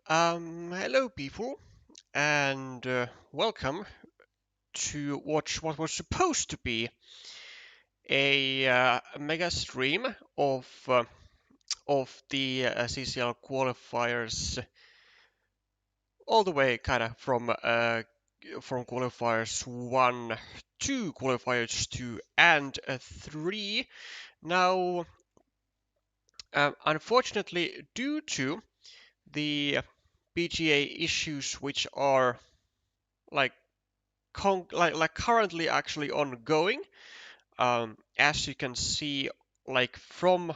Hello people, and welcome to watch what was supposed to be a mega stream of the CCL qualifiers, all the way kind of from qualifiers 1 to qualifiers 2 and 3. Now, unfortunately, due to the PGA issues which are like currently actually ongoing. As you can see, like from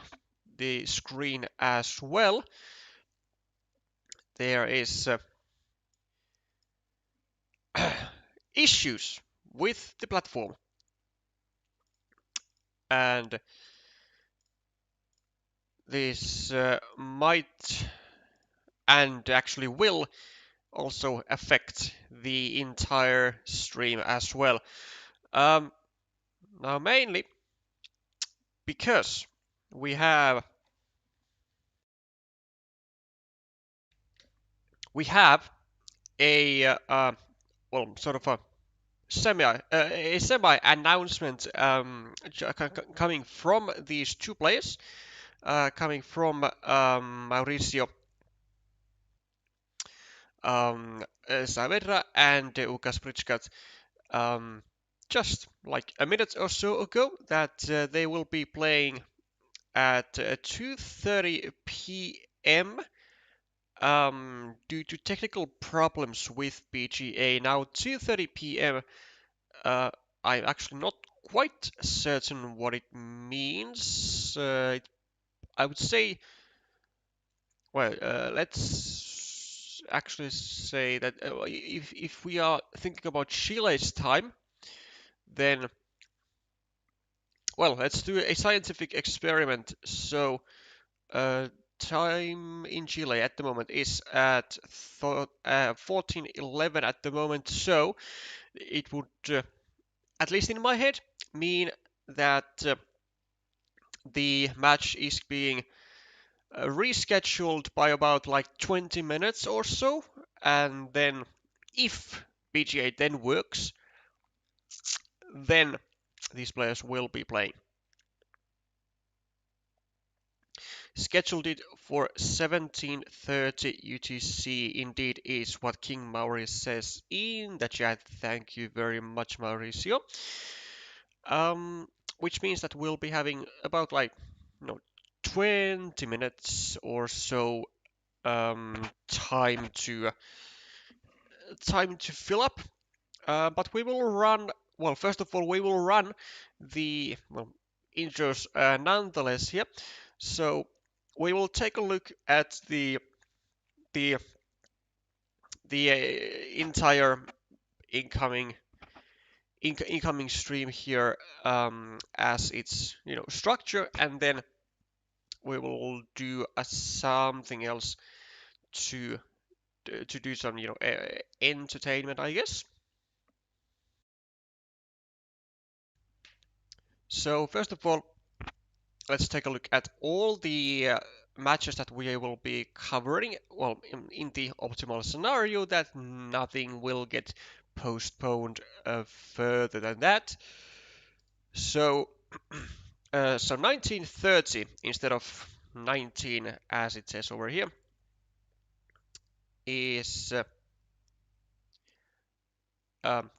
the screen as well, there is issues with the platform, and this might and actually will also affect the entire stream as well. Um, Now, mainly because we have a well, sort of a semi announcement coming from these two players, coming from Mauricio Saavedra and Ukas Pricci, just like a minute or so ago, that they will be playing at 2:30 p.m. Due to technical problems with PGA. Now 2:30 p.m. Uh, I'm actually not quite certain what it means. I would say, well, let's actually say that if we are thinking about Chile's time, then, well, let's do a scientific experiment. So, time in Chile at the moment is at 14:11 at the moment. So, it would, at least in my head, mean that the match is being rescheduled by about like 20 minutes or so, and then if PGA then works, then these players will be playing. Scheduled it for 17:30 UTC. Indeed is what King Mauri says in the chat. Thank you very much, Mauricio. Which means that we'll be having about like 20 minutes or so time to fill up. But we will run. Well, first of all, we will run the intros nonetheless here. So we will take a look at the entire incoming incoming stream here, as its structure, and then we will do something else to do some entertainment, I guess. So first of all, let's take a look at all the matches that we will be covering. Well, in the optimal scenario that nothing will get postponed further than that. So, so 19:30 instead of 19 as it says over here is well,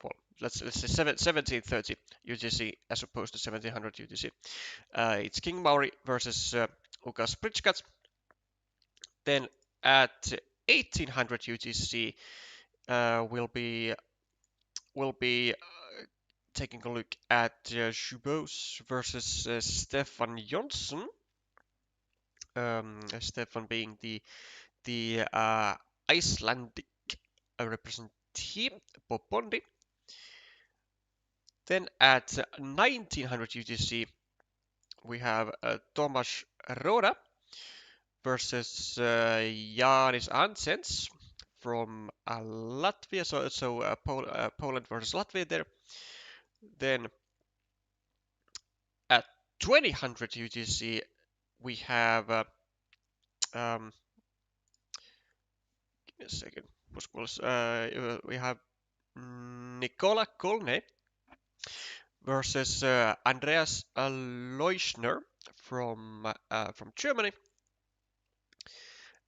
let's say 17:30 UTC as opposed to 1700 UTC. It's King Mauri versus Ukas Pricci. Then at 1800 UTC, we'll be taking a look at Shubos versus Stefan Jonsson. Stefan being the Icelandic representative, Bobondi. Then at 1900 UTC, we have Tomas Roda versus Jaanis Ansens from Latvia. So Poland versus Latvia there. Then at 2000 UTC, we have um, a second. We have Nicola Kolne versus Andreas Leuschner from Germany.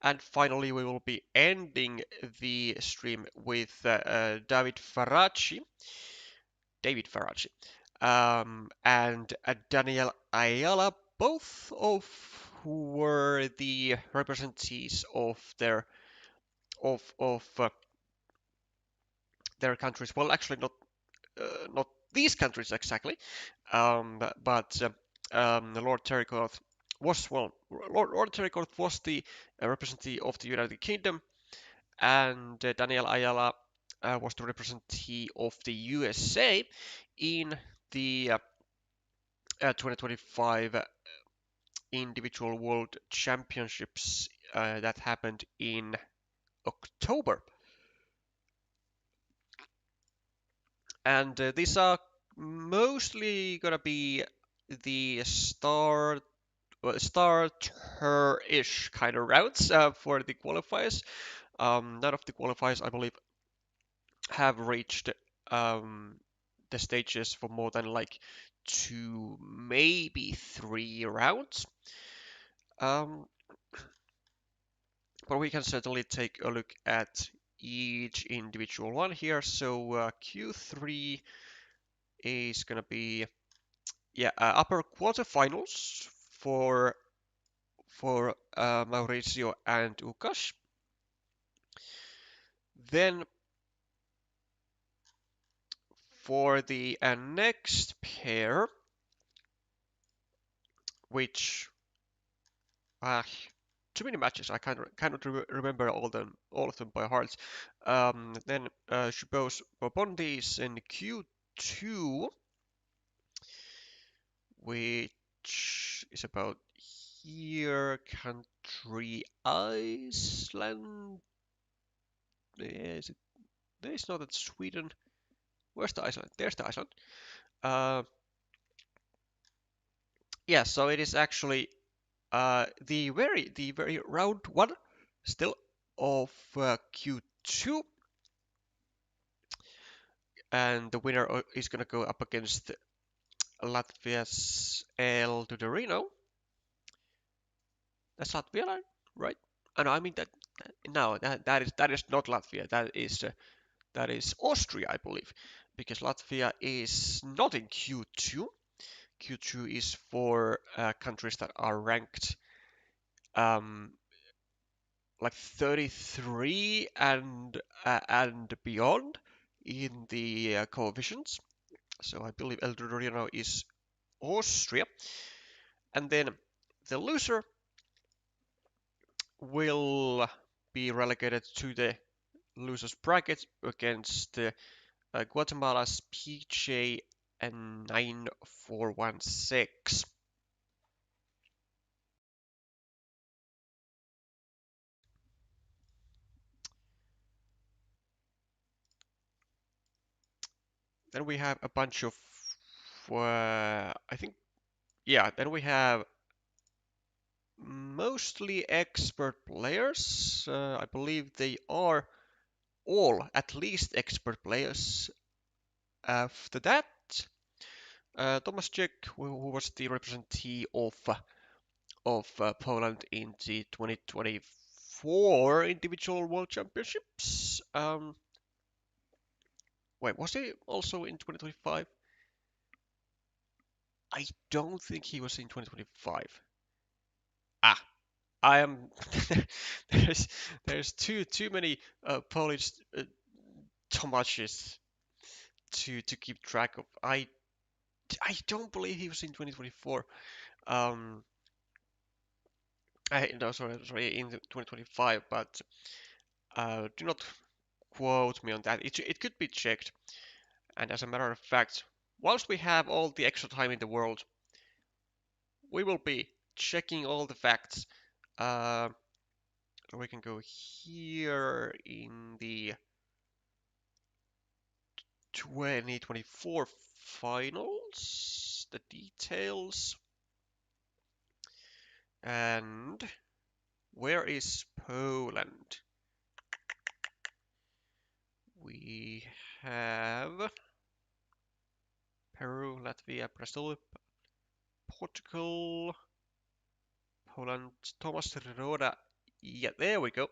And finally, we will be ending the stream with David Faracci, and Daniel Ayala, both of who were the representatives of their countries. Well, actually, not these countries exactly, but Lord Terrycloth Lord Terrycloth was the representative of the United Kingdom, and Daniel Ayala was the representative of the USA in the 2025 individual world championships that happened in October. And these are mostly gonna be the starter-ish kind of routes for the qualifiers. None of the qualifiers, I believe, have reached the stages for more than like 2, maybe 3 rounds. But we can certainly take a look at each individual one here. So Q3 is gonna be upper quarterfinals for Mauricio and Łukasz. Then for the next pair, which too many matches, I cannot remember all of them by heart. Then Shubos Bobondi is in Q2, which is about here, country Iceland. Is it? It's not at Sweden. Where's the Iceland? There's the Iceland. Uh, yeah, so it is actually the very round one still of Q2, and the winner is gonna go up against Latvia's El Dudorino. That's Latvia, right? No, I mean that. No, that is not Latvia. That is Austria, I believe, because Latvia is not in Q2. Q2 is for countries that are ranked like 33 and beyond in the coefficients. So I believe El Dorino is Austria, and then the loser will be relegated to the losers bracket against Guatemala's PJ and 9416. Then we have a bunch of, I think, yeah, then we have mostly expert players. I believe they are all at least expert players. After that, Thomas Czech, who was the representative of Poland in the 2024 individual world championships. Wait, was he also in 2025? I don't think he was in 2025. Ah, I am. there's too many Polish Tomashes to keep track of. I don't believe he was in 2024. Um, no, sorry, in 2025, but do not quote me on that. It could be checked. And as a matter of fact, whilst we have all the extra time in the world, we will be checking all the facts. Uh, we can go here in the 2024 finals, the details, and where is Poland? we have Peru, Latvia, Brazil, Portugal, Poland, Thomas Roda. Yeah, there we go.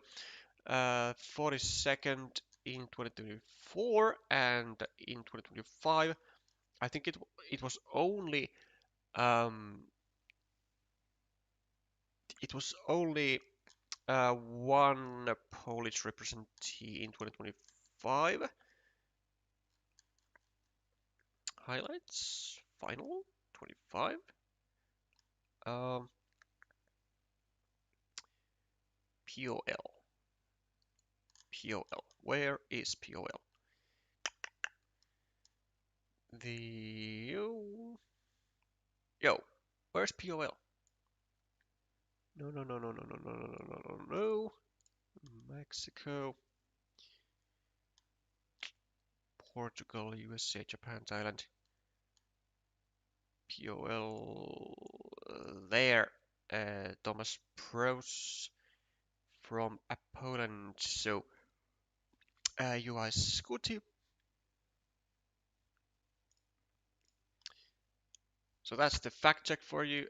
42nd in 2024 and in 2025. I think it was only um, one Polish representee in 2025. Highlights, final, 25. POL. POL. Where is POL? Yo, where's POL? No, no, no, no, no, no, no, no, no, no, no, no. Mexico, Portugal, USA, Japan, Thailand. POL there. Thomas Pros from Poland. So UI Scooty. So that's the fact check for you.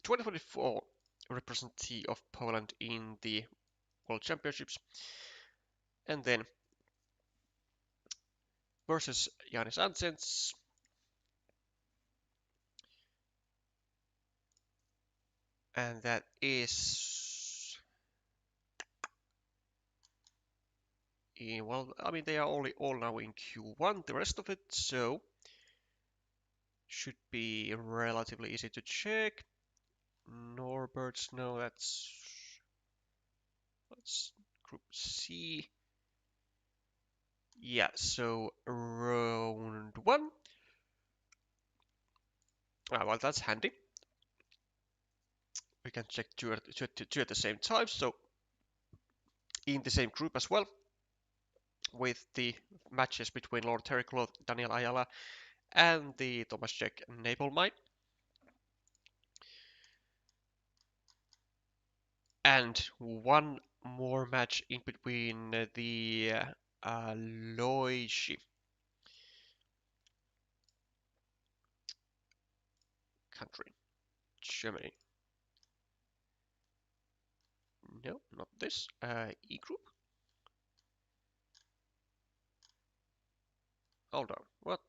2024 representative of Poland in the World Championships. And then versus Janis Antsens. And that is well, I mean, they are all now in Q1, the rest of it, so should be relatively easy to check. Norberts, no, that's Group C. Yeah, so round one. Well, that's handy. We can check two at the same time, so in the same group as well, with the matches between Lord Terrycloth, Daniel Ayala, and the Thomas Czech napalmEye. And one more match in between the Leuschi country, Germany. No, not this. E group. Hold on. What?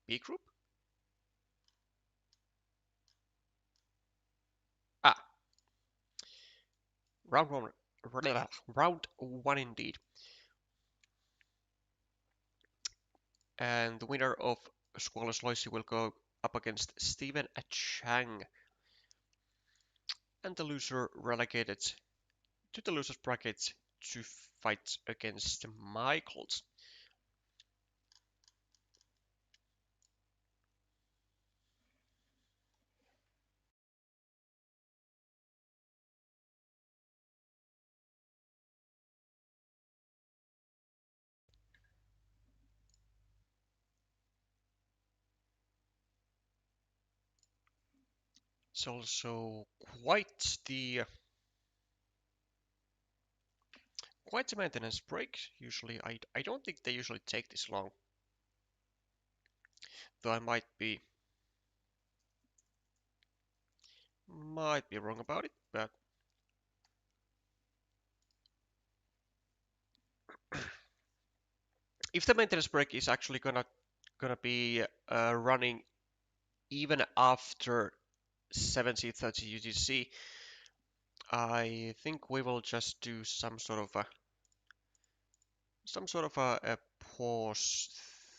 B group? Ah, round one. Round one indeed. And the winner of Squallus Leuschi will go up against Stephen Chang. And the loser relegated to the loser's bracket to fight against Michaels. It's also quite the maintenance break. Usually, I don't think they usually take this long. Though I might be wrong about it, but if the maintenance break is actually gonna be running even after 17:30 UTC, I think we will just do some sort of a pause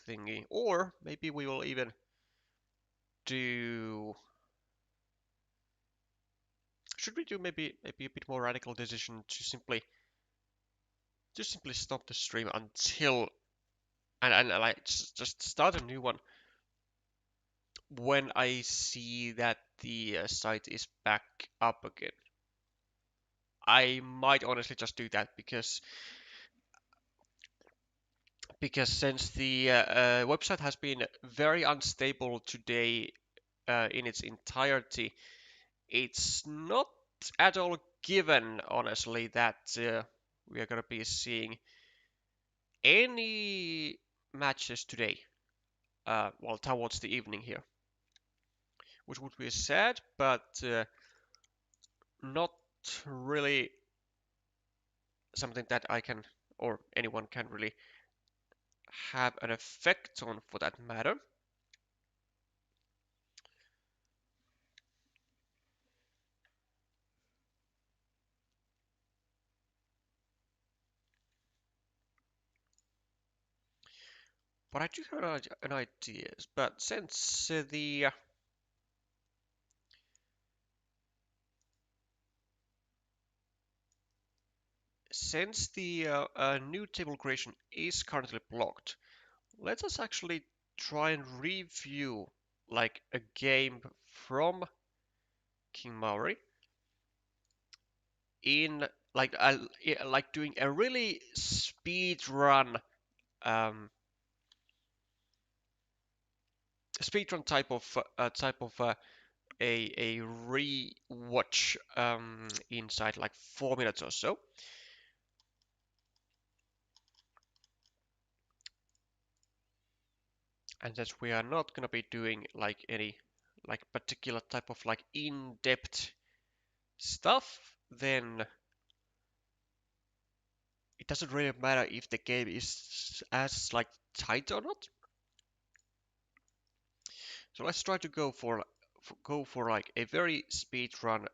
thingy, or maybe we will even do. Should we do maybe a bit more radical decision to simply stop the stream until and like just start a new one when I see that the site is back up again. I might honestly just do that because since the website has been very unstable today in its entirety, it's not at all given, honestly, that we are going to be seeing any matches today, well, towards the evening here, which would be sad, but not really something that I can or anyone can really have an effect on for that matter. But I do have an idea. But since the new table creation is currently blocked, let us actually try and review like a game from King Mauri in like doing a really um, speed run type of a rewatch inside like 4 minutes or so. And since we are not gonna be doing like any like particular type of like in-depth stuff, then it doesn't really matter if the game is as like tight or not. So let's try to go for like a very speed run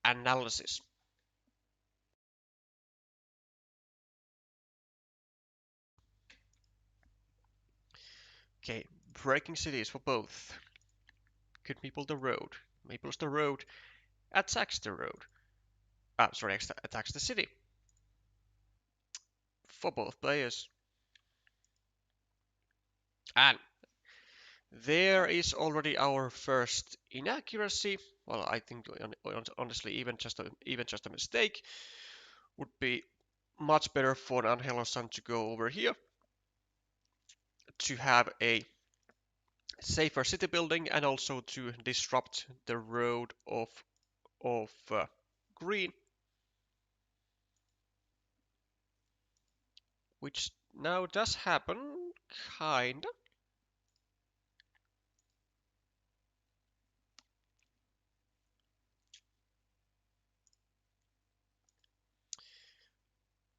analysis. Okay, breaking cities for both. Good People the road. Maples the road attacks the road. Sorry, attacks the city for both players. And there is already our first inaccuracy. Well, I think honestly, even just a mistake would be much better for Angelosan to go over here to have a safer city building and also to disrupt the road of green, which now does happen, kinda.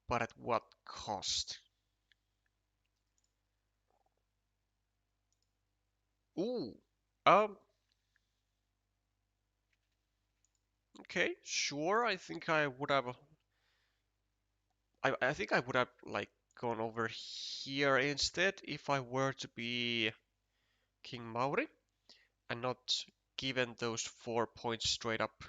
But at what cost? Ooh, um, okay, sure. I think I would have like gone over here instead if I were to be King Mauri and not given those 4 points straight up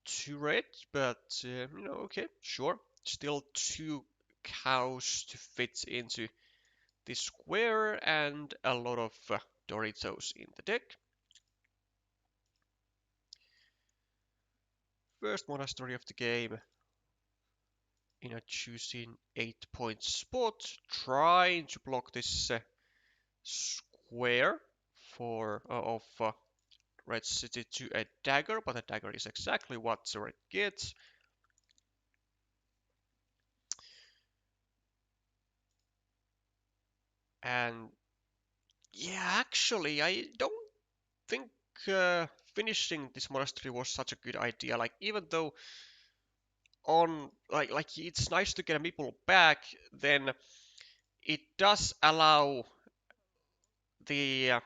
to red. But okay, sure. Still two cows to fit into this square and a lot of Doritos in the deck. First monastery of the game in a choosing 8 point spot, trying to block this square for of red city to a dagger, but a dagger is exactly what the red gets. And yeah, actually, I don't think finishing this monastery was such a good idea. Like, even though on like it's nice to get a meeple back, then it does allow the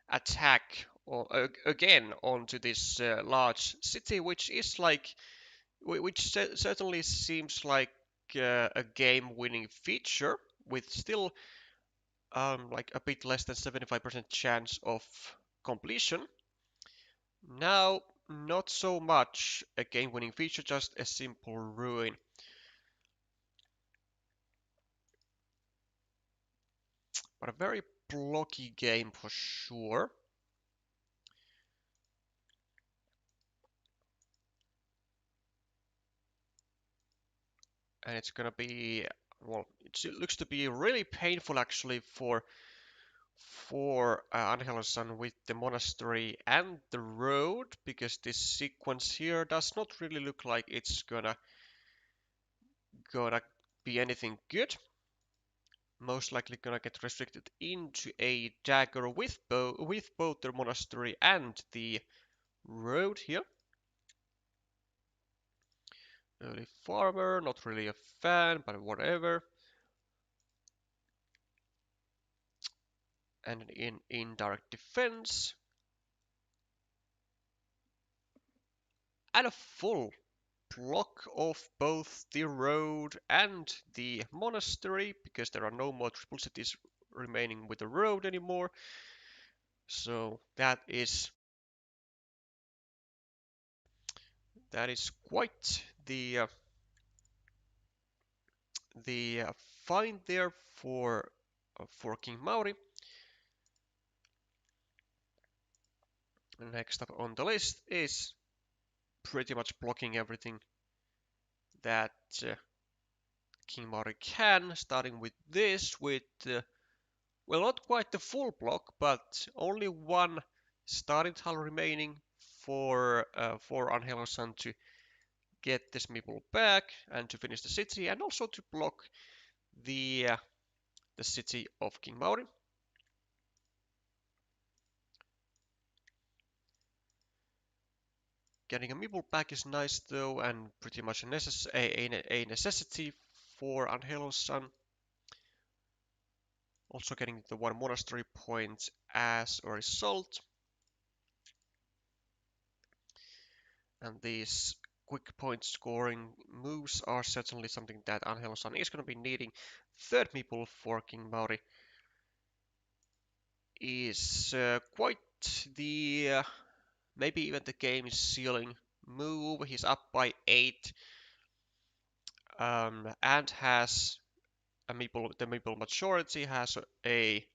attack or again onto this large city, which is like which certainly seems like a game-winning feature with still like a bit less than 75% chance of completion. Now, not so much a game-winning feature, just a simple ruin. But a very blocky game for sure. And it's gonna be, well, it looks to be really painful actually for Angelosan with the monastery and the road, because this sequence here does not really look like it's gonna be anything good. Most likely gonna get restricted into a dagger with both the monastery and the road here. Early farmer, not really a fan, but whatever. And in indirect defense. And a full block of both the road and the monastery, because there are no more triple cities remaining with the road anymore. So that is quite the find there for King Mauri. Next up on the list is pretty much blocking everything that King Mauri can, starting with this, with well, not quite the full block, but only one starting tile remaining for Angelosan to get this meeple back and to finish the city, and also to block the city of King Mauri. Getting a meeple back is nice though, and pretty much a necessity for Angelosan. Also getting the one monastery point as a result. And these quick point scoring moves are certainly something that Angelosan is going to be needing. Third meeple for King Mauri is quite the maybe even the game sealing move. He's up by 8 and has a meeple. The meeple majority has a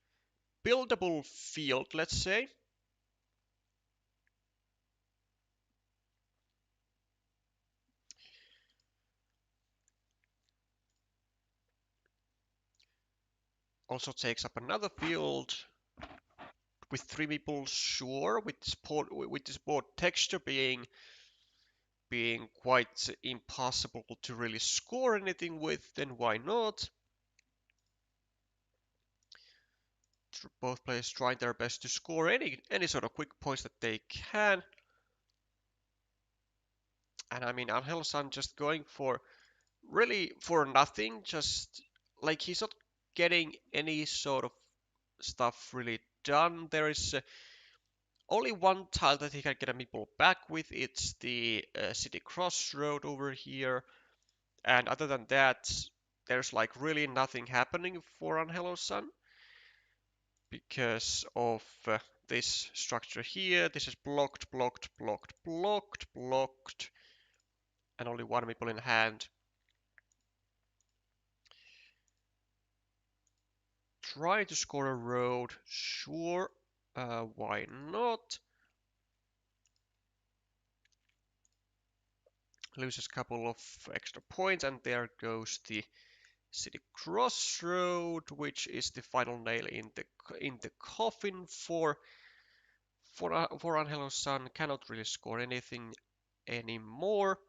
buildable field, let's say. Also takes up another field with 3 meeples, sure, with this board texture being quite impossible to really score anything with, then why not? Both players trying their best to score any sort of quick points that they can. And I mean, Angelosan just going for really for nothing, just like he's not getting any sort of stuff really done. There is only one tile that he can get a meeple back with. It's the city crossroad over here. And other than that, there's like really nothing happening for Angelosan because of this structure here. This is blocked, blocked, blocked, blocked, blocked, and only one meeple in hand. Try to score a road, sure, why not? Loses a couple of extra points, and there goes the city crossroad, which is the final nail in the coffin for Angelosan. Cannot really score anything anymore.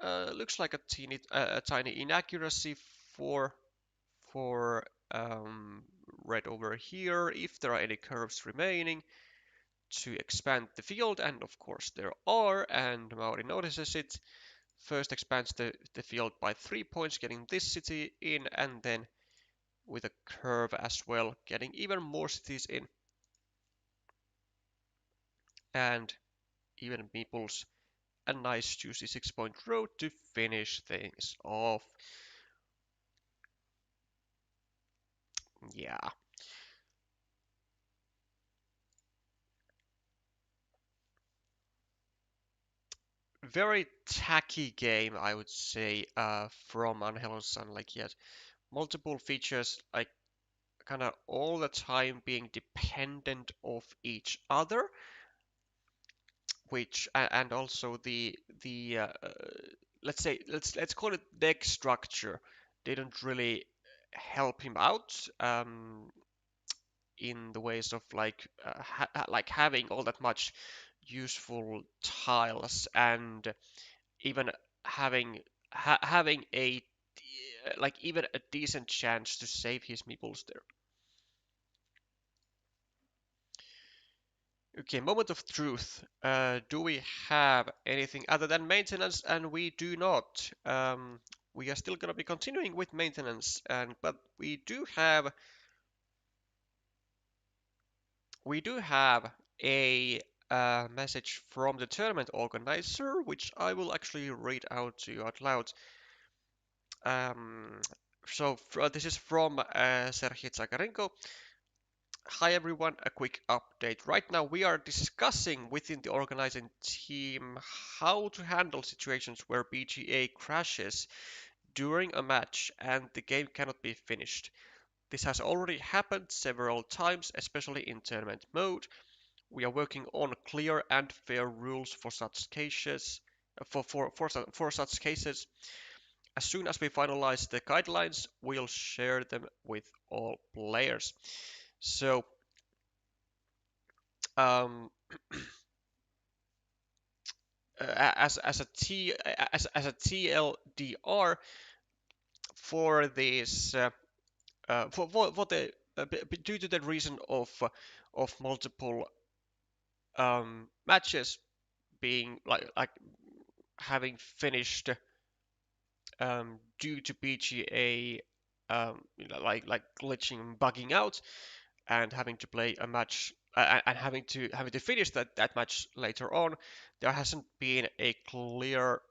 Looks like a tiny inaccuracy for red over here. If there are any curves remaining to expand the field, and of course there are, and Mauri notices it. First expands the field by 3 points, getting this city in, and then with a curve as well, getting even more cities in. And even meeples a nice juicy 6-point road to finish things off. Yeah. Very tacky game, I would say, from Angelosan. Like, he has multiple features, like, kind of all the time being dependent of each other, which and also the let's say let's call it deck structure. They don't really help him out in the ways of like having all that much useful tiles and even having having a like even a decent chance to save his meeples there. Okay, moment of truth. Do we have anything other than maintenance? And we do not. We are still gonna be continuing with maintenance, but we do have a message from the tournament organizer, which I will actually read out to you out loud. Um, this is from Sergei Zakarenko. Hi everyone, a quick update. Right now we are discussing within the organizing team how to handle situations where BGA crashes during a match and the game cannot be finished. This has already happened several times, especially in tournament mode. We are working on clear and fair rules for such cases. For such cases, as soon as we finalize the guidelines, we'll share them with all players. So, um, as a TLDR for this for the due to the reason of multiple matches being like having finished due to BGA like glitching and bugging out and having to play a match and having to finish that match later on, there hasn't been a clear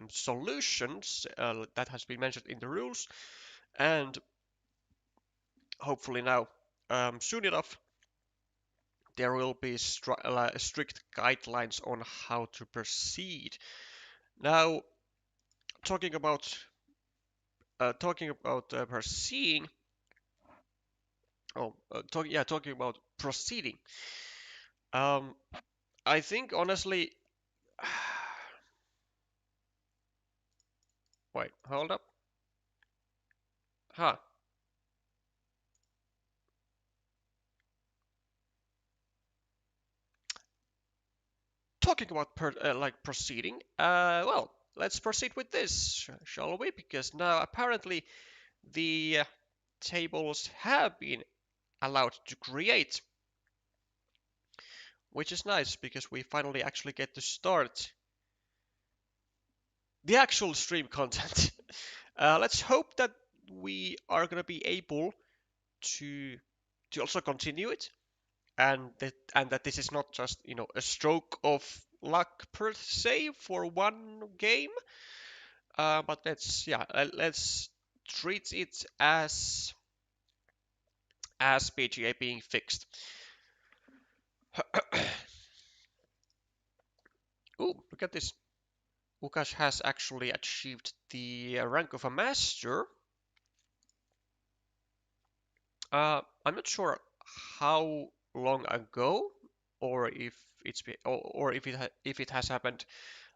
solutions that has been mentioned in the rules, and hopefully now soon enough there will be strict guidelines on how to proceed. Now, talking about proceeding. Talking about proceeding. Um, I think honestly, wait, hold up, huh? Talking about proceeding. Well, let's proceed with this, shall we? Because now apparently the tables have been allowed to create, which is nice because we finally actually get to start the actual stream content. Let's hope that we are gonna be able to also continue it, and that this is not just a stroke of luck per se for one game, but let's treat it as PGA being fixed. Ooh, look at this. Łukasz has actually achieved the rank of a master. I'm not sure how long ago, or if if it has happened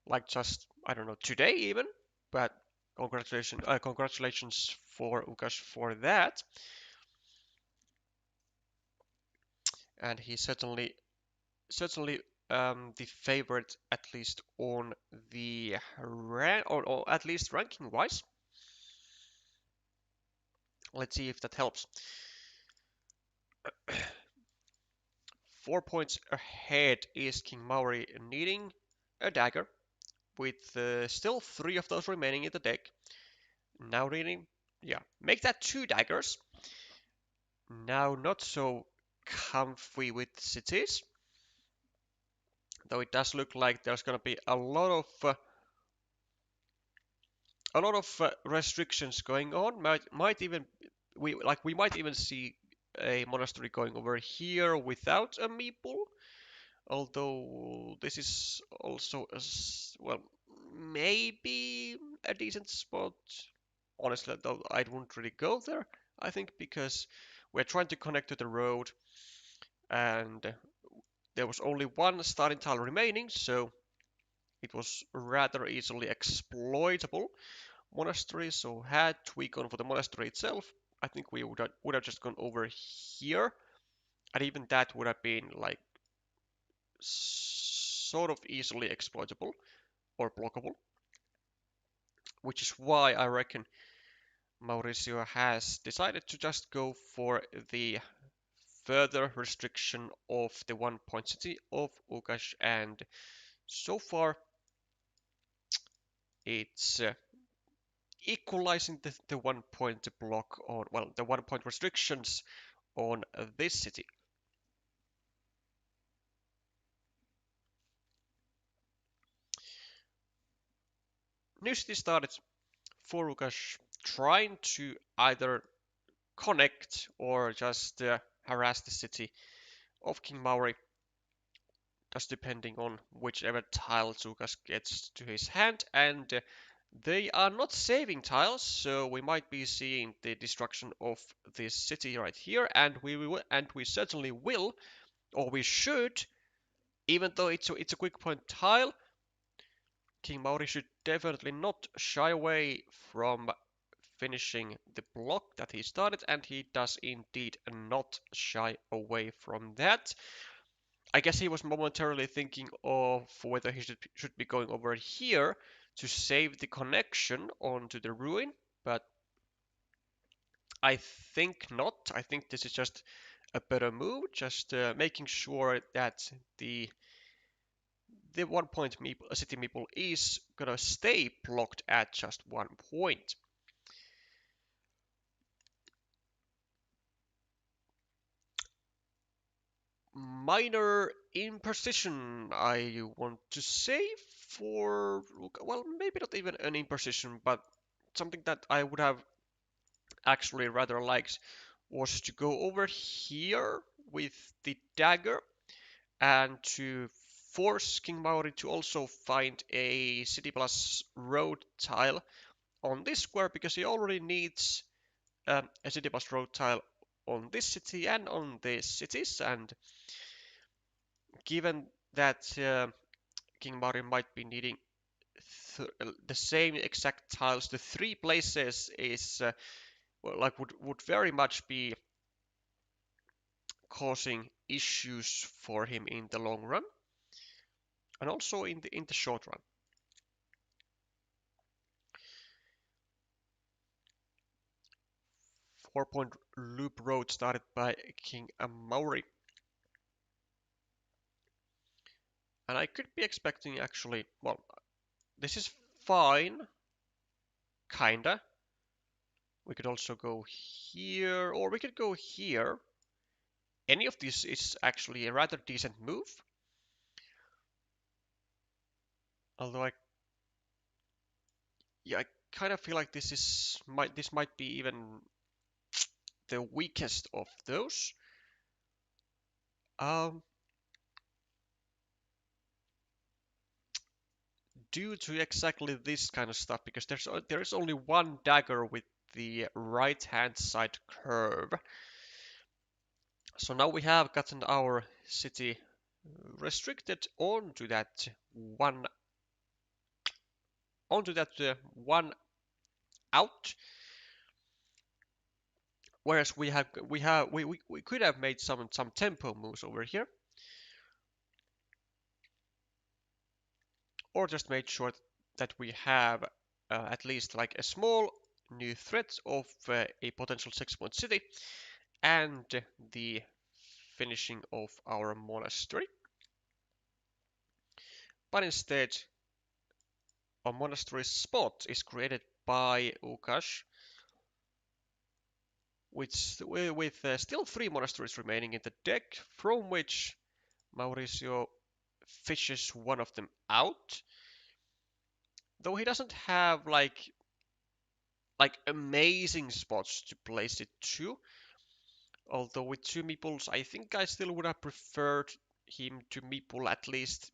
like just I don't know today even. But congratulations for Łukasz for that, and he's certainly the favorite at least on the or at least ranking wise. Let's see if that helps. 4 points ahead is King Mauri, needing a dagger with still 3 of those remaining in the deck. Now needing, yeah, make that 2 daggers. Now not so comfy with cities, though it does look like there's gonna be a lot of restrictions going on. Might even we might even see a monastery going over here without a meeple. Although this is also well, maybe a decent spot. Honestly, though, I wouldn't really go there. I think because we're trying to connect to the road, and there was only one starting tile remaining, so it was rather easily exploitable. monastery, so had we gone for the monastery itself, I think we would have just gone over here, and even that would have been like sort of easily exploitable or blockable, which is why I reckon Mauricio has decided to just go for the further restriction of the 1 point city of Ugash, and so far it's equalizing the 1 point block on, well, the 1 point restrictions on this city. New city started for Ugash, trying to either connect or just harass the city of King Mauri, just depending on whichever tile Ugash gets to his hand, and they are not saving tiles, so we might be seeing the destruction of this city right here, and we certainly will, or we should, even though it's a quick point tile. King Mauri should definitely not shy away from finishing the block that he started, and he does indeed not shy away from that. I guess he was momentarily thinking of whether he should be going over here to save the connection onto the ruin, but I think not. I think this is just a better move, just making sure that the 1 point city meeple is gonna stay blocked at just 1 point. Minor imprecision, I want to say, for, well, maybe not even an imprecision, but something that I would have actually rather liked was to go over here with the dagger and to force King Mauri to also find a city plus road tile on this square, because he already needs a city plus road tile on this city and on these cities, and given that King Mauri might be needing the same exact tiles to 3 places is well, like would very much be causing issues for him in the long run, and also in the short run. 4 point loop road started by King Mauri. And I could be expecting actually, well, this is fine, kinda. We could also go here, or we could go here. Any of these is actually a rather decent move. Although I kind of feel like this might be even the weakest of those. Um, due to exactly this kind of stuff, because there is only one dagger with the right hand side curve. So now we have gotten our city restricted onto that one out. Whereas we could have made some tempo moves over here, or just made sure that we have at least like a small new threat of a potential 6 point city and the finishing of our monastery. But instead, a monastery spot is created by Ukash, with still 3 monasteries remaining in the deck, from which Mauricio fishes one of them out. Though he doesn't have like amazing spots to place it to. Although with 2 meeples, I think I still would have preferred him to meeple at least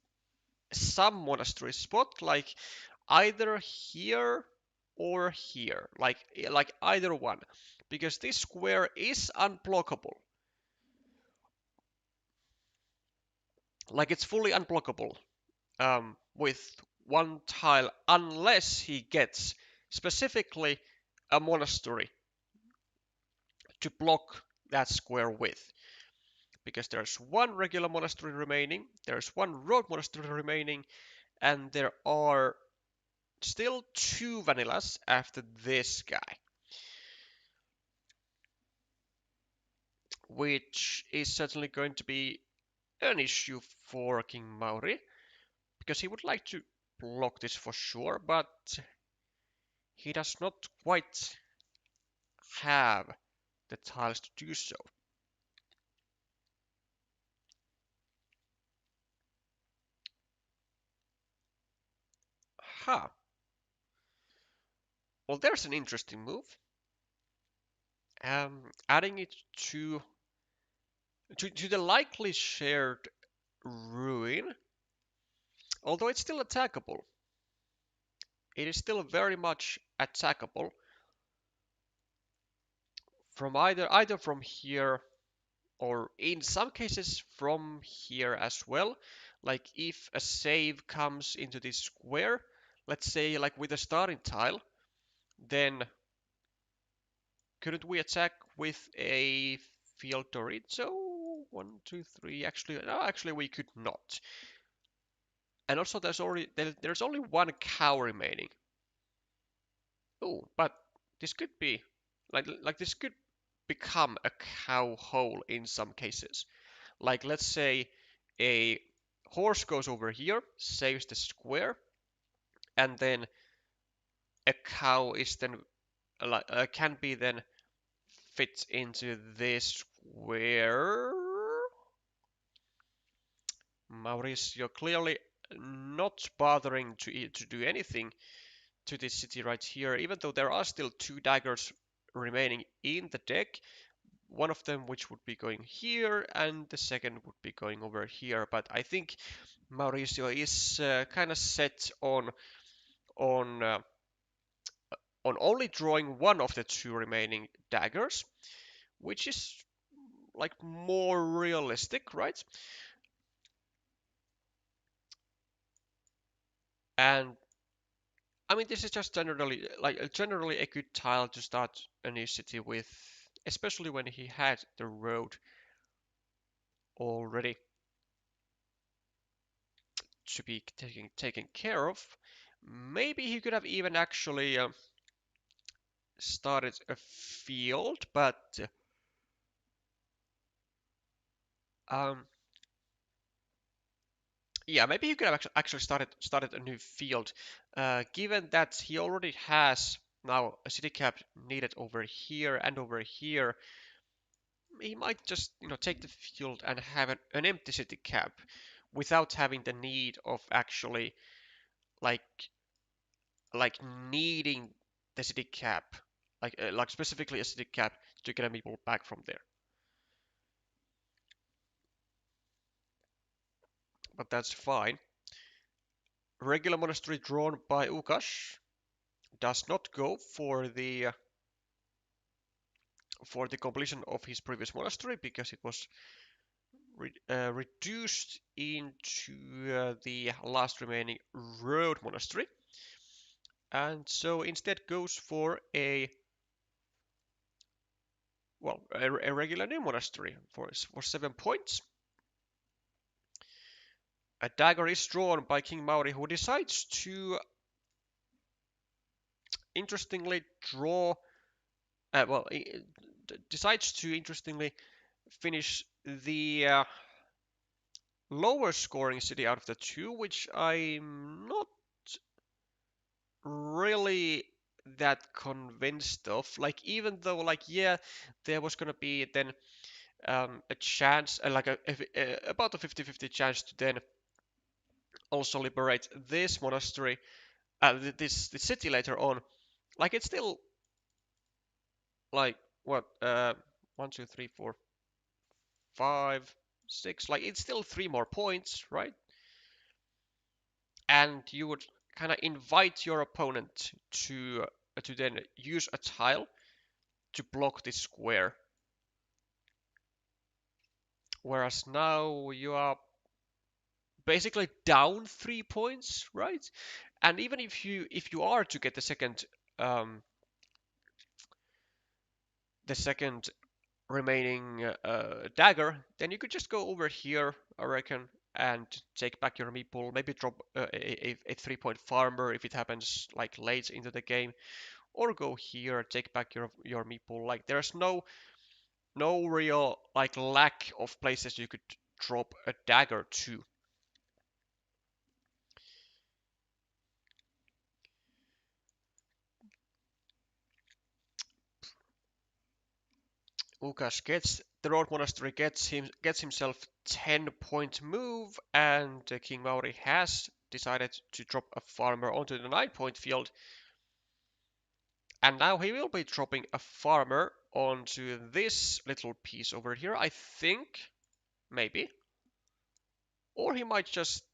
some monastery spot, like either here or here, like either one, because this square is unblockable. Like it's fully unblockable with one tile, unless he gets specifically a monastery to block that square with. Because there's one regular monastery remaining, there's one road monastery remaining, and there are still 2 vanillas after this guy. Which is certainly going to be an issue for King Mauri, because he would like to block this for sure, but he does not quite have the tiles to do so. Huh. Well, there's an interesting move. Adding it to the likely shared ruin, although it's still attackable. It is still very much attackable from either from here or in some cases from here as well. Like if a save comes into this square, let's say like with a starting tile, then couldn't we attack with a field Dorito? 1, 2, 3. Actually, no, actually we could not. And also there's only one cow remaining. Oh, but this could be like this could become a cow hole in some cases. Like let's say a horse goes over here, saves the square, and then a cow is then can be then fit into this square. Mauricio clearly not bothering to do anything to this city right here, even though there are still 2 daggers remaining in the deck. One of them which would be going here, and the second would be going over here. But I think Mauricio is kind of set on uh, on only drawing one of the 2 remaining daggers, which is like more realistic, right? And I mean, this is just generally a good tile to start a new city with, especially when he had the road already to be taken care of. Maybe he could have even actually started a field, but um, yeah, maybe he could have actually started a new field, given that he already has now a city cap needed over here and over here. He might just take the field and have an empty city cap without having the need of actually like like needing the city cap, like specifically a city cap to get people back from there. But that's fine. Regular monastery drawn by Ukash does not go for the completion of his previous monastery because it was reduced into the last remaining road monastery, and so instead goes for a regular new monastery for 7 points. A dagger is drawn by King Mauri, who decides to interestingly draw. Decides to interestingly finish the lower scoring city out of the 2, which I'm not really that convinced of. Like, even though, like, yeah, there was gonna be then a chance, about a 50-50 chance to then also liberate this monastery, this city later on. Like, it's still like what 1, 2, 3, 4, 5, 6. Like, it's still 3 more points, right? And you would kind of invite your opponent to then use a tile to block this square. Whereas now you are basically down 3 points, right? And even if you are to get the second um, the second remaining dagger, then you could just go over here, I reckon, and take back your meeple. Maybe drop a 3-point farmer if it happens like late into the game, or go here, take back your meeple. Like there's no real like lack of places you could drop a dagger to. Łukasz gets the Road Monastery, gets himself 10-point move, and King Mauri has decided to drop a farmer onto the 9-point field. And now he will be dropping a farmer onto this little piece over here, I think. Maybe. Or he might just,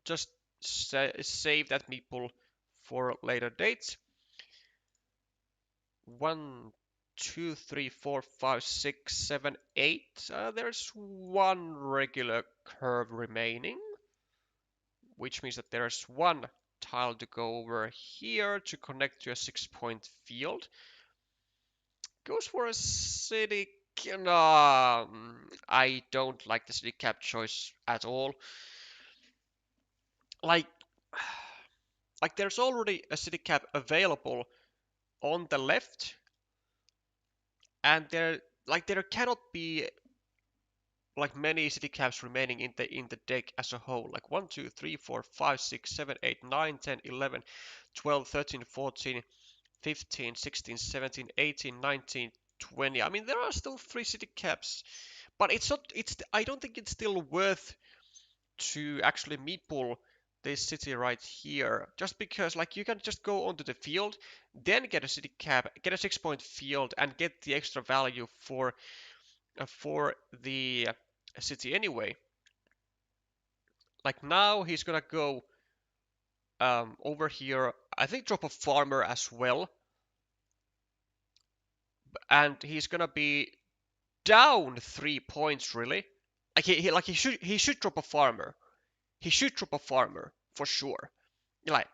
just save that meeple for later dates. 1, 2, 3, 4, 5, 6, 7, 8. There's one regular curve remaining, which means that there's one tile to go over here to connect to a 6-point field. Goes for a city. I don't like the city cap choice at all. Like, like there's already a city cap available on the left, and there cannot be like many city caps remaining in the deck as a whole. Like 1, 2, 3, 4, 5, 6, 7, 8, 9, 10, 11, 12, 13, 14, 15, 16, 17, 18, 19, 20. I mean, there are still 3 city caps, but it's not. I don't think it's still worth to actually meatball this city right here, just because like you can just go onto the field, then get a city cap, get a 6-point field, and get the extra value for the city anyway. Like now he's gonna go over here. I think drop a farmer as well, and he's gonna be down 3 points really. Like he should drop a farmer. He should drop a farmer for sure. Like,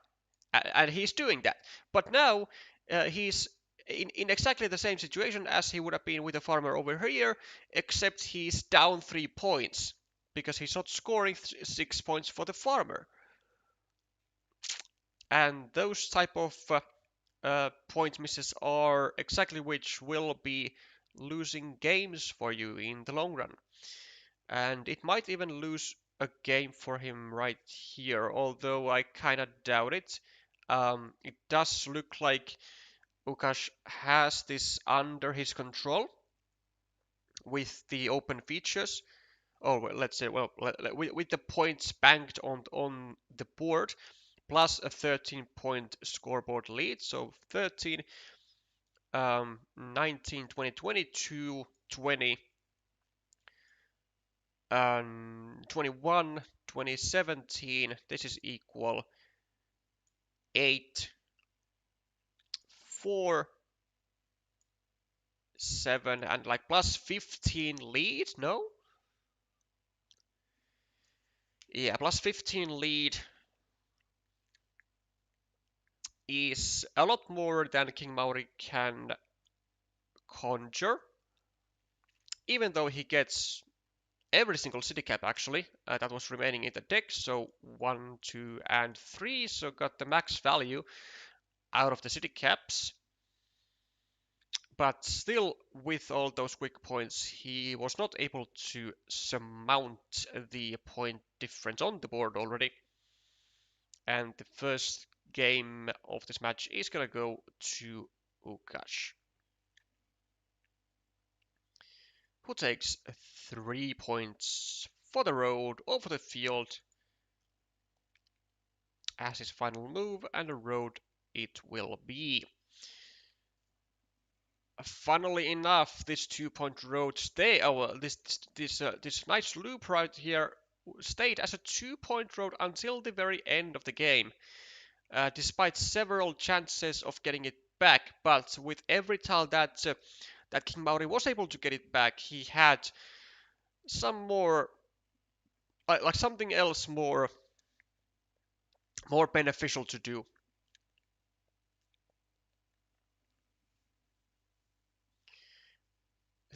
and he's doing that. But now he's in exactly the same situation as he would have been with a farmer over here, except he's down 3 points because he's not scoring 6 points for the farmer. And those type of point misses are exactly which will be losing games for you in the long run. And it might even lose a game for him right here, although I kind of doubt it. It does look like Łukasz has this under his control with the open features. Oh, well, let's say, well, with the points banked on the board, plus a 13-point scoreboard lead. So 13, 19, 20, 22, 20, 21, 2017. This is equal 8, 4, 7, and like plus 15 lead, no? Yeah, plus 15 lead is a lot more than King Mauri can conjure, even though he gets every single city cap actually that was remaining in the deck. So 1, 2, and 3, so got the max value out of the city caps. But still, with all those quick points, he was not able to surmount the point difference on the board already. And the first game of this match is gonna go to Łukasz, who takes 3 points for the road or for the field as his final move, and the road it will be. Funnily enough, this 2-point road this nice loop right here stayed as a 2-point road until the very end of the game, despite several chances of getting it back. But with every tile that King Mauri was able to get it back, he had some more, like something else more beneficial to do.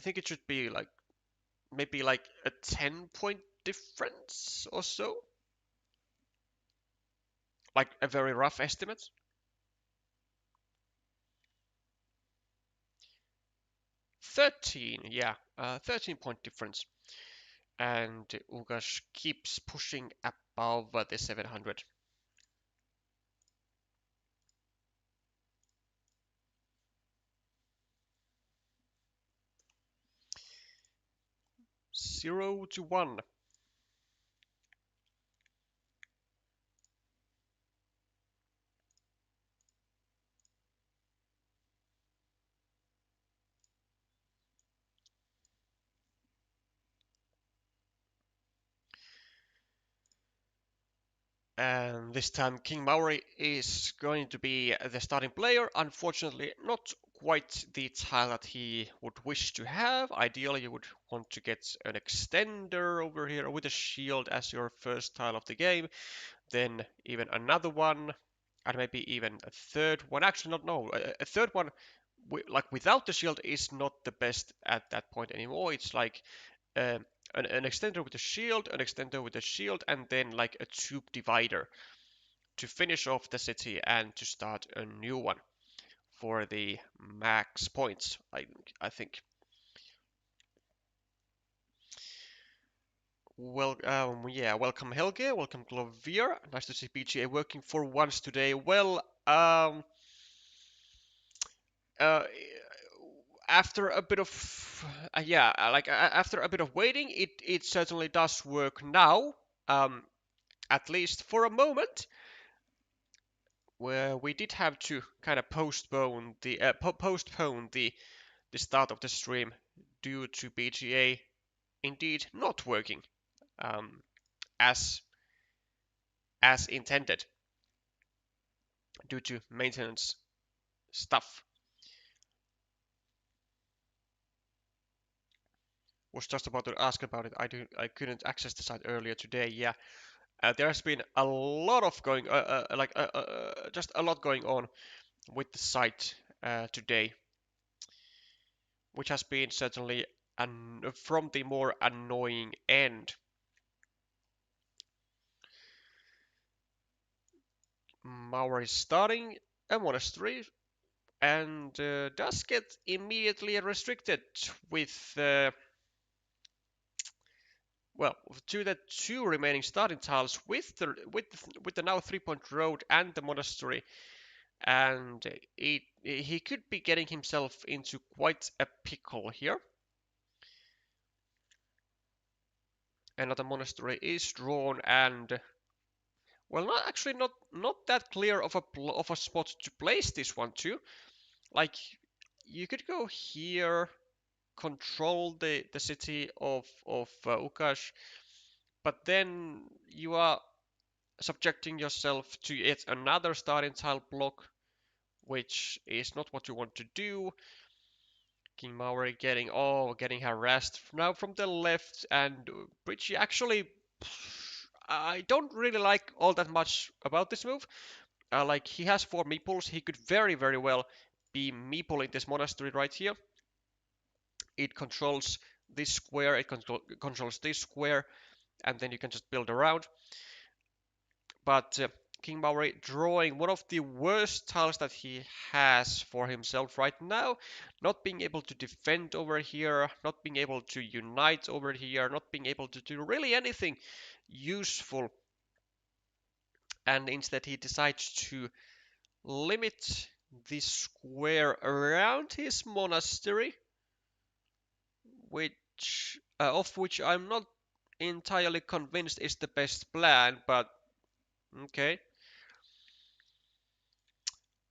I think it should be like maybe like a 10-point difference or so. Like a very rough estimate. 13, yeah, 13-point difference. And Ugas keeps pushing above the 700. Zero to one. And this time King Mauri is going to be the starting player. Unfortunately, not quite the tile that he would wish to have. Ideally, you would want to get an extender over here with a shield as your first tile of the game. Then even another one, and maybe even a third one. Actually, not no, a third one like without the shield is not the best at that point anymore. It's like um, an extender with a shield, an extender with a shield, and then like a tube divider to finish off the city and to start a new one for the max points. I think. Well, yeah, welcome Helge, welcome Glovier. Nice to see PGA working for once today. Well, uh, after a bit of yeah, after a bit of waiting, it certainly does work now. Um, at least for a moment, where we did have to kind of postpone the start of the stream due to BGA indeed not working um, as as intended due to maintenance stuff. Was just about to ask about it. I couldn't access the site earlier today. Yeah, there's been a lot of just a lot going on with the site today, which has been certainly from the more annoying end. Mauri is starting a monastery and does get immediately restricted with well, to the two remaining starting tiles with the now 3-point road and the monastery, and he could be getting himself into quite a pickle here. Another monastery is drawn, and well, not that clear of a spot to place this one too. Like you could go here, control the city of Ukash, but then you are subjecting yourself to yet another starting tile block, which is not what you want to do. King Mauri getting harassed now from the left, and Pricci actually, I don't really like all that much about this move. Like he has 4 meeples, he could very well be meepling this monastery right here. It controls this square, it controls this square, and then you can just build around. But King Mauri drawing one of the worst tiles that he has for himself right now, not being able to defend over here, not being able to unite over here, not being able to do really anything useful, and instead he decides to limit the square around his monastery, of which I'm not entirely convinced is the best plan, but okay.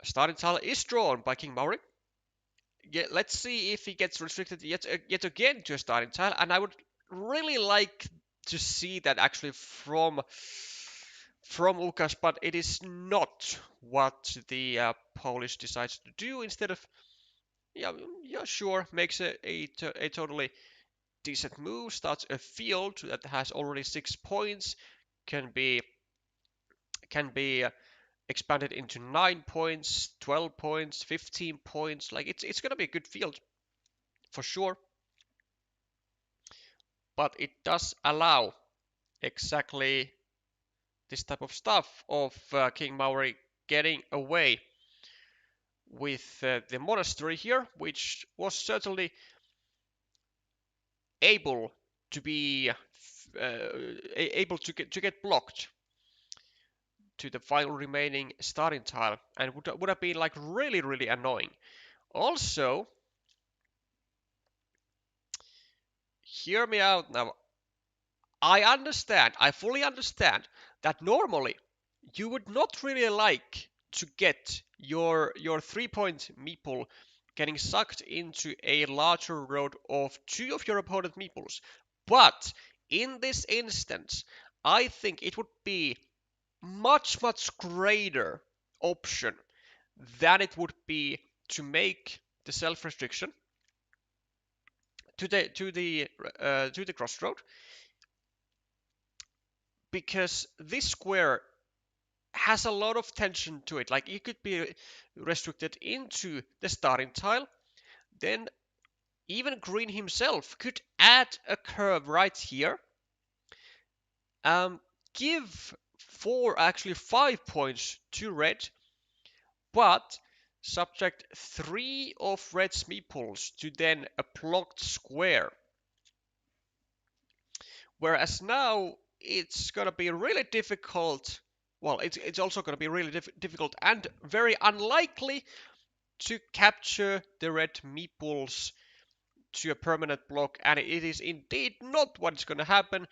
Starting tile is drawn by King Mauri. Yeah, let's see if he gets restricted yet again to a starting tile, and I would really like to see that actually from Ukas, but it is not what the Polish decides to do. Instead of yeah, sure, makes a totally decent move, starts a field that has already 6 points, can be can be expanded into 9 points, 12 points, 15 points. Like it's gonna be a good field for sure. but it does allow exactly this type of stuff of King Mauri getting away with the monastery here, which was certainly able to be able to get blocked to the final remaining starting tile, and would have been like really annoying. Also, hear me out now. I fully understand that normally you would not really like to get your 3-point meeple getting sucked into a larger road of two of your opponent meeples. But in this instance, I think it would be much greater option than it would be to make the self-restriction to the crossroad, because this square has a lot of tension to it. Like, it could be restricted into the starting tile, then even green himself could add a curve right here, give actually 5 points to red, but subject 3 of red's meeples to then a blocked square. Whereas now it's gonna be really difficult. Well, it's also gonna be really difficult and very unlikely to capture the red meeples to a permanent block, and it is indeed not what's gonna happen.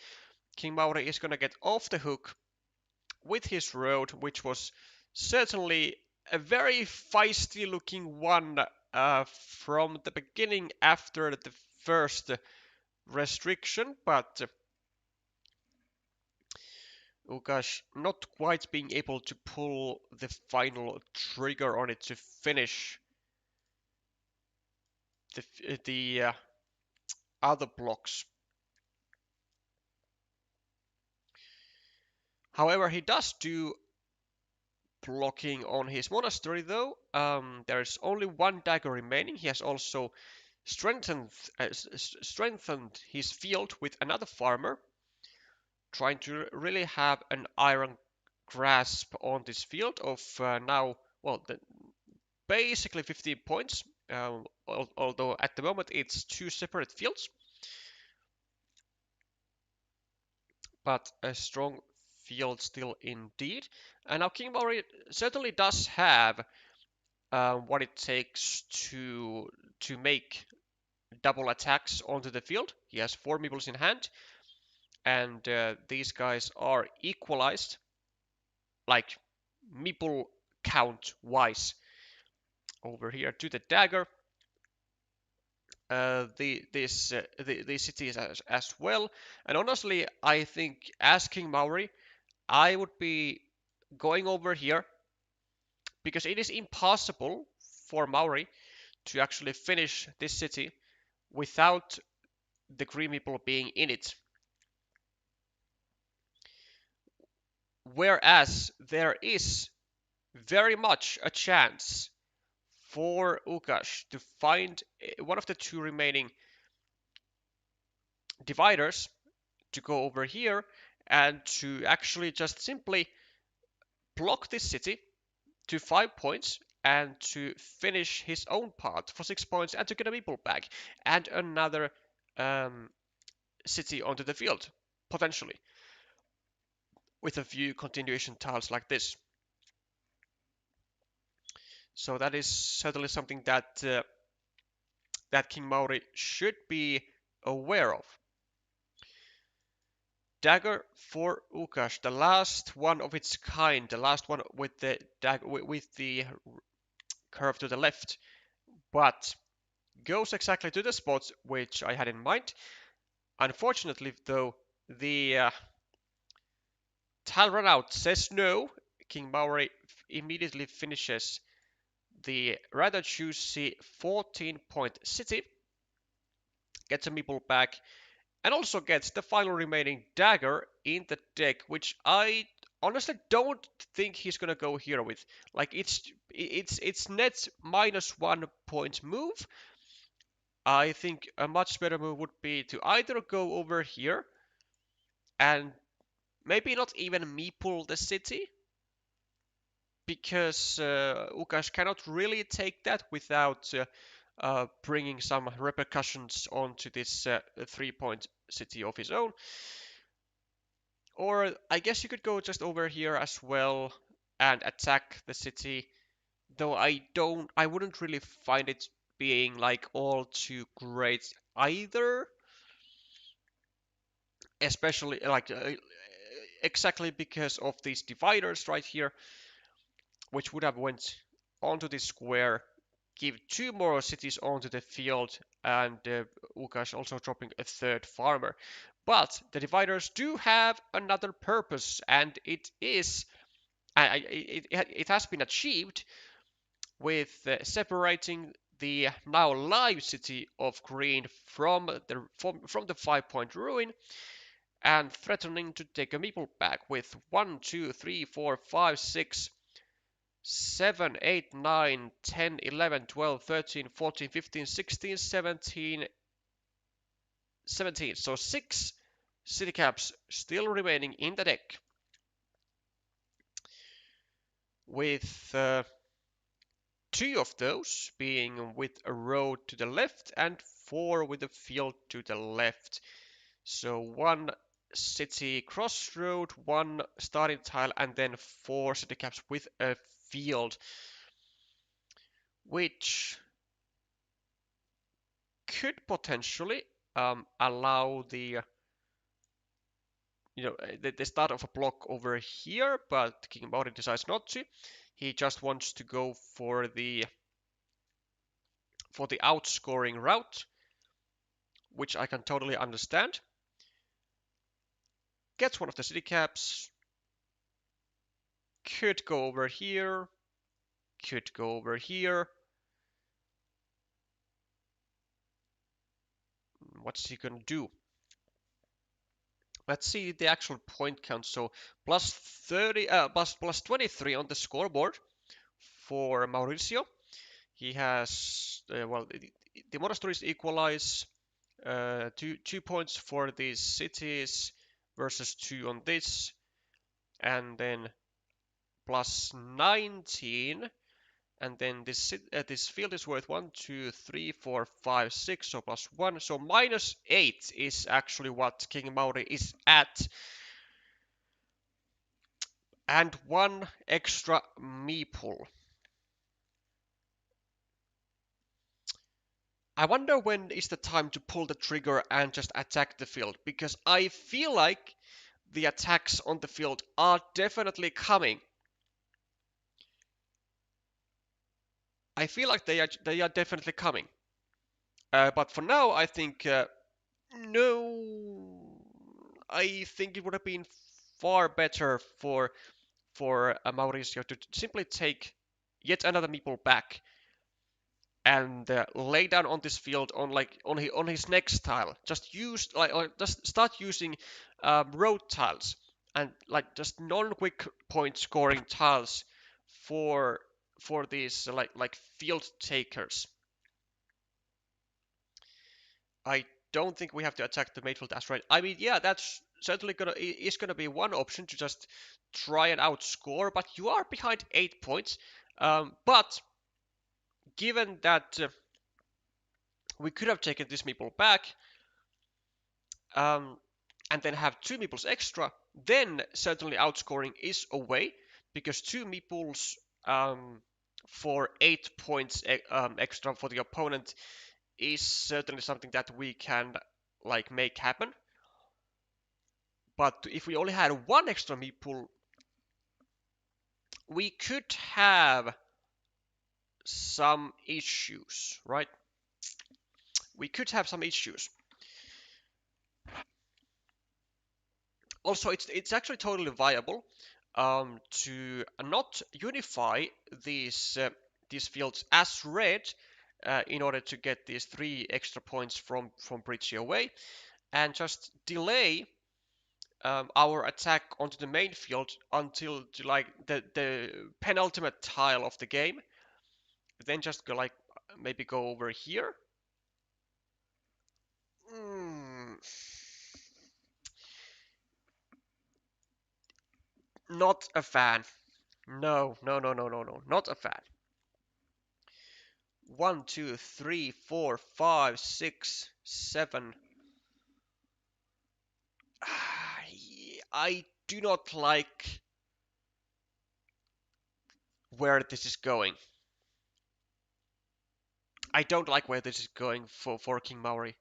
King Mauri is gonna get off the hook with his road, which was certainly a very feisty looking one from the beginning after the first restriction, but oh gosh, not quite being able to pull the final trigger on it to finish the other blocks. However, he does do blocking on his monastery though. There's only one dagger remaining. He has also strengthened his field with another farmer, trying to really have an iron grasp on this field of now, well, basically 15 points, although at the moment it's two separate fields, but a strong field still indeed. And now King Mauri certainly does have what it takes to make double attacks onto the field. He has 4 meeples in hand, and these guys are equalized, like meeple count wise. Over here to the dagger, these cities as well. And honestly, I think as King Mauri, I would be going over here because it is impossible for Mauri to actually finish this city without the green people being in it. Whereas there is very much a chance for Ukash to find one of the two remaining dividers to go over here and to actually just simply block this city to 5 points and to finish his own part for 6 points and to get a meeple back and another city onto the field, potentially, with a few continuation tiles like this. So that is certainly something that that King Mauri should be aware of. Dagger for Ukash, the last one of its kind, the last one with the with the curve to the left, but goes exactly to the spots which I had in mind. Unfortunately, though, the tile run out says no. King Mauri immediately finishes the rather juicy 14-point city, gets a meeple back, and also gets the final remaining dagger in the deck, which I honestly don't think he's gonna go here with. Like, it's net -1 point move. I think a much better move would be to either go over here and maybe not even meeple the city, because Ukas cannot really take that without bringing some repercussions onto this 3-point city of his own. Or I guess you could go just over here as well and attack the city, though I wouldn't really find it being like all too great either, especially like exactly because of these dividers right here, which would have went onto this square, give 2 more cities onto the field, and Ukas also dropping a 3rd farmer. But the dividers do have another purpose, and it is it has been achieved with separating the now live city of green from the 5-point ruin and threatening to take a meeple back with 1, 2, 3, 4, 5, 6, 7, 8, 9, 10, 11, 12, 13, 14, 15, 16, 17, 17. So 6 city caps still remaining in the deck, with 2 of those being with a road to the left and 4 with a field to the left. So 1 city crossroad, 1 starting tile, and then 4 city caps with a field, which could potentially allow the the start of a block over here, but King Mauri decides not to. He just wants to go for the outscoring route, which I can totally understand. Gets one of the city caps. Could go over here. Could go over here. What's he gonna do? Let's see the actual point count. So plus 30, plus 23 on the scoreboard for Mauricio. He has well, the monasteries equalize 2 points for these cities versus 2 on this, and then plus 19, and then this field is worth 1, 2, 3, 4, 5, 6, so plus 1, so minus 8 is actually what King Mauri is at, and 1 extra meeple. I wonder when is the time to pull the trigger and just attack the field, because I feel like the attacks on the field are definitely coming. I feel like they are definitely coming. But for now, I think no. I think it would have been far better for Mauricio to simply take yet another meeple back and lay down on this field on his next tile. Just use just start using road tiles and like just non-quick point scoring tiles for these field takers. I don't think we have to attack the midfield asteroid. I mean, yeah, that's certainly gonna be one option to just try and outscore, but you are behind 8 points. But given that we could have taken this meeple back, um, and then have 2 meeples extra, then certainly outscoring is a way, because 2 meeples for 8 points extra for the opponent is certainly something that we can make happen. But if we only had 1 extra meeple, we could have some issues, right? We could have some issues. Also, it's actually totally viable to not unify these fields as red in order to get these 3 extra points from Pricci away, and just delay our attack onto the main field until the penultimate tile of the game. Then just go maybe go over here Mm, not a fan. No, no, no, no, no, no, not a fan. 1, 2, 3, 4, 5, 6, 7. I do not like where this is going. I don't like where this is going for King Mauri.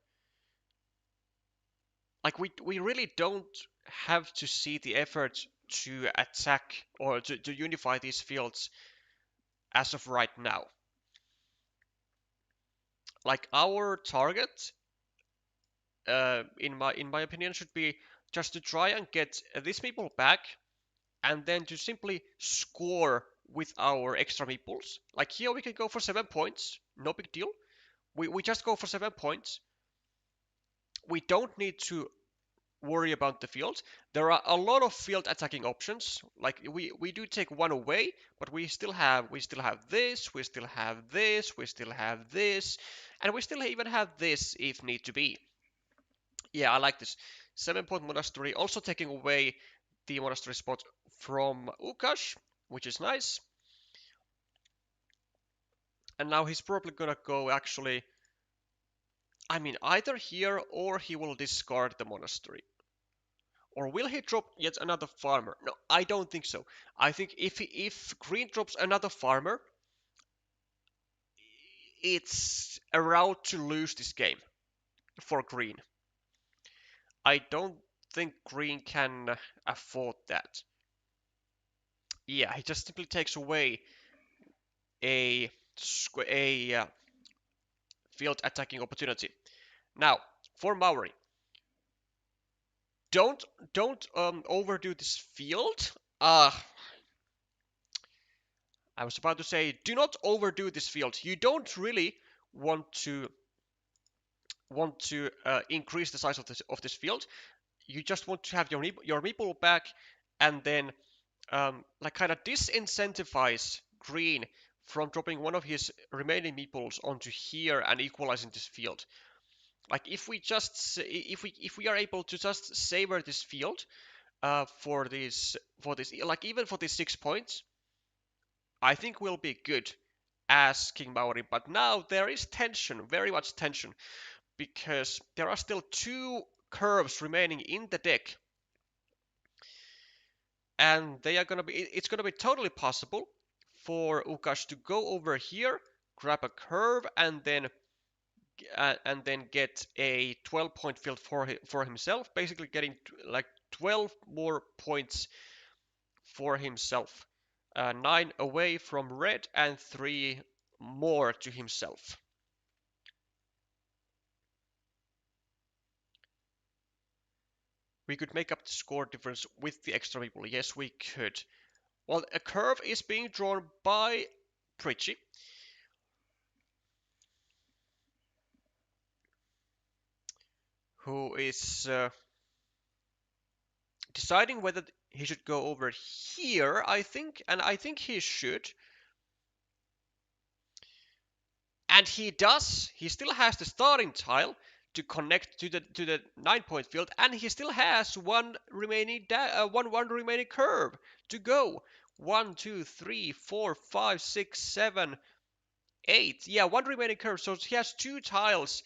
Like we really don't have to see the effort to attack or to unify these fields as of right now. Like our target, in my opinion, should be just to try and get these people back, and then to simply score with our extra meeples. Like here we can go for 7 points, no big deal. We just go for 7 points. We don't need to worry about the field. There are a lot of field attacking options. Like we do take one away, but we still have this, we still have this, we still have this, and we still even have this if need to be. Yeah, I like this. 7 point monastery, also taking away the monastery spot from Ukash, which is nice. And now he's probably gonna go actually. I mean, either here or he will discard the monastery. Or will he drop yet another farmer? No, I don't think so. I think if green drops another farmer, it's around to lose this game for green. I don't think green can afford that. Yeah, he just simply takes away a a field attacking opportunity. Now, for Mauri, don't don't overdo this field. I was about to say, do not overdo this field. You don't really want to increase the size of this field. You just want to have your meeple back, and then like kind of disincentivize green from dropping one of his remaining meeples onto here and equalizing this field. Like if we are able to just savor this field for this like even for these 6 points, I think we'll be good as King Mauri. But now there is tension, very much tension, because there are still two curves remaining in the deck, and they are gonna be. It's gonna be totally possible for Ukash to go over here, grab a curve, and then get a 12-point field for himself, basically getting like 12 more points for himself. 9 away from red and 3 more to himself. We could make up the score difference with the extra people. Yes, we could. Well, a curve is being drawn by Pricci. Who is deciding whether he should go over here, I think, and I think he should. And he does. He still has the starting tile to connect to the 9-point field, and he still has one remaining one remaining curve to go. 1, 2, 3, 4, 5, 6, 7, 8. Yeah, one remaining curve. So he has two tiles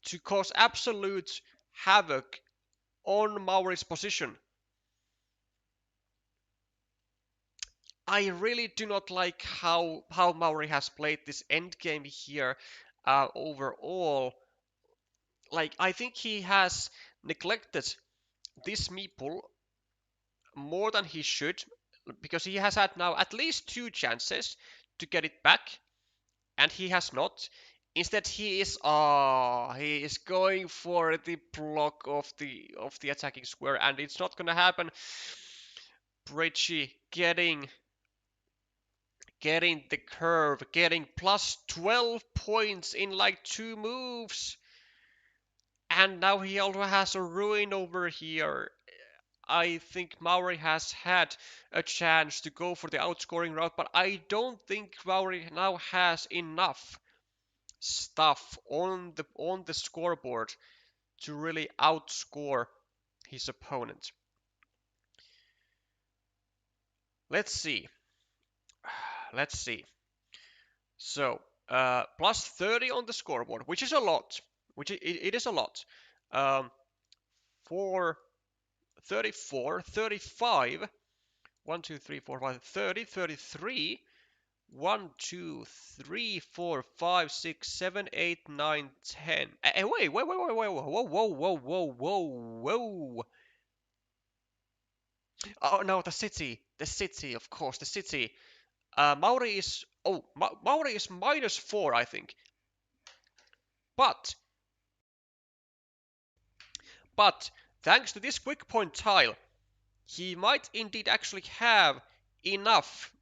to cause absolute havoc on Mauri's position. I really do not like how Mauri has played this end game here overall. Like, I think he has neglected this meeple more than he should, because he has had now at least two chances to get it back, and he has not. Instead, he is going for the block of the attacking square, and it's not gonna happen. Pricci getting the curve, getting plus 12 points in like 2 moves. And now he also has a ruin over here. I think Mauri has had a chance to go for the outscoring route, but I don't think Mauri now has enough stuff on the scoreboard to really outscore his opponent. Let's see. Let's see. So, plus 30 on the scoreboard, which is a lot. It is a lot. Um, for 34, 35, 1, 2, 3, 4, 5, 30, 33, 1, 2, 3, 4, 5, 6, 7, 8, 9, 10. Wait, whoa, whoa. Oh no, the city, of course, the city. Mauri is, Mauri is -4, I think. But, but, thanks to this quick point tile, he might indeed actually have enough.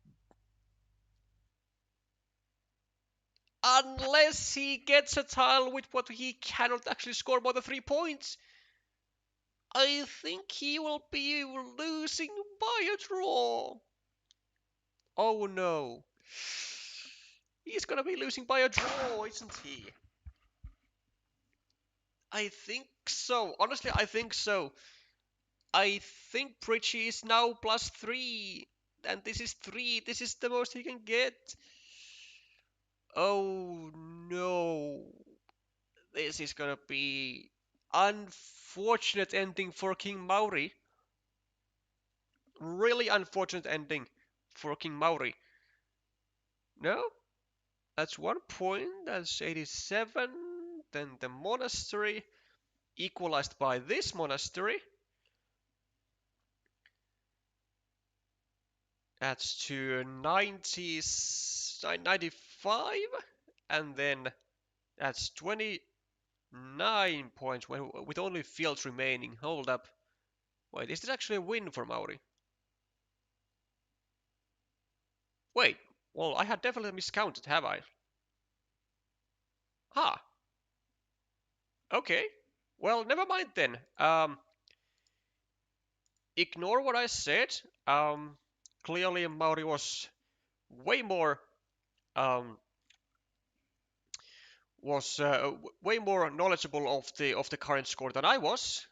Unless he gets a tile with what he cannot actually score more than 3 points. I think he will be losing by a draw. Oh no. He's gonna be losing by a draw, isn't he? I think so. Honestly, I think so. I think Pricci is now +3. And this is 3. This is the most he can get. Oh no. This is gonna be unfortunate ending for King Mauri. Really unfortunate ending for King Mauri. No? That's 1 point. That's 87. Then the monastery equalized by this monastery. That's to 90, 95. And then that's 29 points with only fields remaining. Hold up. Wait, is this actually a win for Mauri? Wait, well, I had definitely miscounted, have I? Ha! Okay. Well, never mind then. Ignore what I said. Clearly Mauri was way more um, way more knowledgeable of the current score than I was.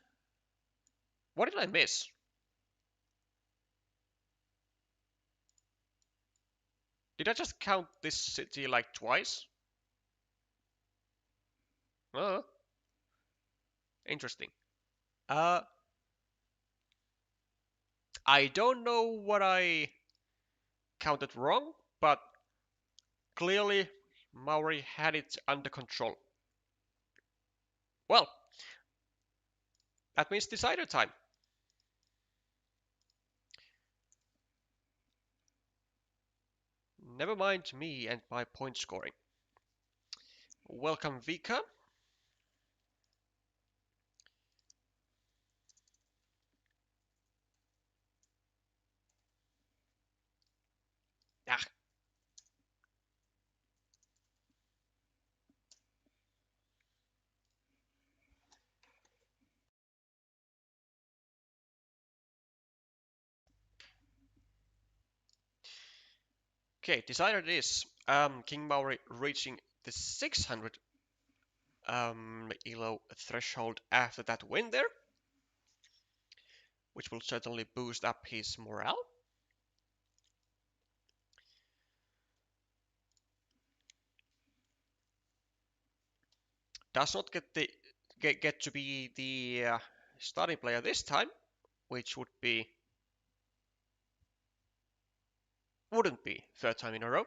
What did I miss? Did I just count this city like twice? Uh, Interesting. Uh, I don't know what I counted wrong, but clearly Mauri had it under control. Well, that means decider time. Never mind me and my point scoring. Welcome, Vika. Ah, okay, decided it is. King Mauri reaching the 600 elo threshold after that win there, which will certainly boost up his morale. Does not get to be the starting player this time, which wouldn't be third time in a row,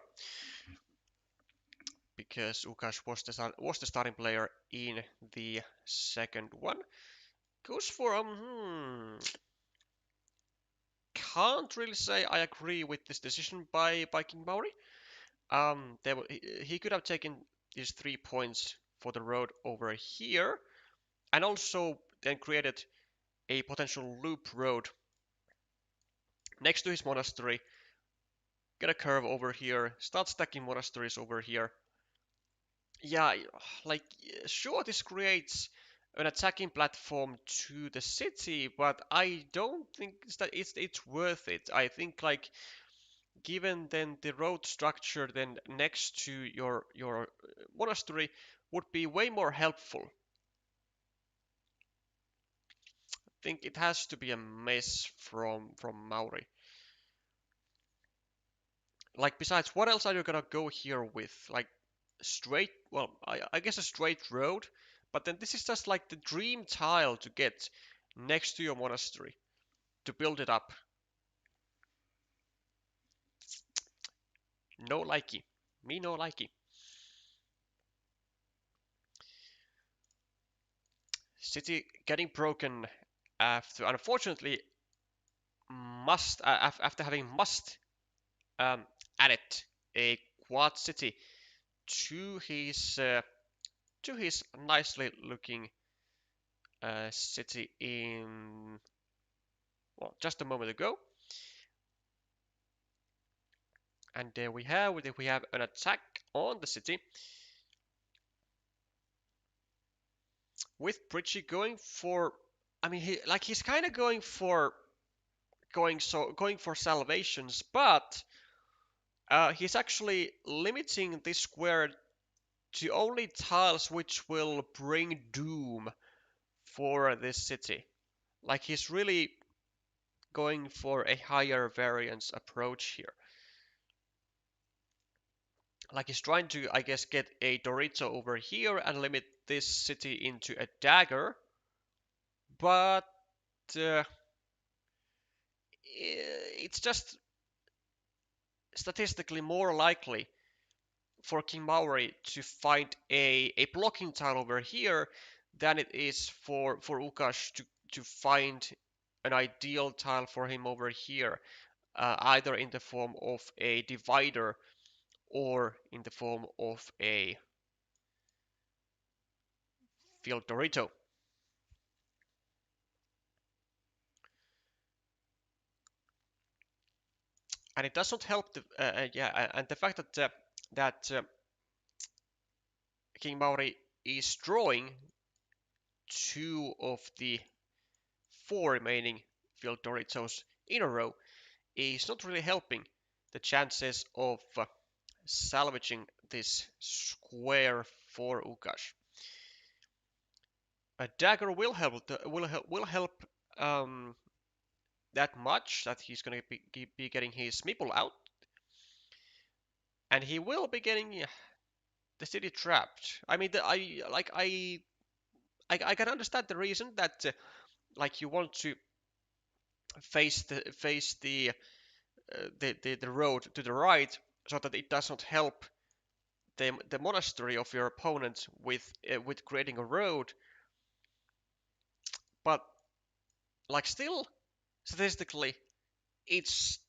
because Ukas was the starting player in the second one. Goes for can't really say I agree with this decision by King Mauri. He could have taken these 3 points for the road over here, and also then created a potential loop road next to his monastery. Get a curve over here, start stacking monasteries over here. Yeah, like, sure, this creates an attacking platform to the city, but I don't think that it's worth it. I think, like, given then the road structure then next to your monastery would be way more helpful. think it has to be a miss from Mauri. Like, besides, what else are you gonna go here with? Like, straight, well, I guess a straight road, but then this is just like the dream tile to get next to your monastery to build it up. No likey. Me no likey. City getting broken after, unfortunately, after having added a quad city to his uh, to his nicely looking city in, well, just a moment ago. And there we have an attack on the city with Pricci going for, I mean, he's kind of going for salvations, but he's actually limiting this square to only tiles which will bring doom for this city. Like, he's really going for a higher variance approach here. Like, he's trying to, I guess, get a Dorito over here and limit this city into a dagger, but uh, it's just statistically more likely for King Mauri to find a blocking tile over here than it is for Ukash to find an ideal tile for him over here, either in the form of a divider or in the form of a field Dorito. And it doesn't help and the fact that King Mauri is drawing two of the four remaining field Doritos in a row is not really helping the chances of salvaging this square for Ukash. A dagger will help that much that he's going to be getting his meeple out, and he will be getting the city trapped. I mean, I can understand the reason that like you want to face the road to the right so that it does not help the monastery of your opponent with creating a road, but like still statistically it's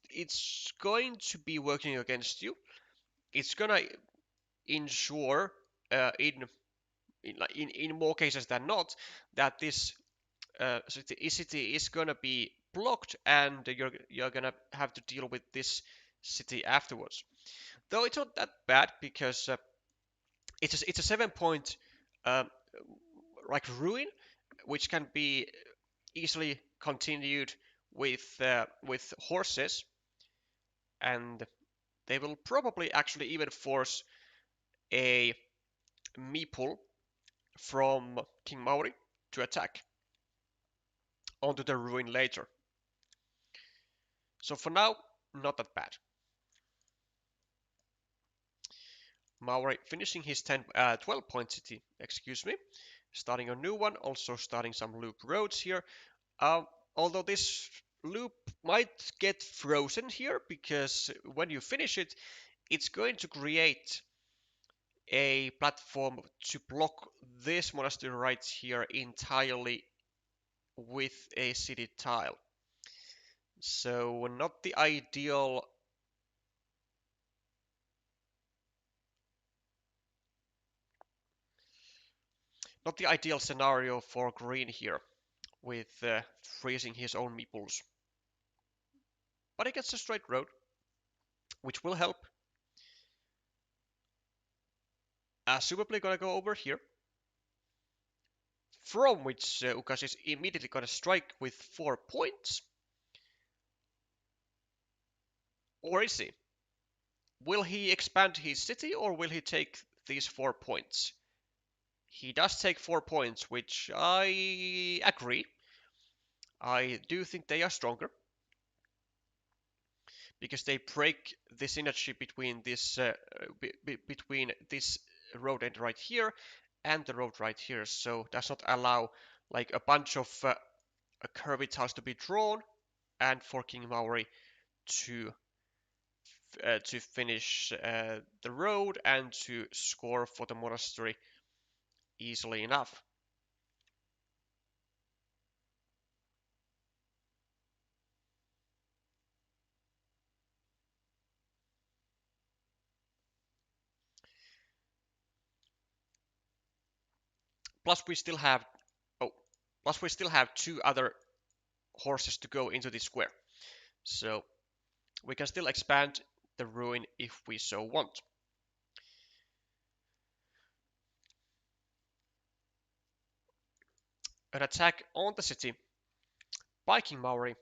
going to be working against you. It's gonna ensure in more cases than not that this city is gonna be blocked, and you're gonna have to deal with this city afterwards. Though it's not that bad because it's a 7 point um, like ruin, which can be easily continued with horses, and they will probably actually even force a meeple from King Mauri to attack onto the ruin later. So for now, not that bad. Mauri finishing his 12-point city, excuse me, starting a new one, also starting some loop roads here. Although this loop might get frozen here because when you finish it, it's going to create a platform to block this monastery right here entirely with a city tile. So not the ideal scenario for green here with freezing his own meeples. But he gets a straight road, which will help. Assumably gonna go over here, from which Ukas is immediately gonna strike with 4 points. Or is he? Will he expand his city or will he take these 4 points? He does take 4 points, which I agree. I do think they are stronger because they break the synergy between this road end right here and the road right here, so does not allow like a bunch of curvy tiles to be drawn, and for King Mauri to finish the road and to score for the monastery easily enough. Plus we still have oh, plus we still have two other horses to go into this square, so we can still expand the ruin if we so want. An attack on the city by King Mauri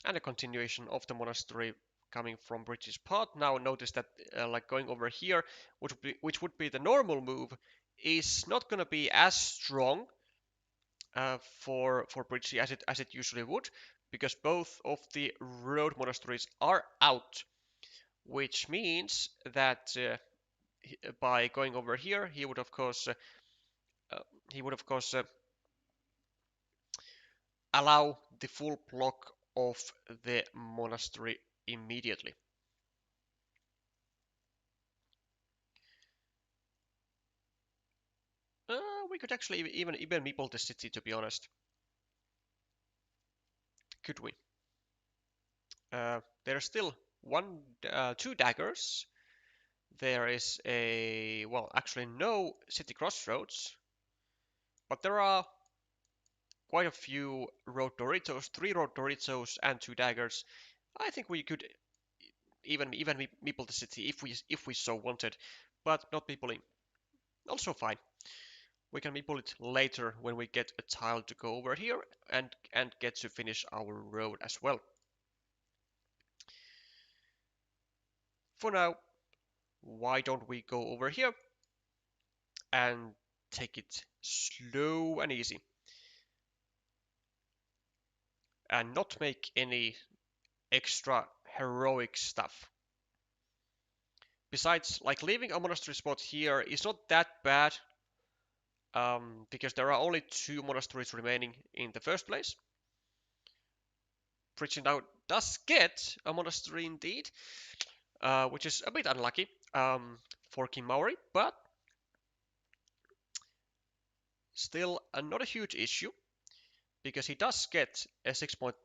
and a continuation of the monastery coming from Pricci's part. Now notice that like going over here, which would be the normal move, is not going to be as strong for Pricci as it usually would, because both of the road monasteries are out, which means that by going over here, he would of course uh, he would of course allow the full block of the monastery immediately. We could actually even meeple the city, to be honest. Could we? There's still two daggers. There is a, well, actually no city crossroads, but there are quite a few road Doritos, three road Doritos and two daggers. I think we could even meeple the city if we so wanted, but not meepling. Also fine. We can meeple it later when we get a tile to go over here and get to finish our road as well. For now, why don't we go over here and take it slow and easy and not make any extra heroic stuff. Besides, like leaving a monastery spot here is not that bad, because there are only two monasteries remaining in the first place. Pricci now does get a monastery indeed, which is a bit unlucky for King Mauri, but still not a huge issue, because he does get a 6-point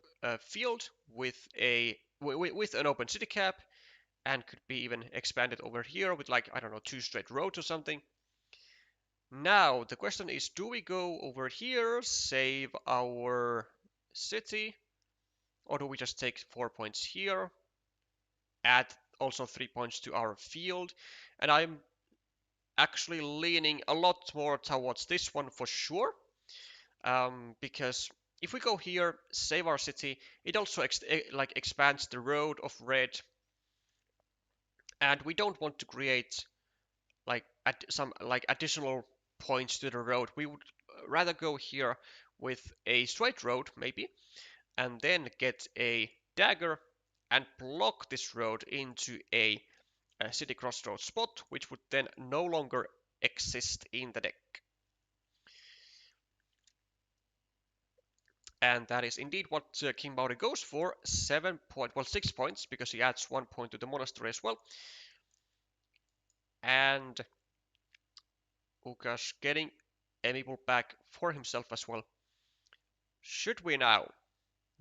field with an open city cap, and could be even expanded over here with, like, I don't know, 2 straight roads or something. Now the question is, do we go over here, save our city, or do we just take 4 points here, add also 3 points to our field? And I'm actually leaning a lot more towards this one for sure, because if we go here, save our city, it also like expands the road of red, and we don't want to create like some like additional points to the road. We would rather go here with a straight road maybe, and then get a dagger and block this road into a city crossroads spot, which would then no longer exist in the deck. And that is indeed what King Mauri goes for. 6 points, because he adds 1 point to the monastery as well. And Ukas getting a meeple back for himself as well. Should we now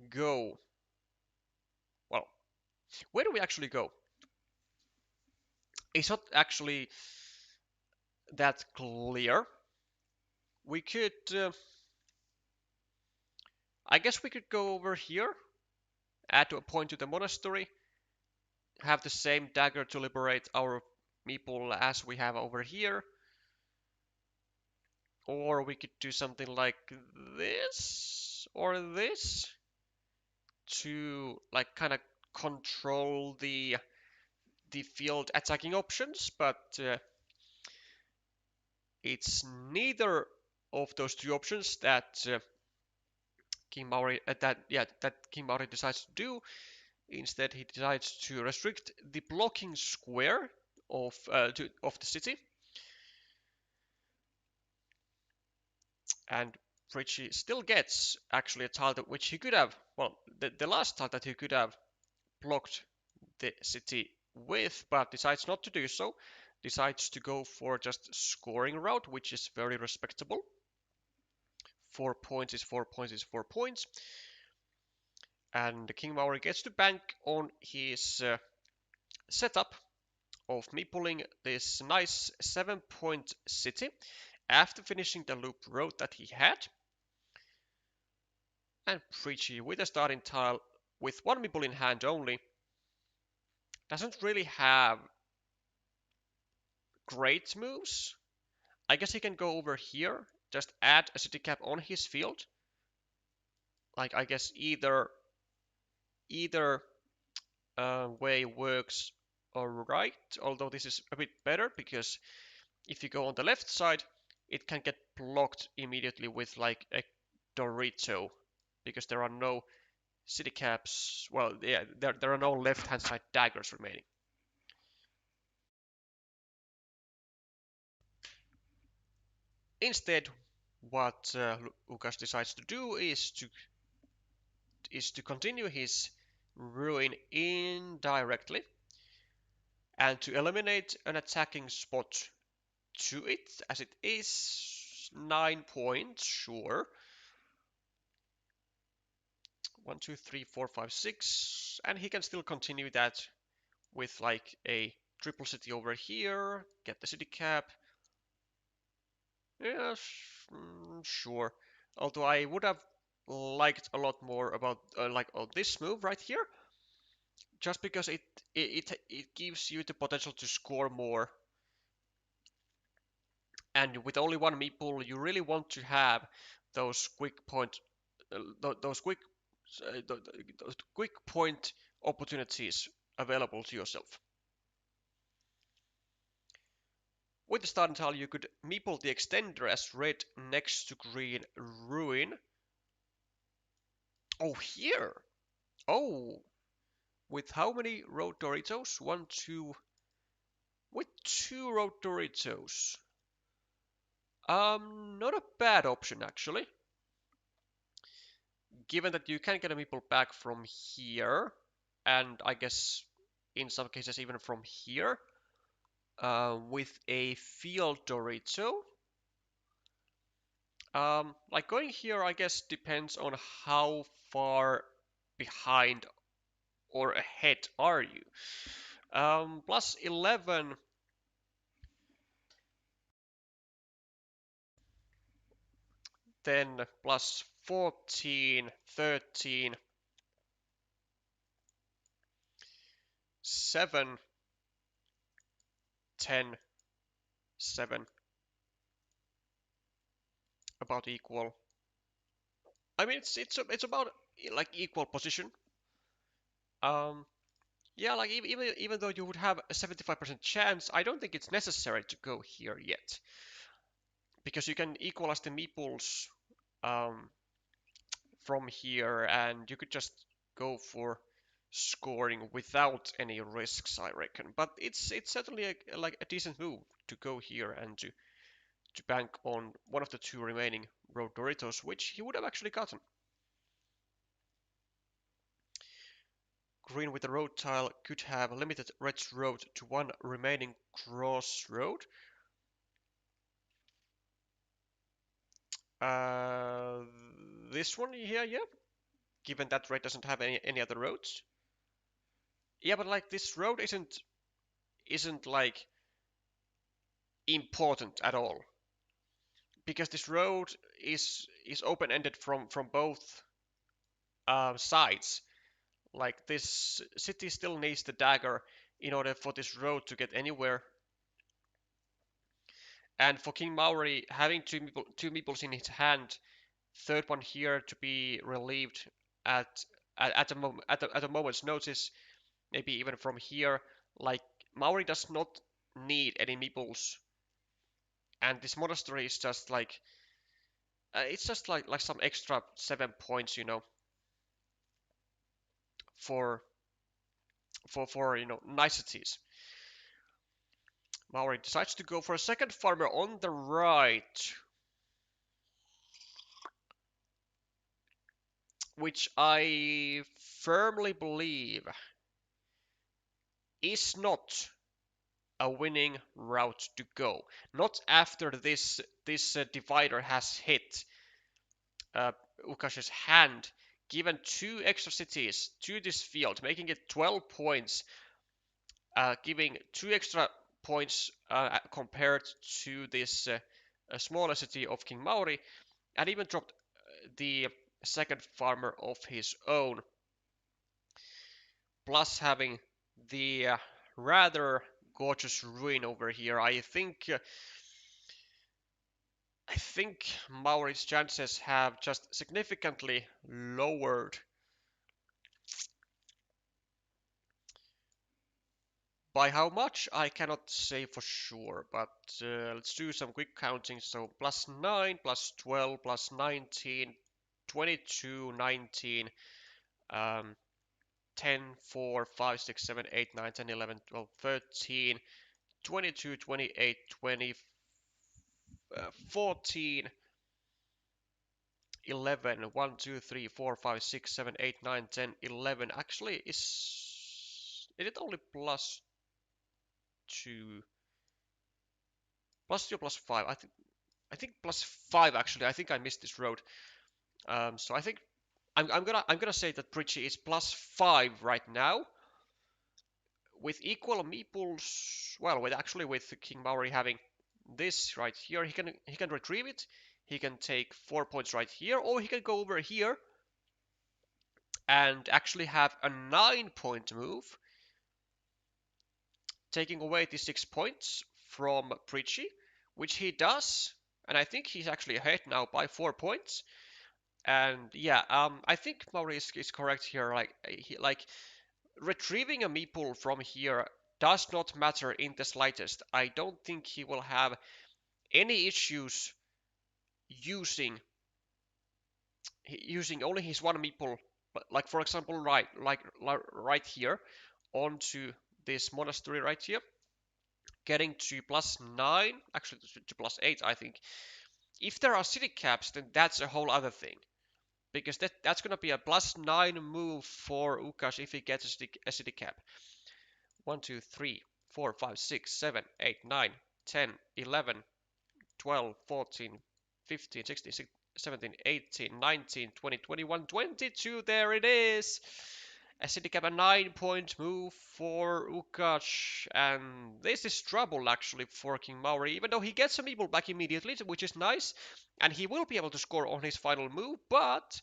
go? Well, where do we actually go? It's not actually that clear. We could, I guess we could go over here, add a point to the monastery, have the same dagger to liberate our meeple as we have over here. Or we could do something like this or this to like kind of control the field attacking options, but it's neither of those two options that King Mauri decides to do. Instead, he decides to restrict the blocking square of of the city, and Pricci still gets actually a tile that which he could have. Well, the last tile that he could have blocked the city with, but decides not to do so. Decides to go for just scoring route, which is very respectable. 4 points is 4 points is 4 points. And King Mauri gets to bank on his setup of me pulling this nice 7-point city after finishing the loop road that he had. And Pricci with a starting tile with one meeple in hand only doesn't really have great moves. I guess he can go over here, just add a city cap on his field. Like I guess either way works alright, although this is a bit better because if you go on the left side, it can get blocked immediately with like a Dorito because there are no city caps. Well, yeah, there are no left-hand side daggers remaining. Instead, what Lucas decides to do is to continue his ruin indirectly and to eliminate an attacking spot to it, as it is 9 points, sure. 1, 2, 3, 4, 5, 6, and he can still continue that with like a triple city over here, get the city cap. Yeah, sure. Although I would have liked a lot more about this move right here, just because it gives you the potential to score more. And with only one meeple, you really want to have those quick point, those quick point opportunities available to yourself. With the starting tile, you could meeple the extender as red next to green ruin. Oh, here! Oh! With how many road Doritos? 1, 2. With 2 road Doritos. Not a bad option actually. Given that you can get a meeple back from here, and I guess in some cases even from here, with a field Dorito. Like going here, I guess depends on how far behind or ahead are you. Plus 11. Then plus 14, 13, 7, 10, 7. About equal. I mean, it's about like equal position. Yeah, like even though you would have a 75% chance, I don't think it's necessary to go here yet, because you can equalize the meeples from here, and you could just go for scoring without any risks, I reckon. But it's certainly like a decent move to go here and to bank on one of the 2 remaining road Doritos, which he would have actually gotten. Green with the road tile could have limited red's road to 1 remaining crossroad. This one here, yeah. Given that red doesn't have any other roads. Yeah, but like this road isn't like important at all, because this road is open-ended from both sides. Like this city still needs the dagger in order for this road to get anywhere. And for King Mauri having two meeples in his hand, third one here to be relieved at a moment's notice, maybe even from here. Like Mauri does not need any meeples, and this monastery is just like it's just like some extra 7 points, you know, for niceties. Mauri decides to go for a second farmer on the right, which I firmly believe is not a winning route to go. Not after this divider has hit uh, Ukash's hand, given 2 extra cities to this field, making it 12 points, giving 2 extra points compared to this smaller city of King Mauri, and even dropped the second farmer of his own, plus having the rather gorgeous ruin over here. I think Mauri's chances have just significantly lowered. By how much, I cannot say for sure, but let's do some quick counting. So plus 9, plus 12, plus 19, 22, 19, 10, 4, 5, 6, 7, 8, 9, 10, 11, 12, 13, 22, 28, 20, 14, 11, 1, 2, 3, 4, 5, 6, 7, 8, 9, 10, 11. Actually, is it only plus 2? Plus 2, plus 5. I think plus 5 actually. I think I missed this road. So I think I'm gonna say that Pricci is plus 5 right now, with equal meeples. Well, with King Mauri having this right here, he can retrieve it. He can take 4 points right here, or he can go over here and actually have a 9-point move, taking away the 6 points from Pricci, which he does. And I think he's actually ahead now by 4 points. And yeah, I think Mauri is correct here. Like retrieving a meeple from here does not matter in the slightest. I don't think he will have any issues using only his one meeple. Like for example, right here onto this monastery right here, getting to plus 9, actually to plus 8, I think. If there are city caps, then that's a whole other thing. Because that's going to be a plus 9 move for Ukash if he gets a city cap. 1, 2, 3, 4, 5, 6, 7, 8, 9, 10, 11, 12, 14, 15, 16, 17, 18, 19, 20, 21, 22. There it is. A city cap, a 9-point move for Ukash. And this is trouble actually for King Mauri, even though he gets some evil back immediately, which is nice. And he will be able to score on his final move, but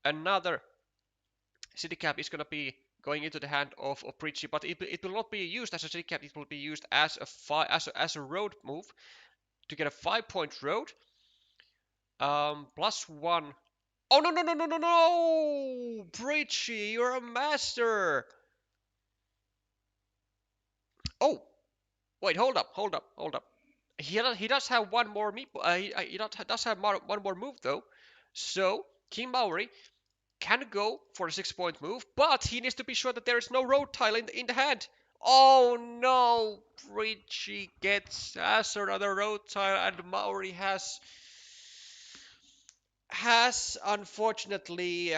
another city cap is going to be going into the hand of Pricci, but it will not be used as a city cap. It will be used as a road move to get a 5-point road. Plus 1. Oh, no, no, no, no, no, no! Pricci, you're a master! Oh, wait, hold up, hold up, hold up. He does have one more he does have one more move though. So King Mauri can go for a 6-point move, but he needs to be sure that there is no road tile in the hand. Oh no! Pricci gets another road tile, and Mauri has unfortunately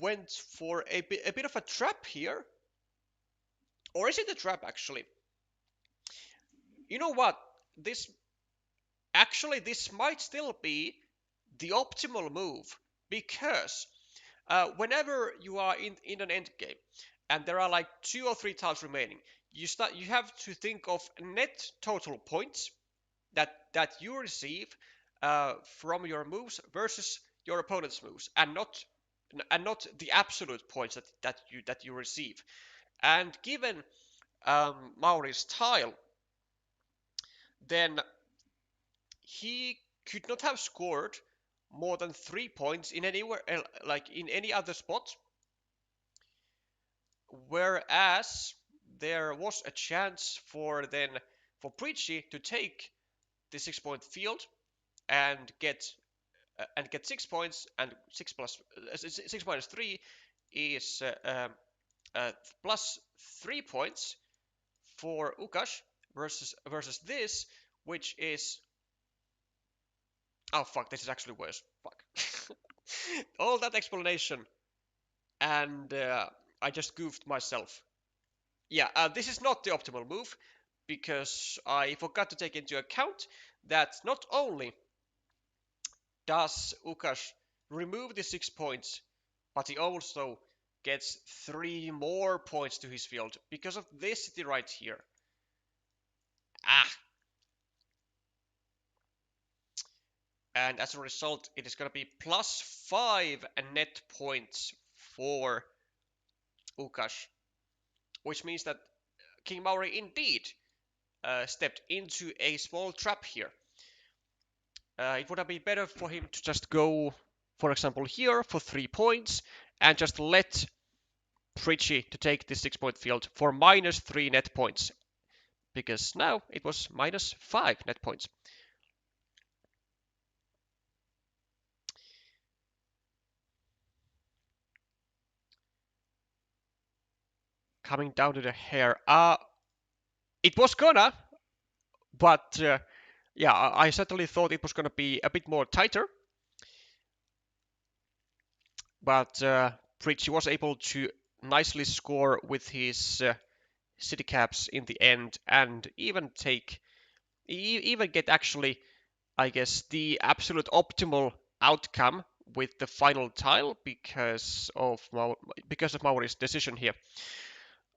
went for a bit of a trap here. Or is it a trap actually? You know what? This might still be the optimal move, because whenever you are in an end game and there are like 2 or 3 tiles remaining, you have to think of net total points that you receive from your moves versus your opponent's moves, and not the absolute points that you receive. And given Mauri's tile, then he could not have scored more than 3 points in anywhere, like in any other spot, whereas there was a chance for Pricci to take the 6-point field and get 6 points, and 6 minus 3 is plus 3 points for Ukash versus this, which is, oh fuck, this is actually worse. Fuck. All that explanation, and I just goofed myself. Yeah, this is not the optimal move, because I forgot to take into account that not only does Ukash remove the 6 points, but he also gets 3 more points to his field because of this city right here. And as a result, it is going to be plus 5 net points for Ukash, which means that King Mauri indeed stepped into a small trap here. It would have been better for him to just go, for example, here for 3 points and just let Pricci to take the 6-point field for minus 3 net points, because now it was minus 5 net points. Coming down to the hair. It was gonna, but yeah, I certainly thought it was gonna be a bit more tighter. But Pricci was able to nicely score with his city caps in the end, and even get actually, I guess, the absolute optimal outcome with the final tile because of Mauri's decision here.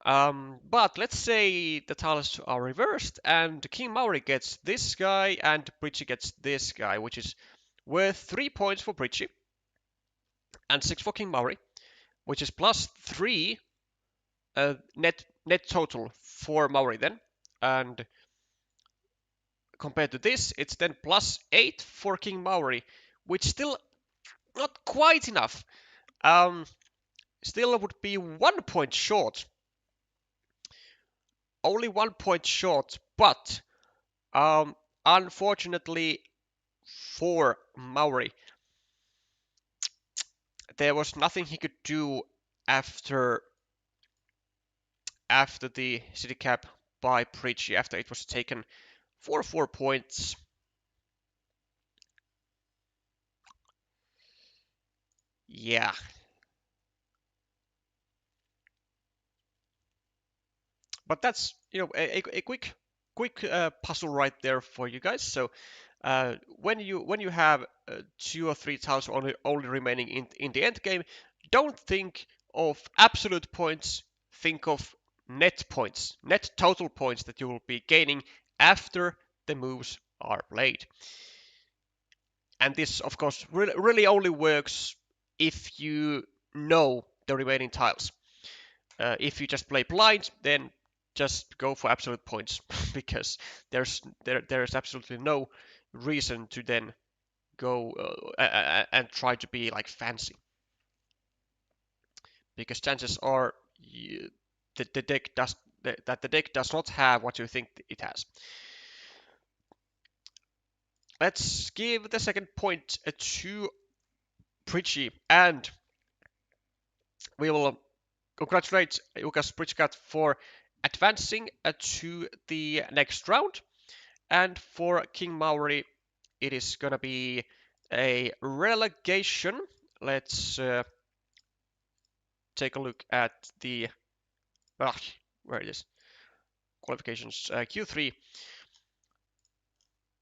But let's say the tiles are reversed and King Mauri gets this guy and Pricci gets this guy, which is worth 3 points for Pricci and 6 for King Mauri, which is plus 3 net total for Mauri then. And compared to this, it's then plus 8 for King Mauri, which still not quite enough. Still would be 1 point short. Only 1 point short, but unfortunately for Mauri, there was nothing he could do after the city cap by Pricci, after it was taken for 4 points. Yeah. But that's, a quick puzzle right there for you guys. So when you have 2 or 3 tiles only remaining in the end game, don't think of absolute points. Think of net points, net total points that you will be gaining after the moves are played. And this, of course, really only works if you know the remaining tiles. If you just play blind, then just go for absolute points because there's absolutely no reason to then go and try to be like fancy, because chances are that the deck does not have what you think it has. Let's give the second point to Pricci, and we will congratulate Lukas Pricci for advancing to the next round. And for King Mauri, it is gonna be a relegation. Let's take a look at the where it is, qualifications Q3.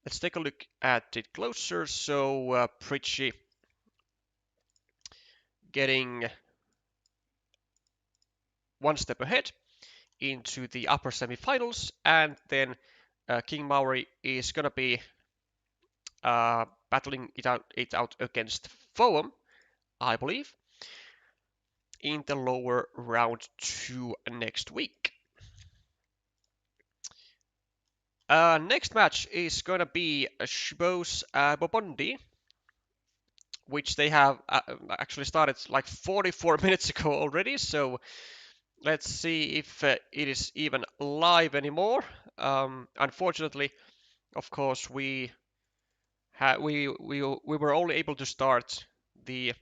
Let's take a look at it closer. So Pricci getting 1 step ahead into the upper semifinals, and then King Mauri is gonna be battling it out against Foam, I believe, in the lower round 2 next week. Next match is gonna be Shibos Bobondi, which they have actually started like 44 minutes ago already. So let's see if it is even live anymore. Unfortunately, of course, we were only able to start the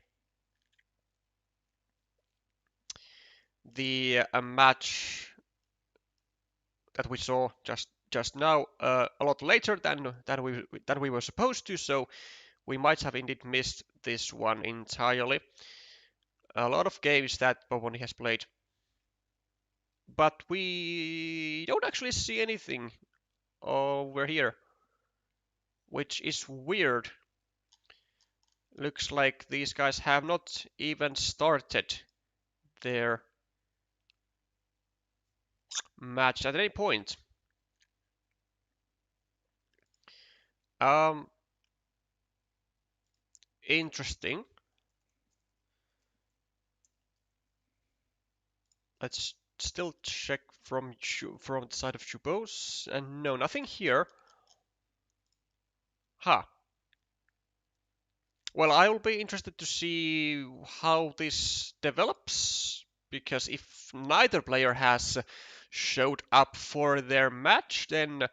match that we saw just now a lot later than we were supposed to. So we might have indeed missed this one entirely. A lot of games that Boboni has played, but we don't actually see anything over here, which is weird. Looks like these guys have not even started their match at any point. Um, Interesting. Let's still check from the side of Chubos, and no, nothing here. Huh. Well, I will be interested to see how this develops, because if neither player has showed up for their match, then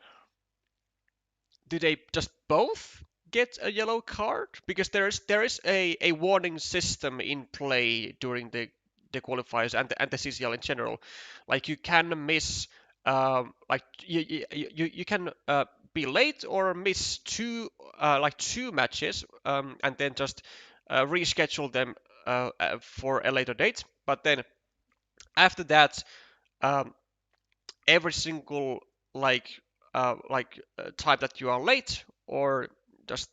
do they just both get a yellow card? Because there is a warning system in play during the qualifiers and the CCL in general. Like you can miss, like you can be late or miss two matches, and then just reschedule them for a later date. But then after that, um, every single like time that you are late or just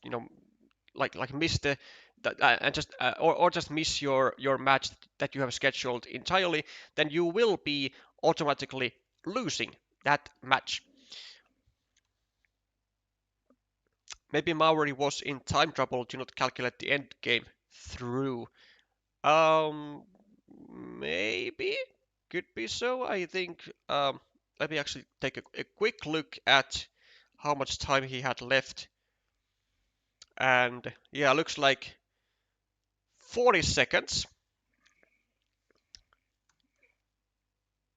miss the that and just or just miss your match that you have scheduled entirely, then you will be automatically losing that match. Maybe Mauri was in time trouble to not calculate the end game through. um Maybe, could be so. I think let me actually take a quick look at how much time he had left. And yeah, looks like 40 seconds.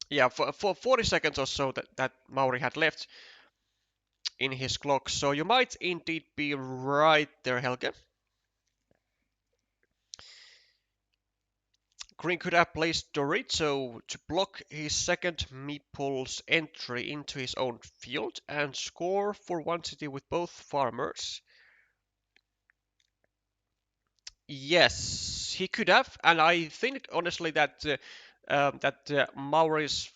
Yeah, for 40 seconds or so that Mauri had left in his clock. So you might indeed be right there, Helge. Green could have placed Dorito to block his second meeple's entry into his own field and score for one city with both farmers. Yes, he could have, and I think honestly that Mauri's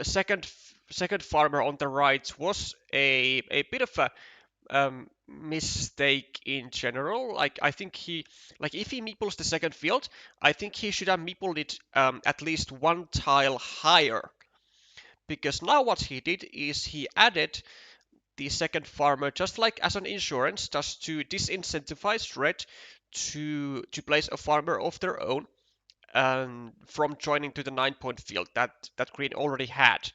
second farmer on the right was a bit of a mistake in general. Like I think if he meeples the second field, I think he should have meepled it at least one tile higher. Because now what he did is he added the second farmer just like as an insurance, just to disincentivize red to place a farmer of their own from joining to the 9-point field that green already had.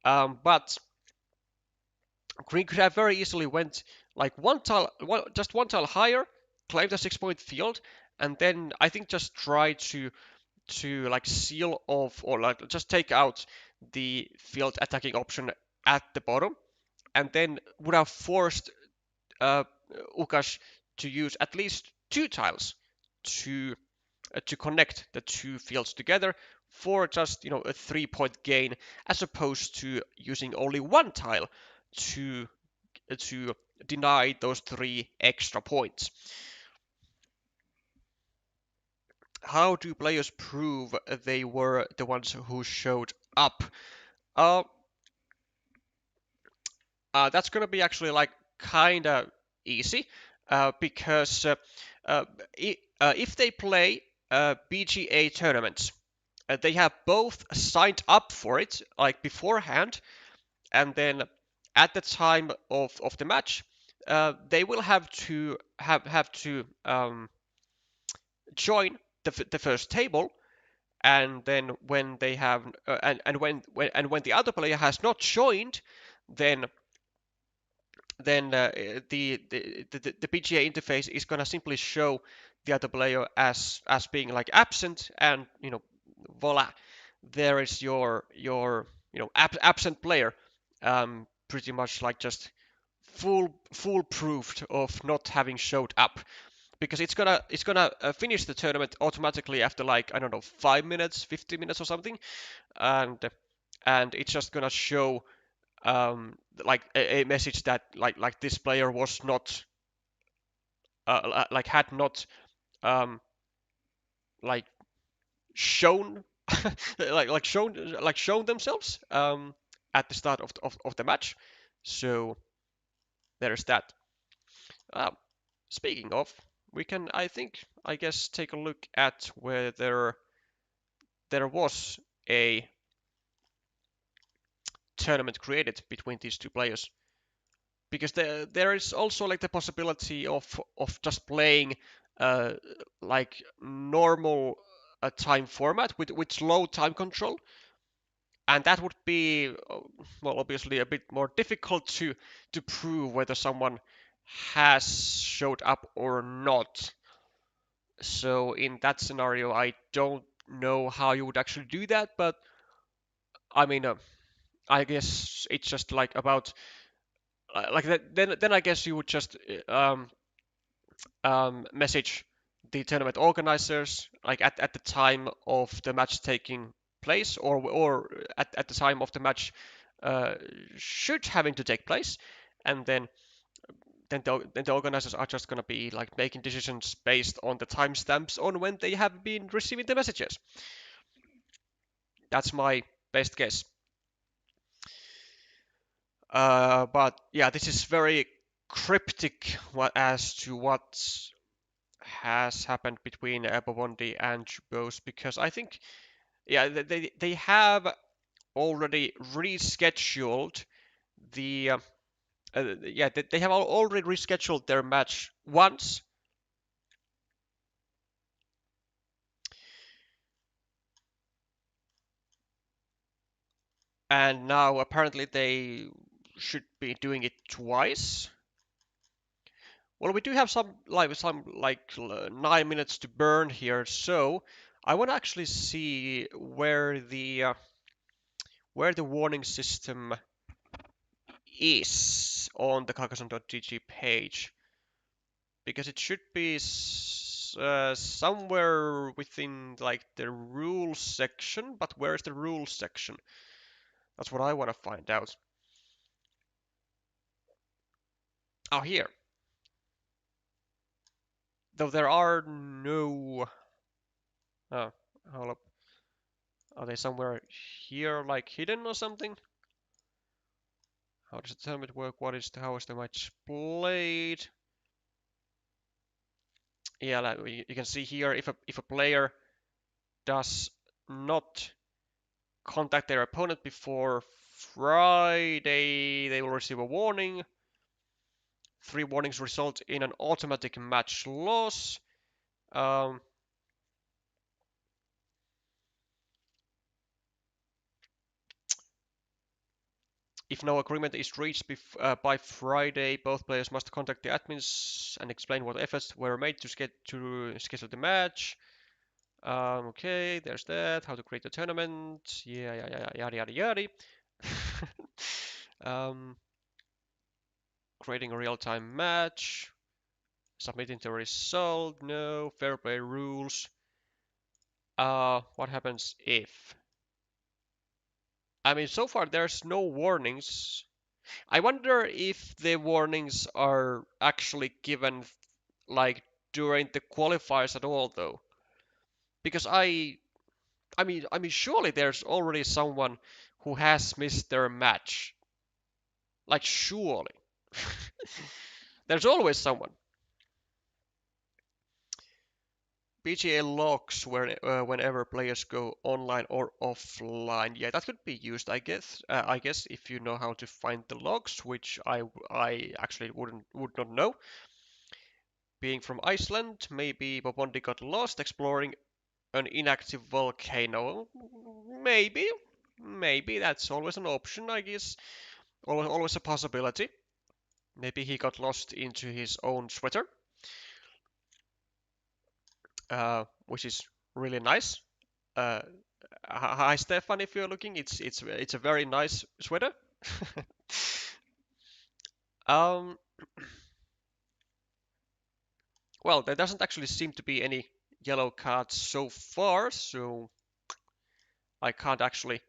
But green could have very easily went like just one tile higher, claimed a 6-point field, and then I think just try to like seal off or like just take out the field attacking option at the bottom, and then would have forced uh, Ukash to use at least two tiles to connect the two fields together for just a 3-point gain, as opposed to using only one tile to deny those 3 extra points. How do players prove they were the ones who showed up? Uh, that's gonna be actually like kinda easy, because uh, if they play BGA tournaments, they have both signed up for it like beforehand, and then at the time of the match, they will have to join the first table, and then when they have and when the other player has not joined, then the PGA interface is gonna simply show the other player as being like absent, and voila, there is your absent player, pretty much like just foolproofed of not having showed up, because it's gonna finish the tournament automatically after, like, I don't know, 5 minutes, 50 minutes or something, and it's just gonna show like a message that like this player was not like had not um, like shown shown themselves at the start of the match. So there's that. Uh, Speaking of, we can, I guess, take a look at whether there was a tournament created between these two players, because there is also like the possibility of just playing uh, like normal time format with slow time control, and that would be well, obviously a bit more difficult to prove whether someone has showed up or not. So in that scenario, I don't know how you would actually do that, but I mean, I guess it's just like about like that. Then I guess you would just message the tournament organizers like at the time of the match taking place, or at the time of the match uh, should having to take place, and then the organizers are just gonna be like making decisions based on the timestamps on when they have been receiving the messages. That's my best guess. But yeah, this is very cryptic as to what has happened between Bobondi and Chubos, because I think, yeah, they have already rescheduled the yeah, they have already rescheduled their match once, and now apparently they should be doing it twice. Well, we do have some 9 minutes to burn here, so I want to actually see where the warning system is on the Carcassonne.gg page, because it should be somewhere within like the rules section. But where is the rules section? That's what I want to find out. Oh, here. Though there are no. Oh, hold up. Are they somewhere here, like hidden or something? How does the tournament work? How is the match played? Yeah, like you can see here, if a player does not contact their opponent before Friday, they will receive a warning. 3 warnings result in an automatic match loss. Um, if no agreement is reached by Friday, both players must contact the admins and explain what efforts were made to schedule the match. Okay, there's that. How to create a tournament. Yeah, yeah, yeah, yada, yada, yada. um, Creating a real-time match. Submitting the result. No. Fair play rules. What happens if? I mean, so far there's no warnings. I wonder if the warnings are actually given like during the qualifiers at all, though, because I mean, surely there's already someone who has missed their match. Like, surely. There's always someone. PGA logs whenever players go online or offline. Yeah, that could be used, I guess. I guess if you know how to find the logs, which I actually would not know. Being from Iceland, maybe Bobondi got lost exploring an inactive volcano. Maybe, maybe that's always an option, I guess. Always a possibility. Maybe he got lost into his own sweater, which is really nice. Uh, Hi Stefan, if you're looking, it's a very nice sweater. Um, well, there doesn't actually seem to be any yellow cards so far, so I can't actually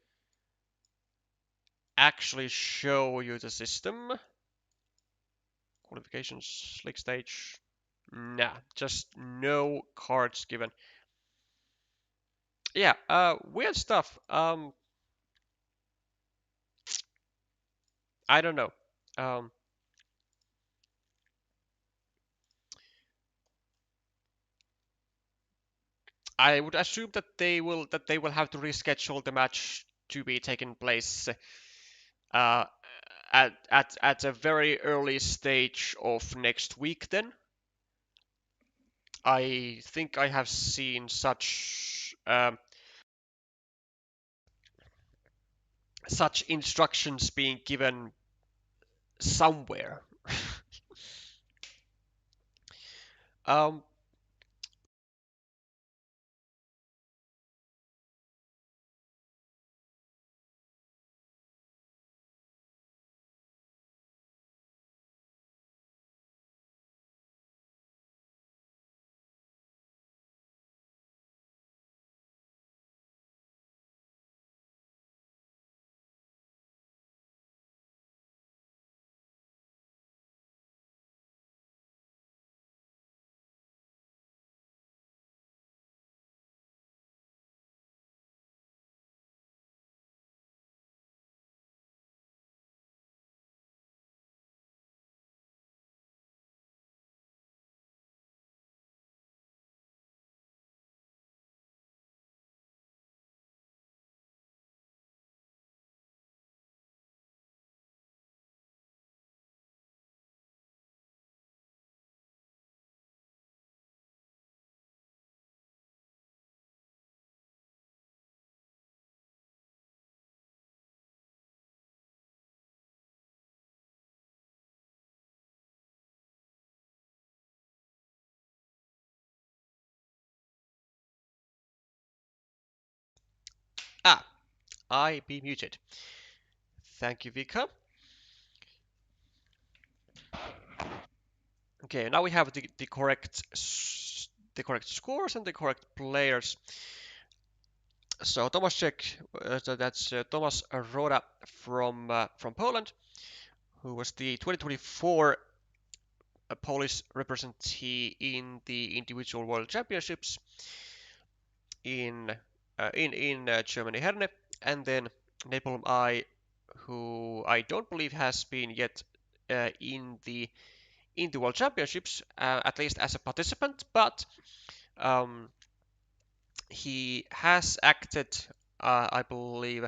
show you the system. Qualifications, league stage. Nah, just no cards given. Yeah, weird stuff. I don't know. Um, I would assume that they will have to reschedule the match to be taken place uh, at a very early stage of next week. Then I think I have seen such instructions being given somewhere. um, ah, I be muted. Thank you, Vika. Okay, now we have the correct scores and the correct players. So Thomas Czech, so that's Thomas Roda from Poland, who was the 2024 Polish representative in the individual world championships in Germany Herne, and then napalmEye, who I don't believe has been yet in the world championships, at least as a participant, but um, he has acted, I believe,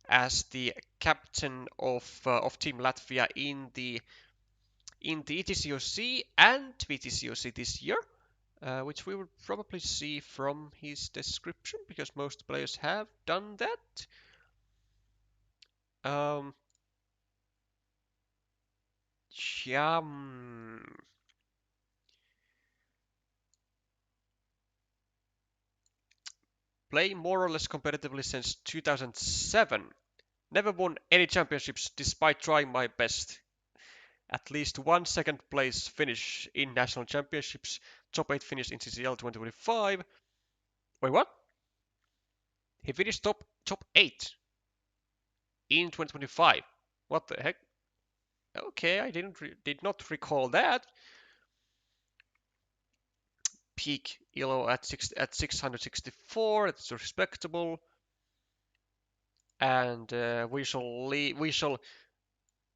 as the captain of Team Latvia in the ETCOC and VTCOC this year, which we will probably see from his description because most players have done that. Um, yeah, play more or less competitively since 2007. Never won any championships despite trying my best. At least one second place finish in national championships. Top 8 finish in CCL 2025. Wait, what? He finished top 8 in 2025. What the heck? Okay, I did not recall that. Peak elo at 664. It's respectable. And we shall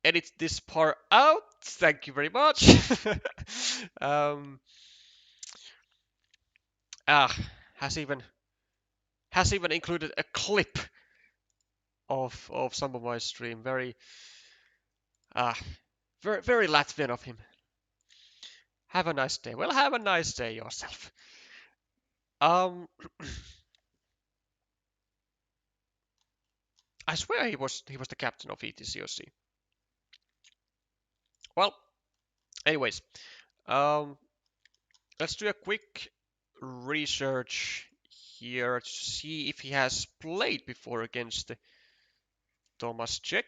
edit this part out. Thank you very much. um, ah, has even included a clip of some of my stream. Ah, very Latvian of him. Have a nice day. Well, have a nice day yourself. Um, I swear he was the captain of ETCOC. Well, anyways, um, let's do a quick research here to see if he has played before against Thomas Czech.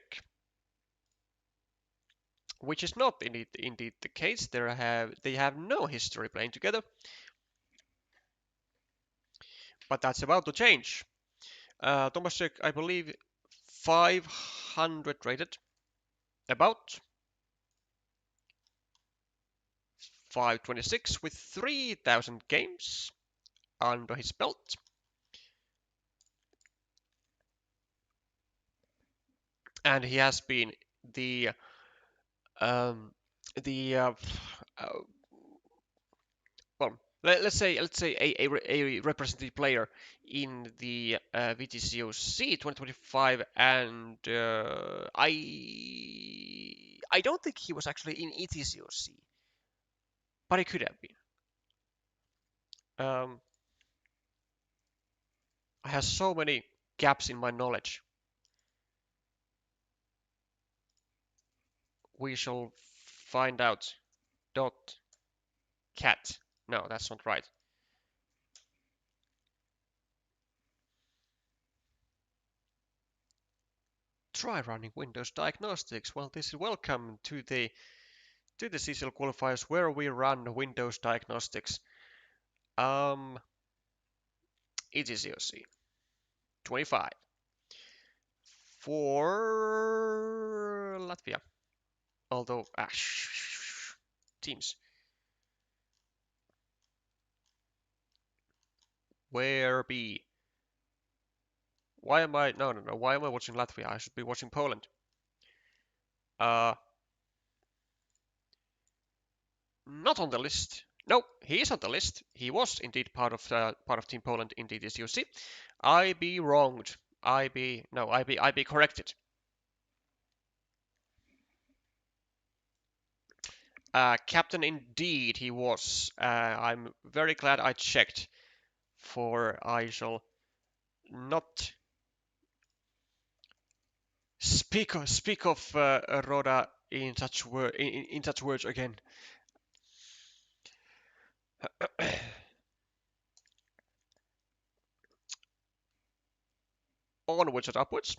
which is not indeed the case. They have no history playing together, but that's about to change. Tomaszek, I believe, 500 rated, about 526 with 3,000 games under his belt. And he has been the um, the well, let's say a representative player in the VTCOC 2025, and I don't think he was actually in ETCOC, but he could have been. I have so many gaps in my knowledge. We shall find out. Dot cat. No, that's not right. Try running Windows diagnostics. Well, this is welcome to the CCL qualifiers where we run Windows diagnostics. ETCOC 25 for Latvia. Although, teams. Where be? Why am I? No. Why am I watching Latvia? I should be watching Poland. Not on the list. No, he is on the list. He was indeed part of Team Poland in DDSUC. I be wronged. I be corrected. Captain indeed he was. I'm very glad I checked, for I shall not speak of Roda in such words again. Onwards and upwards.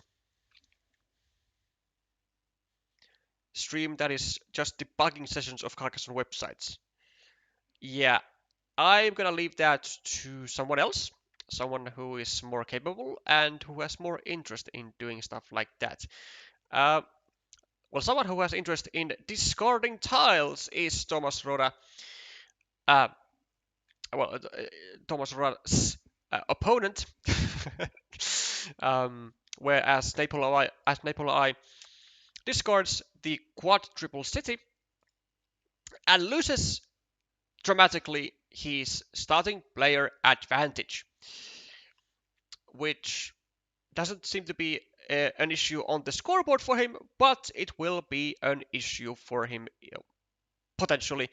Stream that is just debugging sessions of Carcassonne websites. Yeah, I'm gonna leave that to someone else, someone who is more capable and who has more interest in doing stuff like that. Uh, well, someone who has interest in discarding tiles is Thomas Roda. Uh, Thomas Roda's opponent, whereas napalmEye discards the quad triple city and loses dramatically his starting player advantage, which doesn't seem to be an issue on the scoreboard for him, but it will be an issue for him, potentially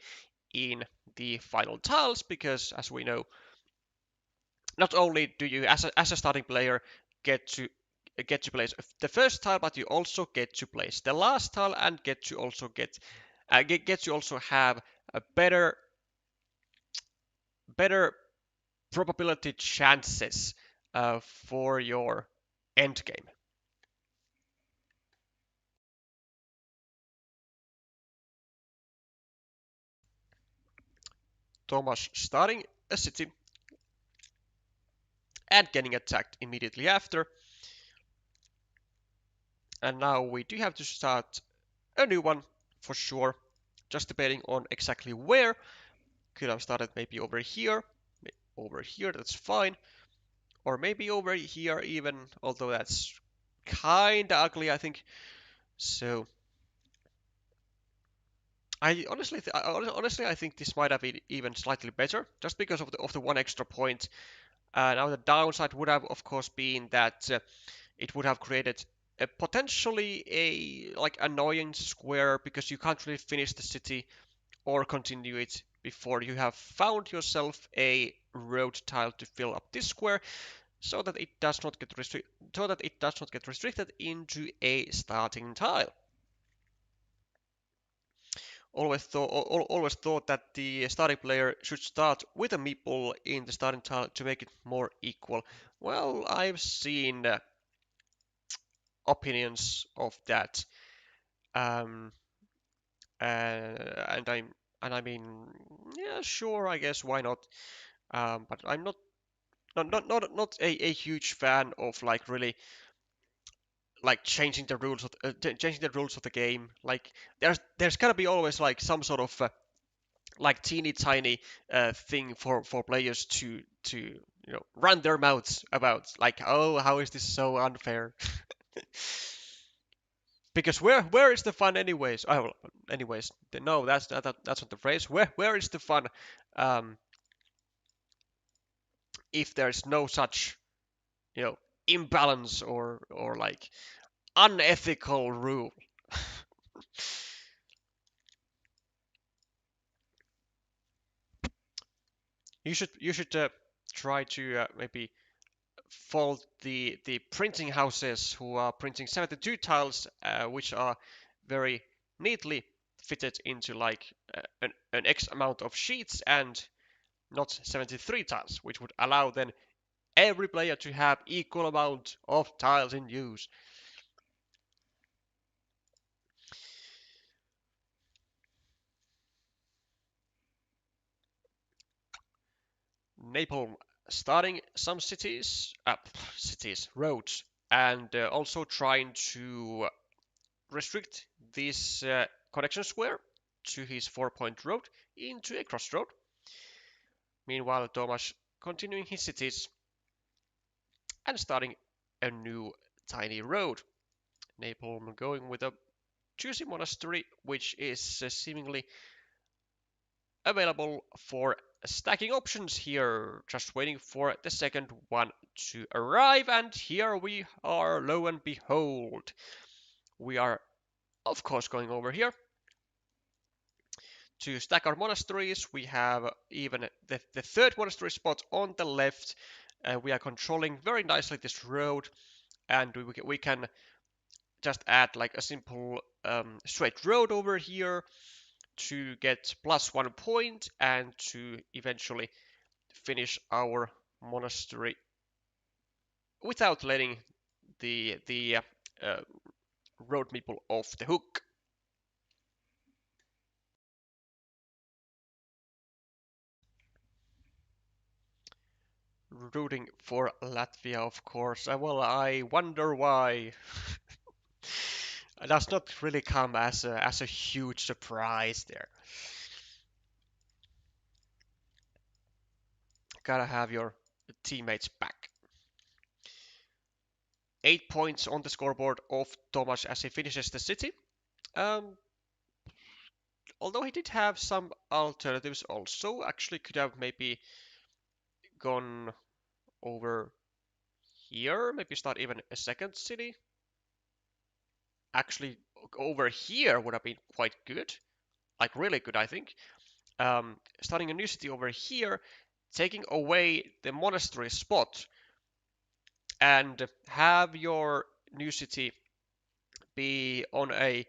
in the final tiles, because as we know, not only do you as a starting player get to place the first tile, but you also get to place the last tile and get to also have a better probability chances for your end game. Thomas starting a city and getting attacked immediately after. And now we do have to start a new one for sure. Just debating on exactly where. Could have started maybe over here. Over here, that's fine. Or maybe over here even, although that's kinda ugly, I think. So honestly, I think this might have been even slightly better, just because of the one extra point. Now the downside would have, of course, been that it would have created potentially a like annoying square, because you can't really finish the city or continue it before you have found yourself a road tile to fill up this square, so that it does not get restricted into a starting tile. Always thought that the starting player should start with a meeple in the starting tile to make it more equal. Well, I've seen opinions of that. Um, and I mean, yeah, sure, I guess why not? But I'm not a huge fan of like really like changing the rules of changing the rules of the game. Like there's gotta be always like some sort of like teeny tiny thing for players to run their mouths about. Like, oh, how is this so unfair? Because where is the fun anyways? Oh, well, anyways, no, that's not the phrase. Where is the fun um, if there's no such imbalance or like unethical rule? You should try to maybe fault the printing houses who are printing 72 tiles, which are very neatly fitted into like an X amount of sheets and not 73 tiles, which would allow then every player to have equal amount of tiles in use. Napalm starting some roads, and also trying to restrict this connection square to his 4-point road into a crossroad. Meanwhile, Tomas continuing his cities and starting a new tiny road. Napalm going with a juicy monastery, which is seemingly available for stacking options here. Just waiting for the second one to arrive, and here we are, lo and behold. We are, of course, going over here to stack our monasteries. We have even the third monastery spot on the left. We are controlling very nicely this road, and we can just add like a simple straight road over here to get +1 point and to eventually finish our monastery without letting the road meeple off the hook. Rooting for Latvia, of course. Well, I wonder why. It does not really come as a huge surprise there. Gotta have your teammates back. 8 points on the scoreboard of Tomas as he finishes the city. Um, Although he did have some alternatives also, actually could have maybe gone over here, maybe start even a second city. Actually, over here would have been quite good, like really good, I think. Starting a new city over here, taking away the monastery spot, and have your new city be on a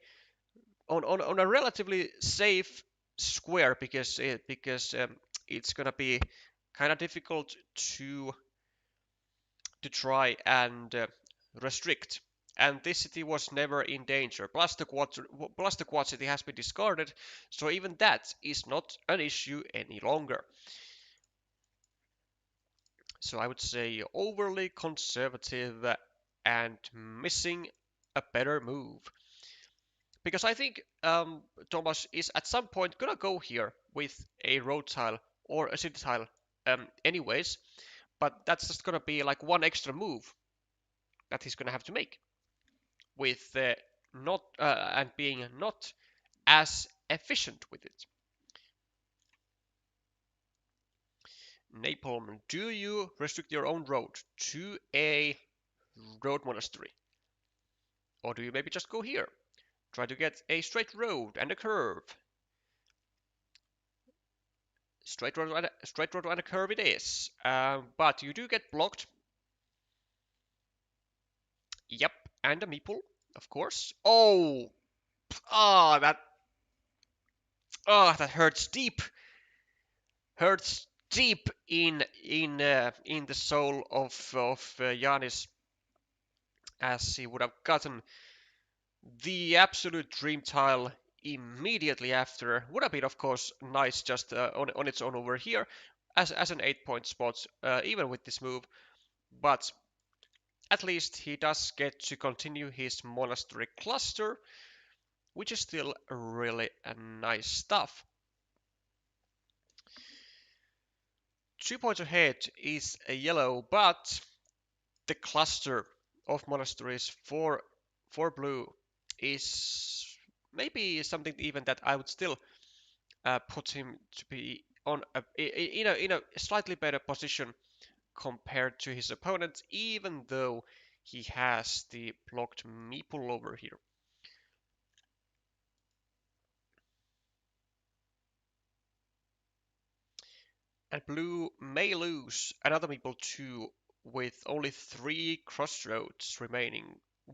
relatively safe square because it's gonna be kind of difficult to try and restrict. And this city was never in danger. Plus the quad city has been discarded, so even that is not an issue any longer. So I would say overly conservative and missing a better move. Because I think Thomas is at some point gonna go here with a road tile or a city tile anyways, but that's just gonna be like one extra move that he's gonna have to make with not and being not as efficient with it. Napalm, do you restrict your own road to a road monastery? Or do you maybe just go here? Try to get a straight road and a curve. Straight road and a curve it is. But you do get blocked. Yep, and a meeple, of course. Oh, ah, that hurts deep. Hurts deep in the soul of Giannis, as he would have gotten the absolute dream tile immediately after. Would have been, of course, nice just on its own over here as an 8-point spot, even with this move. But at least he does get to continue his monastery cluster, which is still really nice stuff. 2 points ahead is a yellow, but the cluster of monasteries for blue is maybe something even that I would still put him to be on in a slightly better position compared to his opponent, even though he has the blocked meeple over here. And blue may lose another meeple too, with only 3 crossroads remaining.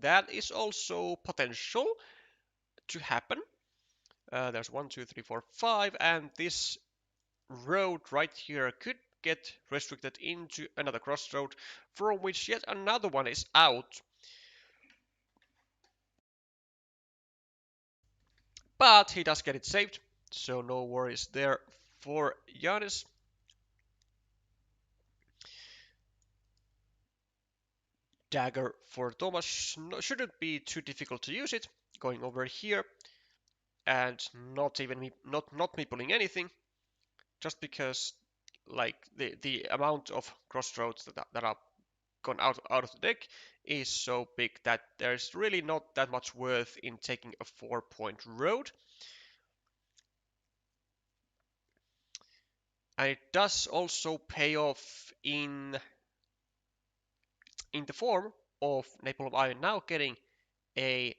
That is also potential to happen. There's 1, 2, 3, 4, 5, and this road right here could get restricted into another crossroad, from which yet another one is out. But he does get it saved, so no worries there for Giannis. Dagger for Thomas shouldn't be too difficult to use it. Going over here and not even not me pulling anything, just because like the amount of crossroads that are gone out of the deck is so big that there's really not that much worth in taking a 4-point road. And it does also pay off in the form of napalmEye now getting a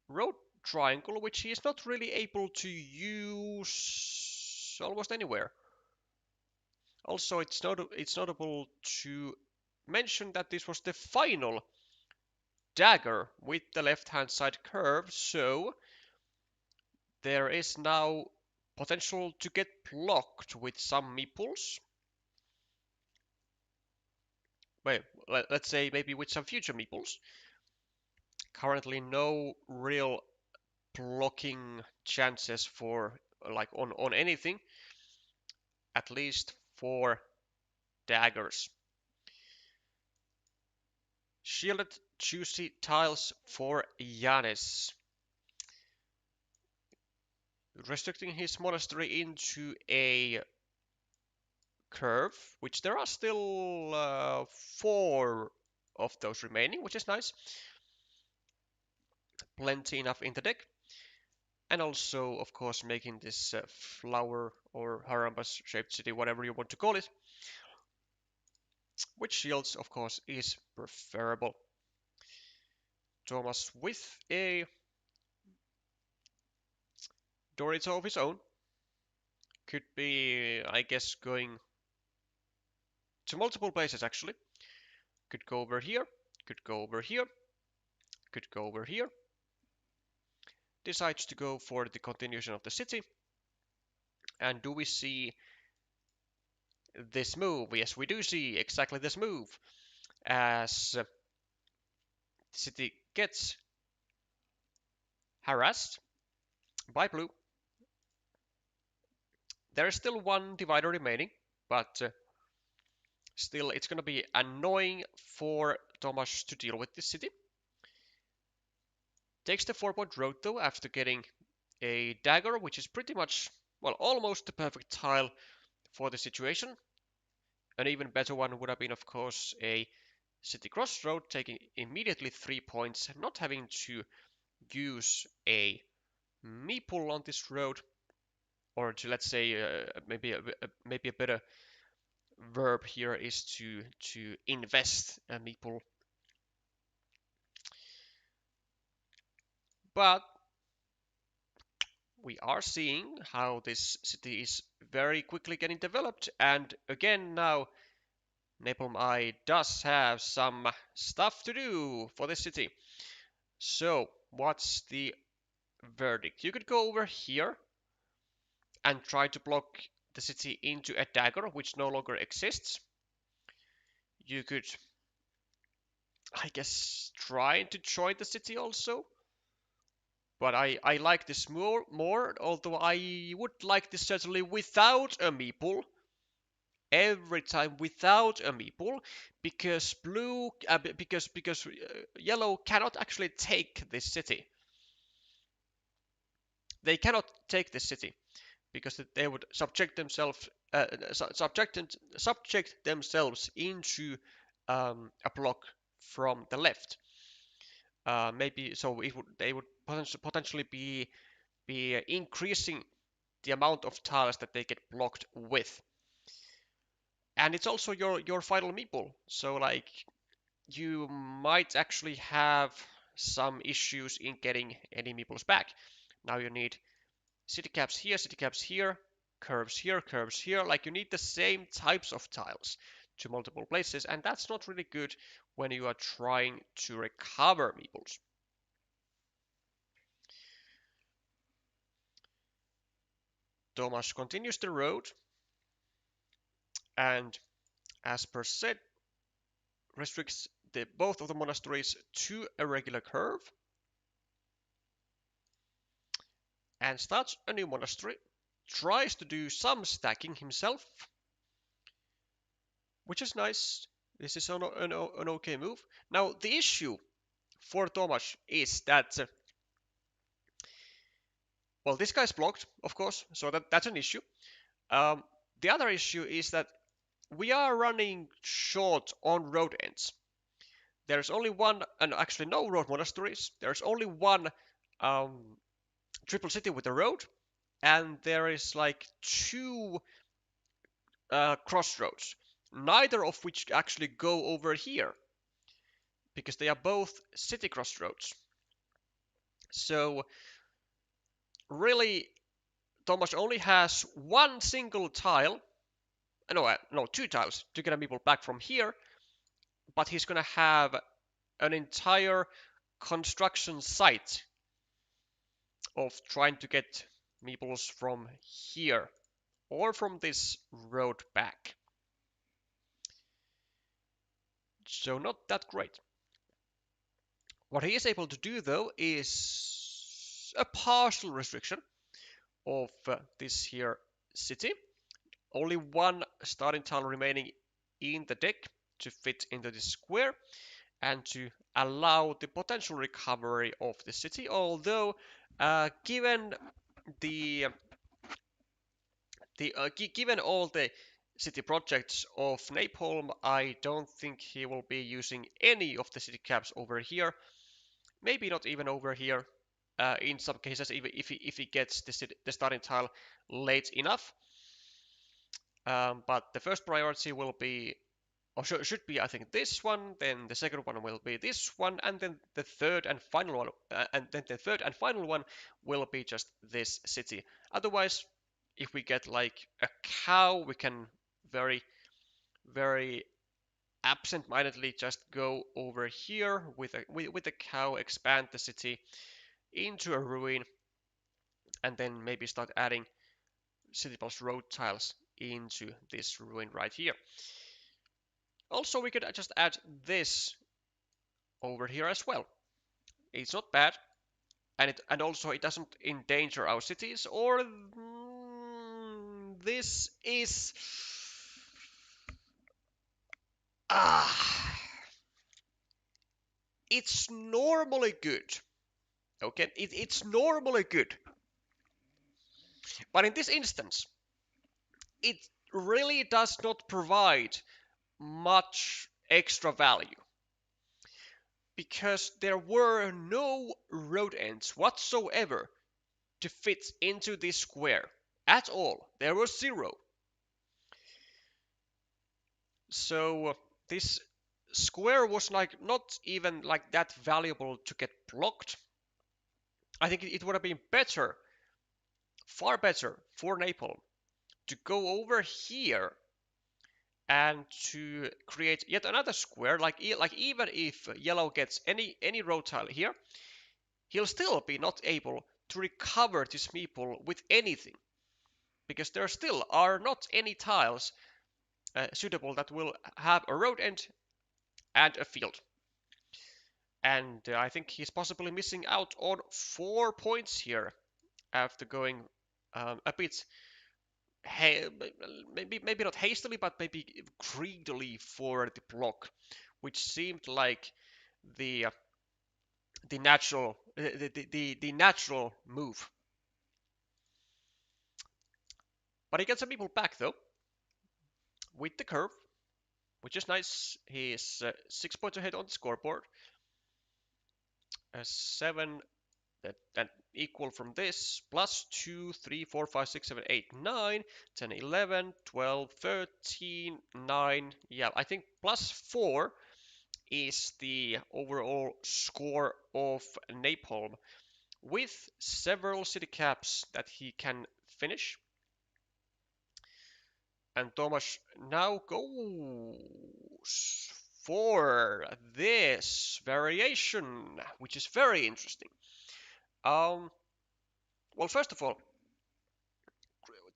road triangle, which he is not really able to use almost anywhere. Also, it's notable to mention that this was the final dagger with the left-hand side curve, so there is now potential to get blocked with some meeples. Well, let's say maybe with some future meeples. Currently, no real blocking chances for like on anything, at least for daggers. Shielded juicy tiles for Giannis, restricting his monastery into a curve, which there are still 4 of those remaining, which is nice. Plenty enough in the deck. And also, of course, making this flower or harambas shaped city, whatever you want to call it, which shields, of course, is preferable. Thomas with a Dorito of his own could be, I guess, going to multiple places actually. Could go over here, could go over here, could go over here. Decides to go for the continuation of the city. And do we see this move? Yes, we do see exactly this move. As the city gets harassed by blue. There is still 1 divider remaining, but still it's going to be annoying for Tomas to deal with this city. Takes the 4-point road though after getting a dagger, which is pretty much, well, almost the perfect tile for the situation. An even better one would have been, of course, a city crossroad, taking immediately 3 points, not having to use a meeple on this road, or to, let's say, maybe a better verb here is to invest a meeple. But we are seeing how this city is very quickly getting developed, and again now napalmEye does have some stuff to do for this city. So what's the verdict? You could go over here and try to block the city into a dagger which no longer exists. You could, I guess, try to join the city also, But I like this more, although I would like this certainly without a meeple. Every time without a meeple, because yellow cannot actually take this city. They cannot take this city because they would subject themselves into a block from the left. Maybe so they would potentially be increasing the amount of tiles that they get blocked with. And it's also your final meeple, so like you might actually have some issues in getting any meeples back. Now you need city caps here, curves here. Like you need the same types of tiles to multiple places, and that's not really good when you are trying to recover meeples. Thomas continues the road, and as per said, restricts both of the monasteries to a regular curve, and starts a new monastery, tries to do some stacking himself, which is nice. This is an okay move. Now, the issue for Thomas is that, well, this guy's blocked, of course, so that's an issue. Um, the other issue is that we are running short on road ends. There's only one, and actually no road monasteries. There's only one triple city with a road, and there is like two crossroads, neither of which actually go over here because they are both city crossroads. So really, Thomas only has one single tile, no, two tiles to get a meeple back from here, but he's gonna have an entire construction site of trying to get meeples from here or from this road back. So not that great. What he is able to do though is a partial restriction of this here city. Only one starting tile remaining in the deck to fit into this square and to allow the potential recovery of the city, although given the given all the city projects of Napalm, I don't think he will be using any of the city caps over here. Maybe not even over here. In some cases, even if he gets the starting tile late enough. But the first priority will be, or should be, I think, this one. Then the second one will be this one, and then the third and final one, will be just this city. Otherwise, if we get like a cow, we can very, very absent-mindedly just go over here with a cow, expand the city into a ruin, and then maybe start adding city plus road tiles into this ruin right here. Also, we could just add this over here as well. It's not bad, and also it doesn't endanger our cities. Or this is it's normally good. Okay, it's normally good, but in this instance, it really does not provide much extra value because there were no road ends whatsoever to fit into this square at all. There was zero. So this square was like not even like that valuable to get blocked. I think it would have been better, far better for Napalm to go over here and to create yet another square. Like even if yellow gets any road tile here, he'll still be not able to recover this meeple with anything because there still are not any tiles suitable that will have a road end and a field. And I think he's possibly missing out on 4 points here after going a bit maybe not hastily, but maybe greedily for the block, which seemed like the the natural move. But he gets some people back though with the curve, which is nice. He's 6 points ahead on the scoreboard. 7 that equal from this plus 2, 3, 4, 5, 6, 7, 8, 9, 10, 11, 12, 13, 9. Yeah, I think plus 4 is the overall score of Napalm with several city caps that he can finish. And Thomas now goes for this variation, which is very interesting. Well, first of all,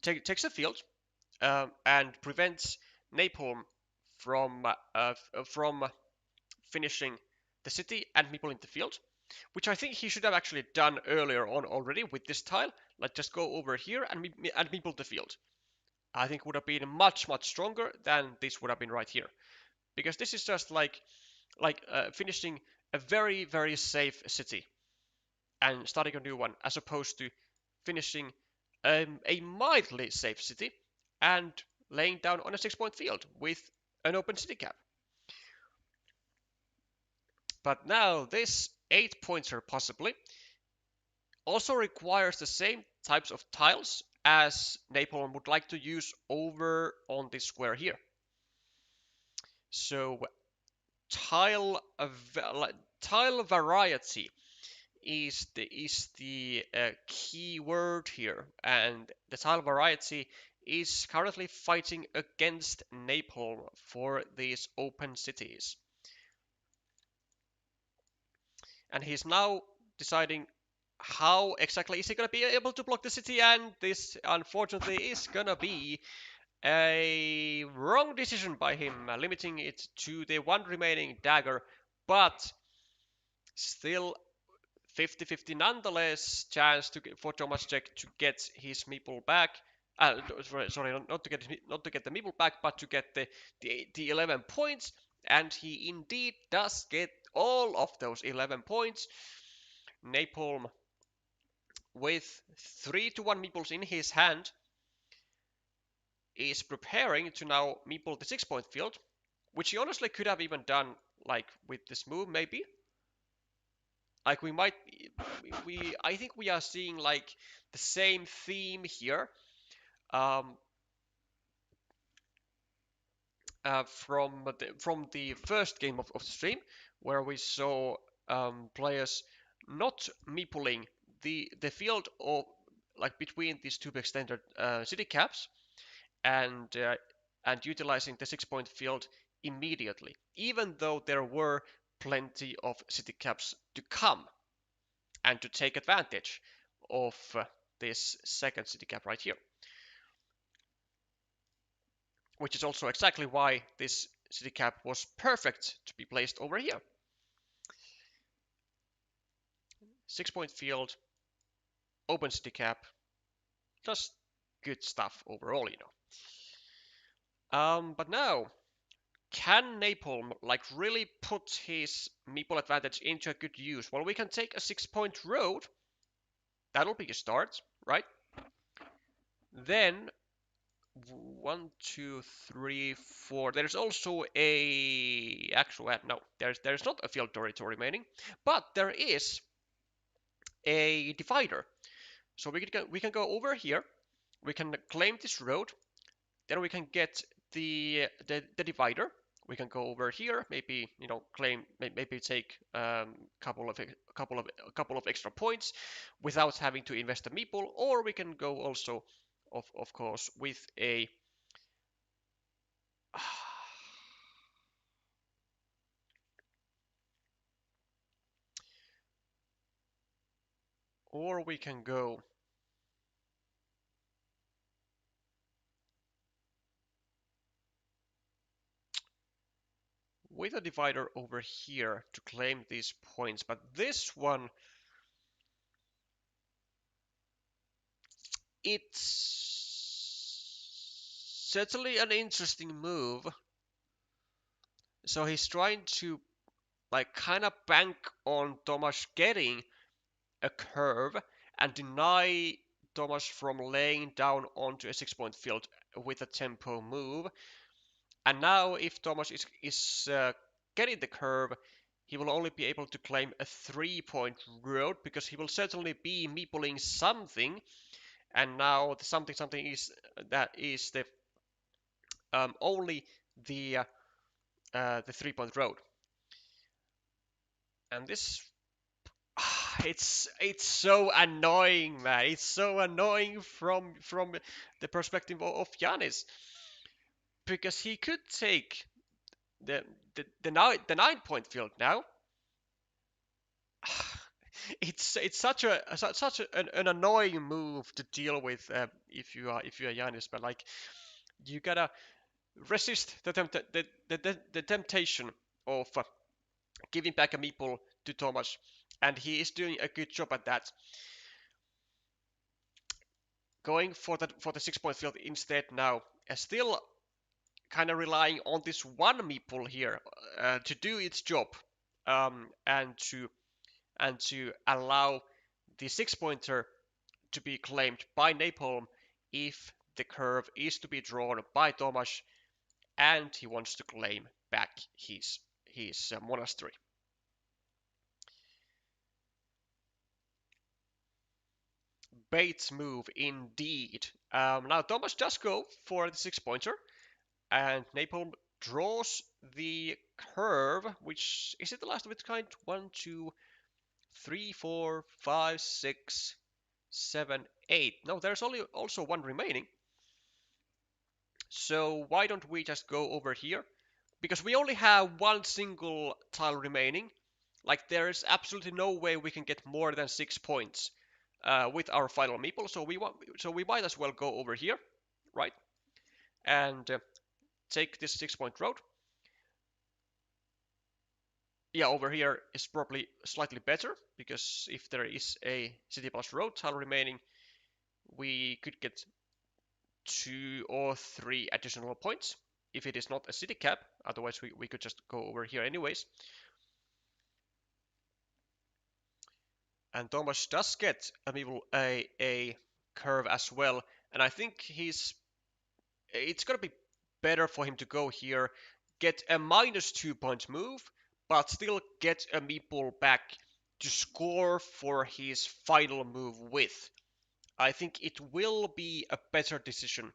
takes the field and prevents Napalm from finishing the city and people in the field, which I think he should have actually done earlier on already with this tile. Like just go over here and people the field. I think would have been much stronger than this would have been right here, because this is just like finishing a very safe city and starting a new one, as opposed to finishing a mildly safe city and laying down on a 6-point field with an open city cap. But now this 8 pointer possibly also requires the same types of tiles as Napalm would like to use over on this square here. So tile variety is the key word here, and the tile variety is currently fighting against Napalm for these open cities. And he's now deciding how exactly is he going to be able to block the city, and this unfortunately is going to be a wrong decision by him, limiting it to the one remaining dagger, but still 50-50 nonetheless chance for Thomas Check to get his meeple back. Sorry, not to get the meeple back, but to get the 11 points, and he indeed does get all of those 11 points. Napalm with 3-1 meeples in his hand is preparing to now meeple the 6-point field, which he honestly could have even done like with this move maybe. Like I think we are seeing like the same theme here from the first game of the stream, where we saw players not meepling the field of like between these two extended city caps and utilizing the 6-point field immediately, even though there were plenty of city caps to come and to take advantage of this second city cap right here. Which is also exactly why this city cap was perfect to be placed over here. 6-point field, open city cap, just good stuff overall, you know. But now, can Napalm like really put his meeple advantage into a good use? Well, we can take a 6-point road. That'll be a start, right? Then 1, 2, 3, 4. There's also a actual no. There's not a field territory remaining, but there is a divider. So we can go over here. We can claim this road. Then we can get the divider. We can go over here. Maybe claim. Maybe take couple of extra points without having to invest a meeple. Or we can go also, of course, with a or we can go with a divider over here to claim these points, but this one, it's certainly an interesting move. So he's trying to like kind of bank on Tomas getting a curve and deny Tomas from laying down onto a 6-point field with a tempo move. And now if Tomas is getting the curve, he will only be able to claim a 3-point road because he will certainly be meepling something. And now the something is that is the only the 3-point road. And this it's so annoying, man. It's so annoying from the perspective of Giannis because he could take the 9-point field now. It's such an annoying move to deal with if you are Giannis, but like you gotta resist the temptation of giving back a meeple to Thomas, and he is doing a good job at that. Going for the 6-point field instead now, still kind of relying on this one meeple here to do its job, and to allow the 6-pointer to be claimed by Napalm if the curve is to be drawn by Thomas and he wants to claim back his monastery. Bates move indeed. Now Thomas does go for the 6-pointer, and Napalm draws the curve, which is it the last of its kind? 1, 2, 3, 4, 5, 6, 7, 8. No, there's only also one remaining. So why don't we just go over here? Because we only have one single tile remaining. Like there's absolutely no way we can get more than 6 points with our final meeple. So we might as well go over here, right? And take this 6-point road. Yeah, over here is probably slightly better because if there is a city plus road tile remaining, we could get 2 or 3 additional points if it is not a city cap. Otherwise, we could just go over here anyways. And Thomas does get a curve as well, and I think it's gonna be better for him to go here, get a -2-point move, but still get a meeple back to score for his final move with. I think it will be a better decision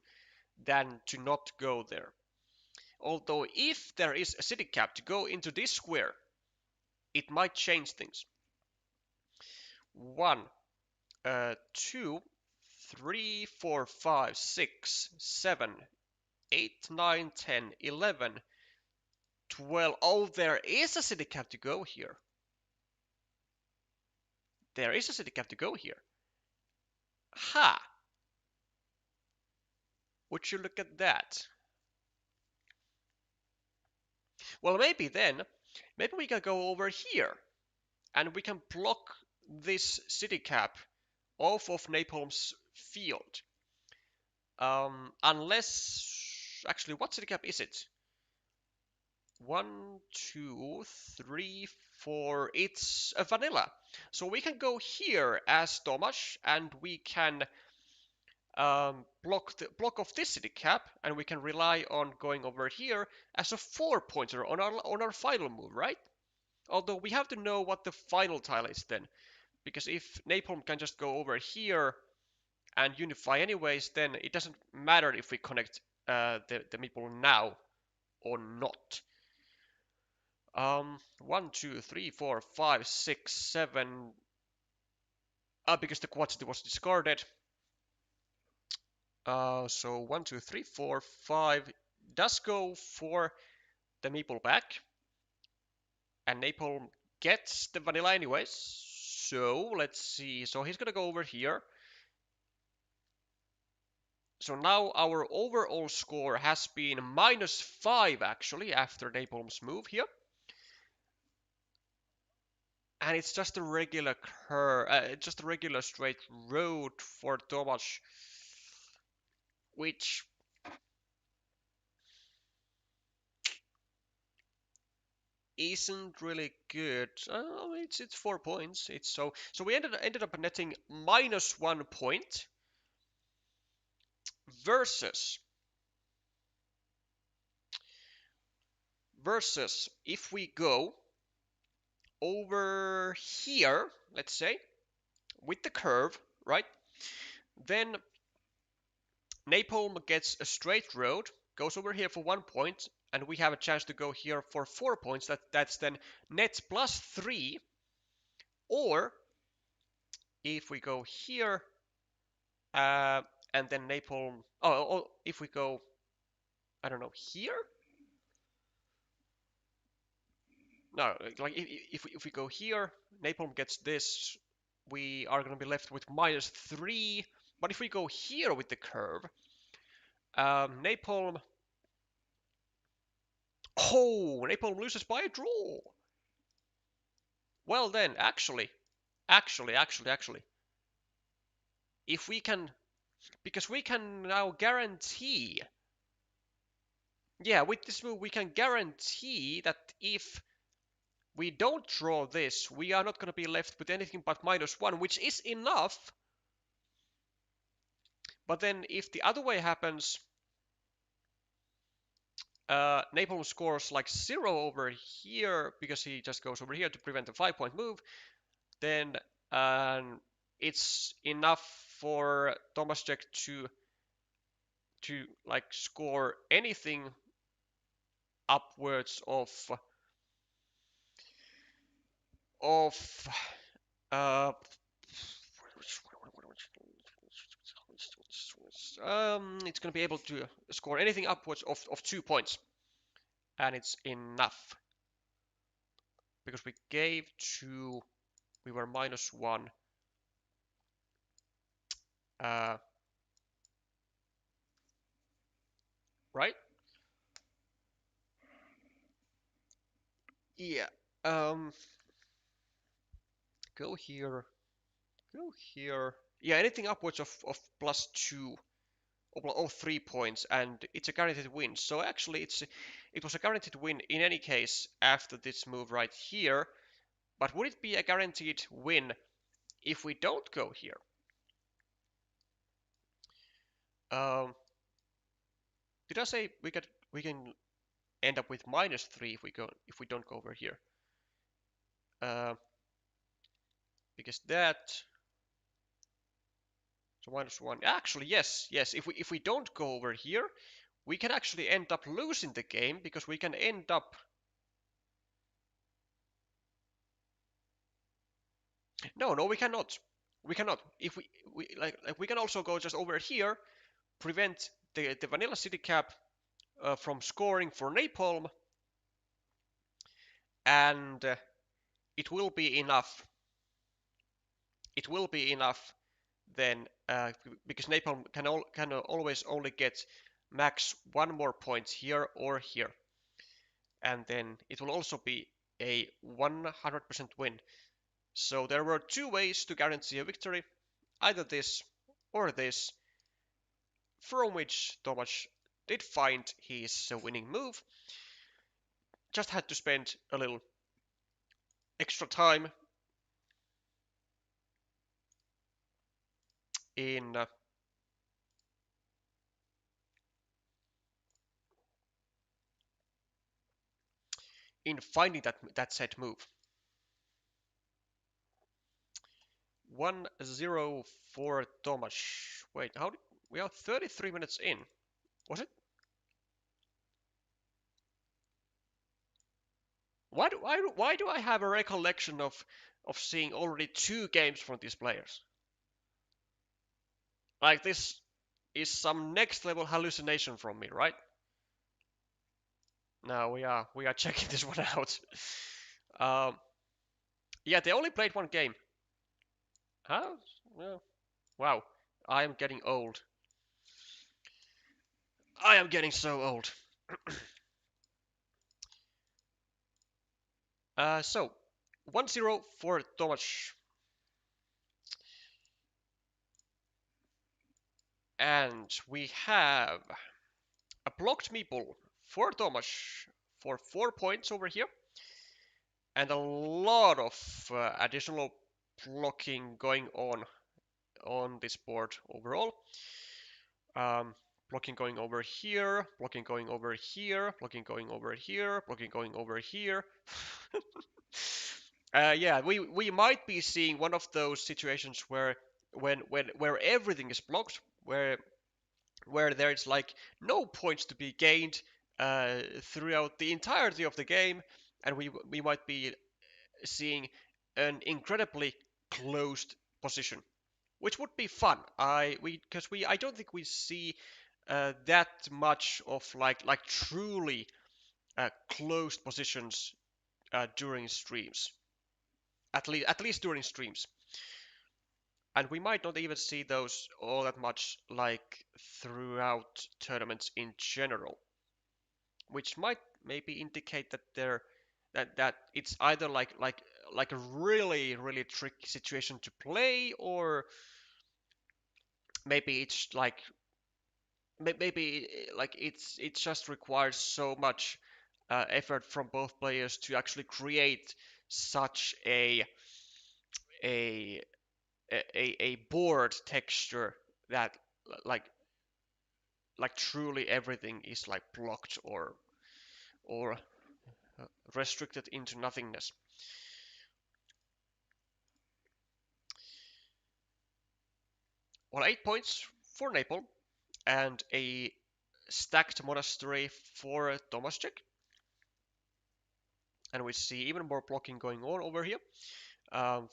than to not go there. Although if there is a city cap to go into this square, it might change things. 1, 2, 3, 4, 5, 6, 7, 8, 9, 10, 11, 12. Oh, there is a city cap to go here. There is a city cap to go here. Ha! Would you look at that? Well, maybe we can go over here and we can block this city cap off of Napalm's field. Unless, actually, what city cap is it? 1, 2, 3, 4. It's a vanilla. So we can go here as Tomas and we can block off this city cap, and we can rely on going over here as a 4-pointer on our final move, right? Although we have to know what the final tile is then, because if Napalm can just go over here and unify anyways, then it doesn't matter if we connect the meeple now or not. 1, 2, 3, 4, 5, 6, 7. Because the quantity was discarded. So 1, 2, 3, 4, 5 does go for the meeple back. And Napalm gets the vanilla anyways. So let's see. So he's gonna go over here. So now our overall score has been -5 actually after Napalm's move here. And it's just a regular curve, just a regular straight road for Tomasz, which isn't really good. It's 4 points. It's so we ended up netting -1 point versus if we go over here, let's say, with the curve, right? Then Napalm gets a straight road, goes over here for 1 point, and we have a chance to go here for 4 points. That's then net +3. Or if we go here, and then Napalm. Oh, if we go, I don't know, here. No, like if we go here, Napalm gets this. We are going to be left with -3. But if we go here with the curve, Napalm. Oh, Napalm loses by a draw. Well then, actually, if we can, because we can now guarantee, yeah, with this move we can guarantee that if we don't draw this, we are not going to be left with anything but -1, which is enough. But then if the other way happens, Napalm scores like 0 over here because he just goes over here to prevent a 5-point move, then it's enough for Tomašek to like score anything upwards of it's going to be able to score anything upwards of 2 points, and it's enough because we gave 2, we were -1, right? Yeah. Go here, go here. Yeah, anything upwards of +2 or 3 points, and it's a guaranteed win. So actually, it was a guaranteed win in any case after this move right here. But would it be a guaranteed win if we don't go here? Did I say we can end up with -3 if we don't go over here? Because that, so -1. Actually, yes. If we don't go over here, we can actually end up losing the game because we can end up. No, we cannot. We cannot. If we like we can also go just over here, prevent the Vanilla City Cap from scoring for Napalm, and it will be enough. It will be enough then, because Napalm can always only get max 1 more point here or here, and then it will also be a 100% win. So there were 2 ways to guarantee a victory, either this or this, from which Tomasz did find his winning move. Just had to spend a little extra time in finding that said move. 1-0 for Tomasz. Wait, we are 33 minutes in? Was it? Why do I have a recollection of seeing already 2 games from these players? Like, this is some next level hallucination from me, right? Now we are checking this one out. Yeah, they only played 1 game. Huh? Well, wow, I am getting old. I am getting so old. So 1-0 for Tomas. And we have a blocked meeple for Tomas for 4 points over here. And a lot of additional blocking going on this board overall. Um, blocking going over here, blocking going over here, blocking going over here, blocking going over here. Yeah, we might be seeing one of those situations where where everything is blocked, where there's like no points to be gained throughout the entirety of the game, and we might be seeing an incredibly closed position, which would be fun. I don't think we see that much of like truly closed positions during streams. At least during streams, and we might not even see those all that much like throughout tournaments in general, which might maybe indicate that that it's either like a really tricky situation to play, or maybe it's maybe like it just requires so much effort from both players to actually create such a a board texture that like like truly everything is like blocked or restricted into nothingness. Well, 8 points for Naples and a stacked monastery for Tomasczyk. And we see even more blocking going on over here. Well,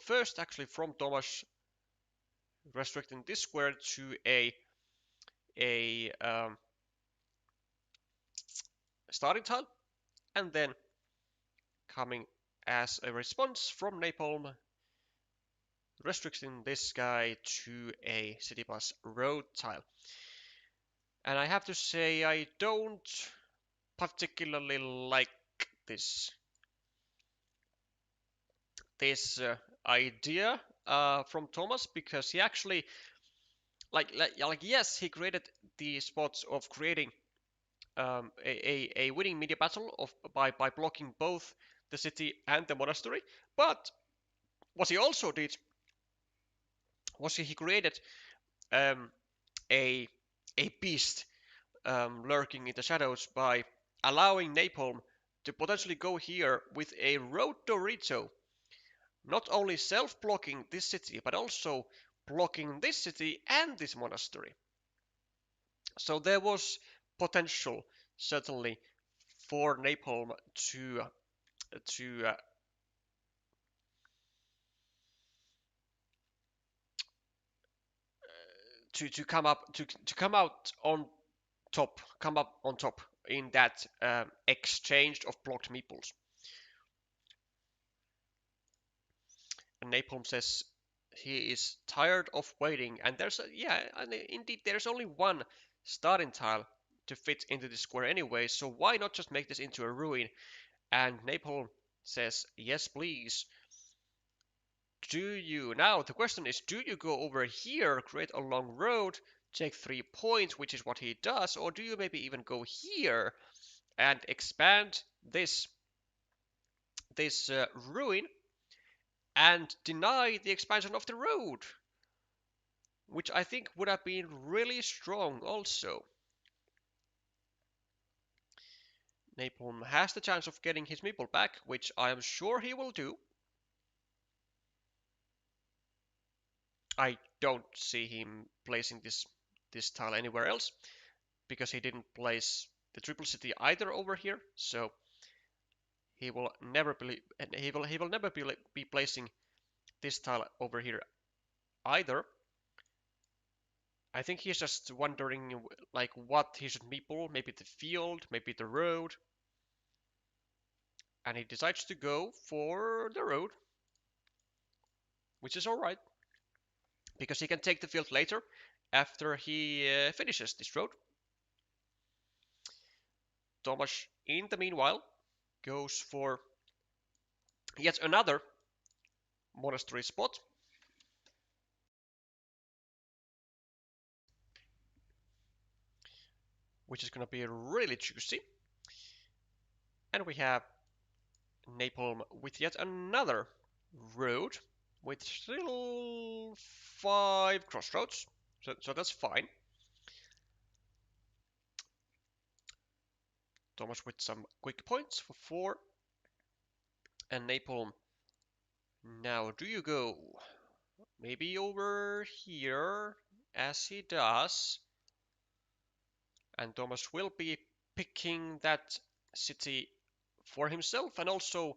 first actually from Tomas, restricting this square to a starting tile, and then coming as a response from Napalm, restricting this guy to a city bus road tile. And I have to say, I don't particularly like this this idea from Thomas, because he actually like yes, he created the spots of creating a winning media battle of by blocking both the city and the monastery. But what he also did was he created um, a a beast lurking in the shadows by allowing Napalm to potentially go here with a Road Dorito, not only self-blocking this city, but also blocking this city and this monastery. So there was potential, certainly, for Napalm to uh, to come up to come out on top, come up on top in that exchange of blocked meeples. And Napalm says he is tired of waiting, and indeed there's only one starting tile to fit into the square anyway, so why not just make this into a ruin? And Napalm says, yes, please. Now the question is, do you go over here, create a long road, take 3 points, which is what he does, or do you maybe even go here and expand this ruin and deny the expansion of the road, which I think would have been really strong also. Napalm has the chance of getting his meeple back, which I am sure he will do. I don't see him placing this tile anywhere else, because he didn't place the triple city either over here, so he will never be placing this tile over here either. I think he's just wondering like what he should meeple, maybe the field, maybe the road, and he decides to go for the road, which is alright, because he can take the field later after he finishes this road. Tomas, in the meanwhile, goes for yet another monastery spot. Which is going to be really juicy. And we have Napalm with yet another road with still 5 crossroads. So that's fine. Thomas with some quick points for 4. And Napalm, now do you go? Maybe over here, as he does. And Thomas will be picking that city for himself and also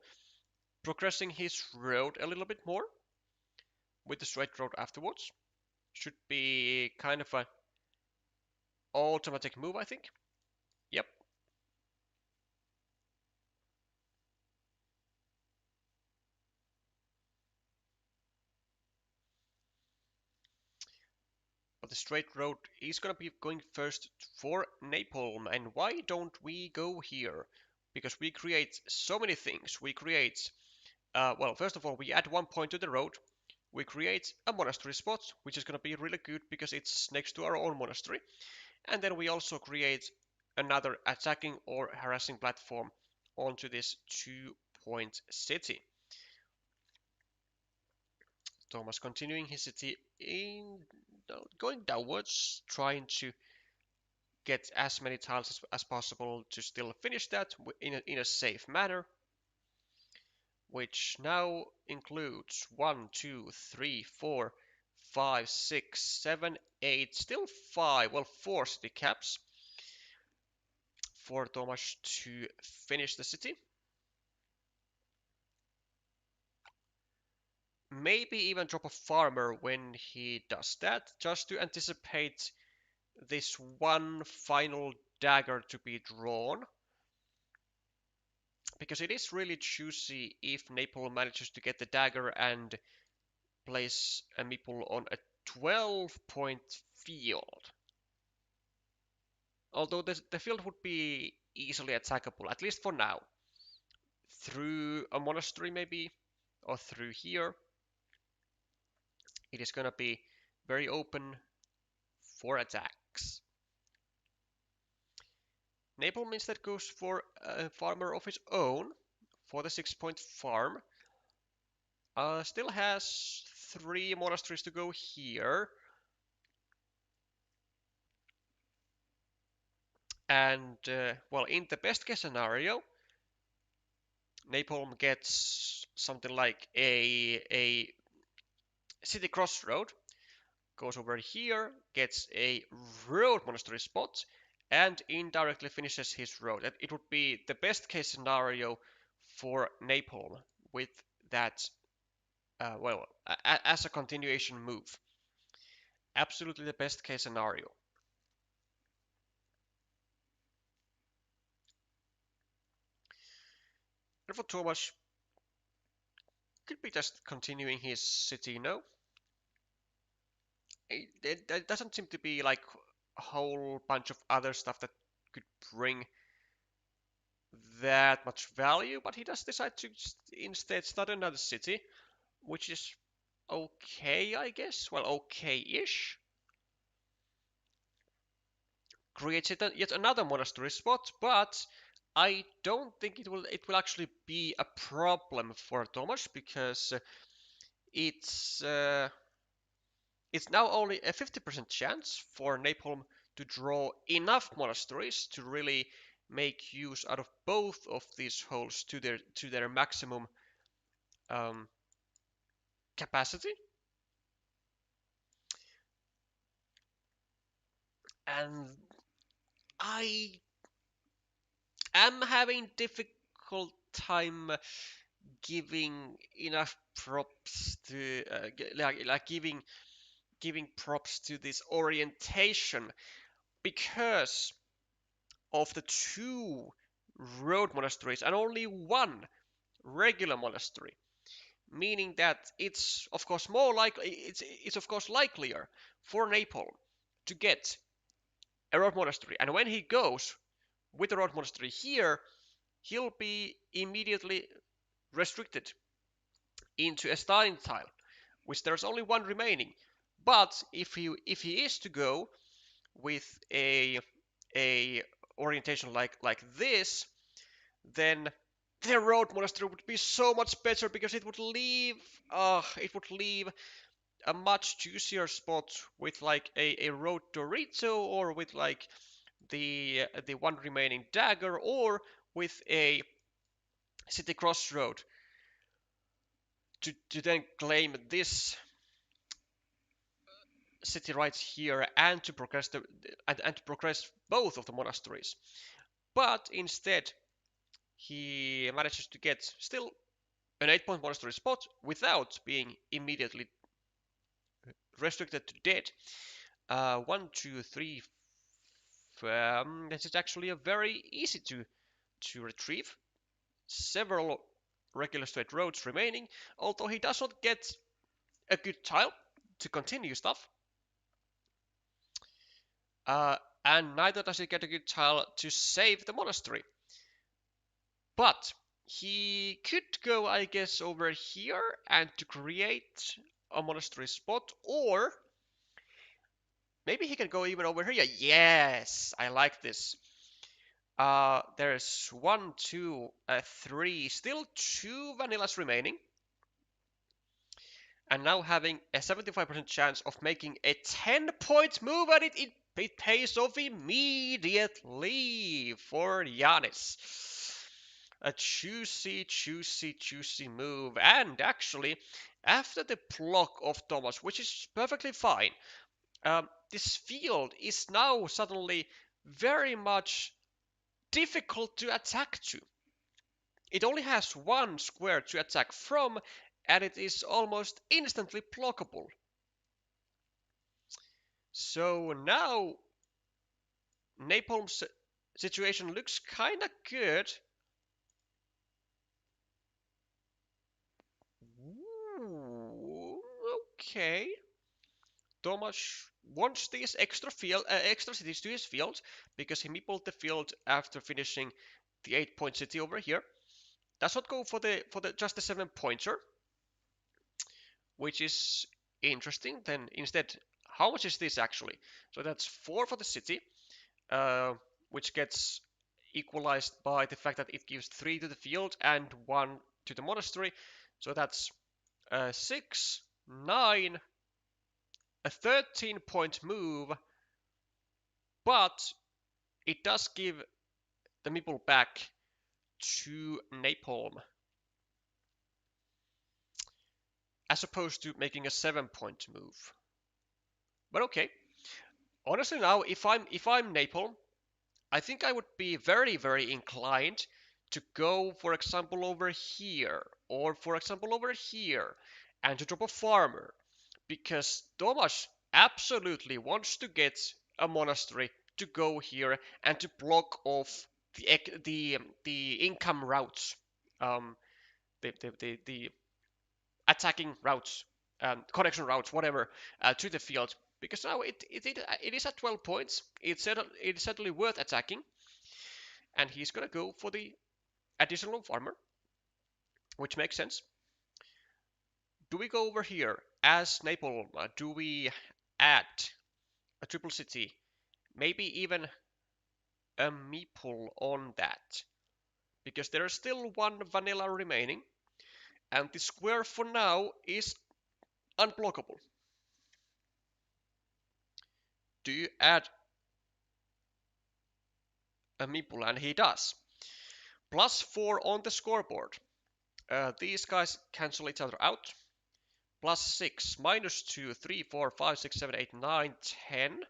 progressing his road a little bit more with the straight road afterwards. Should be kind of an automatic move, I think. Yep. But the straight road is gonna be going first for Napalm. And why don't we go here? Because we create so many things. We create, well, first of all, we add 1 point to the road. We create a monastery spot, which is gonna be really good because it's next to our own monastery. And then we also create another attacking or harassing platform onto this 2-point city. Thomas continuing his city in going downwards, trying to get as many tiles as possible to still finish that in a safe manner, which now includes 1, 2, 3, 4, 5, 6, 7, 8, still 5, well, 4 city caps for Thomas to finish the city. Maybe even drop a farmer when he does that, just to anticipate this one final dagger to be drawn. Because it is really juicy if Napalm manages to get the dagger and place a meeple on a 12-point field. Although the field would be easily attackable, at least for now. Through a monastery maybe, or through here. It is gonna be very open for attacks. Napalm instead goes for a farmer of his own for the 6-point farm. Still has 3 monasteries to go here. And, well, in the best case scenario, Napalm gets something like a city crossroad, goes over here, gets a road monastery spot, and indirectly finishes his road. It would be the best case scenario for Napalm with that, well, as a continuation move. Absolutely the best case scenario. And for Thomas, could be just continuing his city, no? There doesn't seem to be like a whole bunch of other stuff that could bring that much value, but he does decide to instead start another city, which is okay, I guess. Well, okay-ish. Creates yet another monastery spot, but I don't think it will actually be a problem for Thomas because it's it's now only a 50% chance for Napalm to draw enough monasteries to really make use out of both of these holes to their maximum um, capacity. And I am having difficult time giving enough props to like giving props to this orientation because of the 2 road monasteries and only 1 regular monastery, meaning that it's of course more likely it's of course likelier for Napalm to get a road monastery, and when he goes with the road monastery here, he'll be immediately restricted into a starting tile, which there's only one remaining. But if he is to go with a orientation like this, then the road monastery would be so much better because it would leave a much juicier spot with like a road Dorito, or with like the one remaining dagger, or with a city crossroad to then claim this city right here and to progress and to progress both of the monasteries. But instead, he manages to get still an 8-point monastery spot without being immediately restricted to dead. 1, 2, 3. This is actually a very easy to retrieve. Several regular straight roads remaining, although he does not get a good tile to continue stuff. And neither does he get a good tile to save the monastery. But he could go, I guess, over here and to create a monastery spot, or maybe he can go even over here. Yes, I like this. There's 1, 2, 3, still 2 vanillas remaining. And now having a 75% chance of making a 10-point move, and it pays off immediately for Giannis. A juicy move. And actually, after the block of Thomas, which is perfectly fine, this field is now suddenly very much difficult to attack to. It only has one square to attack from, and it is almost instantly blockable. So now Napalm's situation looks kinda good. Ooh, okay. Thomas wants these extra cities to his field because he meepled the field after finishing the 8-point city over here. Does not go for the just the 7-pointer, which is interesting. Then instead, how much is this actually? So that's 4 for the city, which gets equalized by the fact that it gives 3 to the field and 1 to the monastery. So that's 6, 9, a 13-point move, but it does give the meeple back to Napalm, as opposed to making a 7-point move. But okay. Honestly now, if I'm Napalm, I think I would be very inclined to go, for example, over here, or for example over here, and to drop a farmer, because Tomas absolutely wants to get a monastery to go here and to block off the income routes, the attacking routes, connection routes, whatever, to the field. Because now it is at 12 points. It's certainly worth attacking, and he's gonna go for the additional farmer, which makes sense. Do we go over here as Napalm? Do we add a triple city? Maybe even a meeple on that, because there is still 1 vanilla remaining, and the square for now is unblockable. Do you add a meeple? And he does. +4 on the scoreboard. These guys cancel each other out. +6, -2, 3, 4, 5, 6, 7, 8, 9, 10.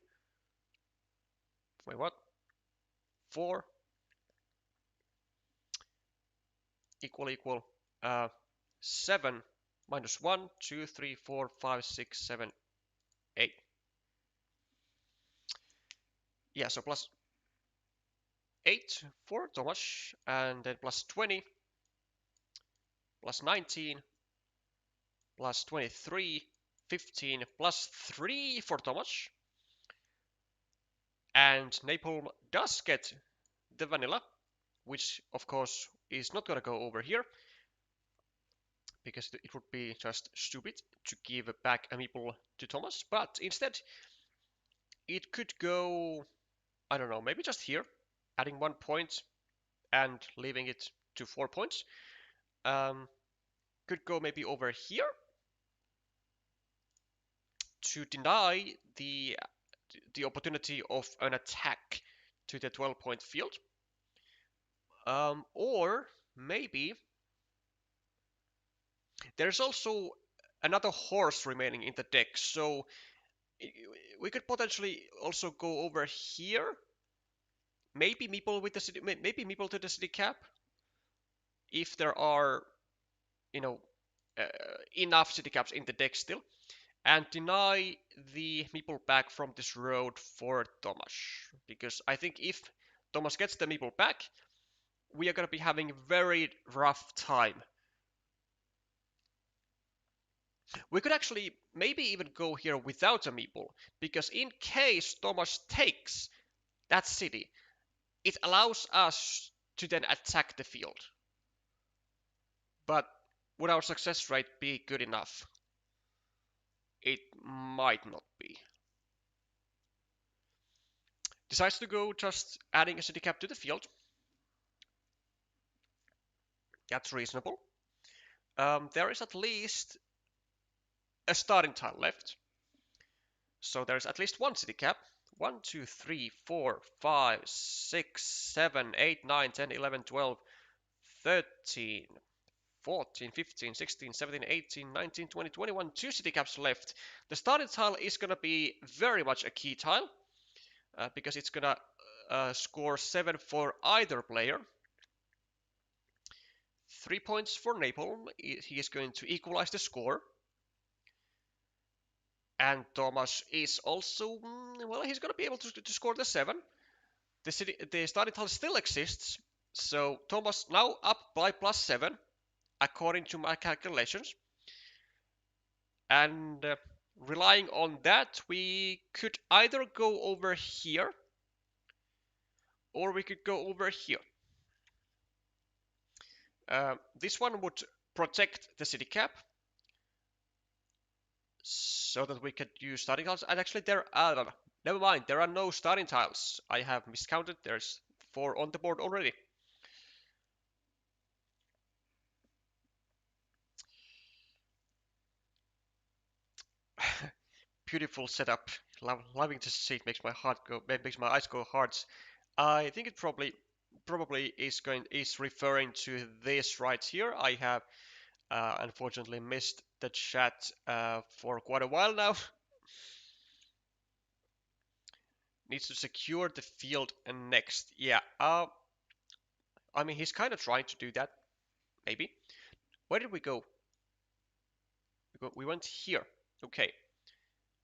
Wait, what? 4 equal 7 -1, 2, 3, 4, 5, 6, 7, 8. Yeah, so +8 for Tomas, and then +20, +19, +23, 15, +3 for Tomas. And Napalm does get the vanilla, which of course is not going to go over here, because it would be just stupid to give back a meeple to Thomas, but instead it could go, I don't know, maybe just here, adding 1 point and leaving it to 4 points. Could go maybe over here to deny the opportunity of an attack to the 12-point field. Or maybe there's also another horse remaining in the deck, so we could potentially also go over here. Maybe meeple with the city, maybe meeple to the city cap, if there are, you know, enough city caps in the deck still, and deny the meeple back from this road for Thomas. Because I think if Thomas gets the meeple back, we are going to be having a very rough time. We could actually maybe even go here without a meeple, because in case Thomas takes that city, it allows us to then attack the field. But would our success rate be good enough? It might not be. Decides to go just adding a city cap to the field. That's reasonable. There is at least a starting tile left. So there's at least one city cap. 1, 2, 3, 4, 5, 6, 7, 8, 9, 10, 11, 12, 13, 14, 15, 16, 17, 18, 19, 20, 21, 2 city caps left. The starting tile is going to be very much a key tile, because it's going to score 7 for either player. 3 points for Napalm. He is going to equalize the score. And Thomas is also, well, he's going to be able to score the 7. The starting tile still exists, so Thomas now up by +7, according to my calculations. And relying on that, we could either go over here, or we could go over here. This one would protect the city cap, so that we could use starting tiles. And actually, never mind, there are no starting tiles. I have miscounted. There's 4 on the board already. Beautiful setup. Loving to see it. Makes my eyes go hard. I think it probably is referring to this right here. I have unfortunately missed the chat for quite a while now. Needs to secure the field next. Yeah. I mean, he's kind of trying to do that. Maybe. Where did we go? We went here. Okay.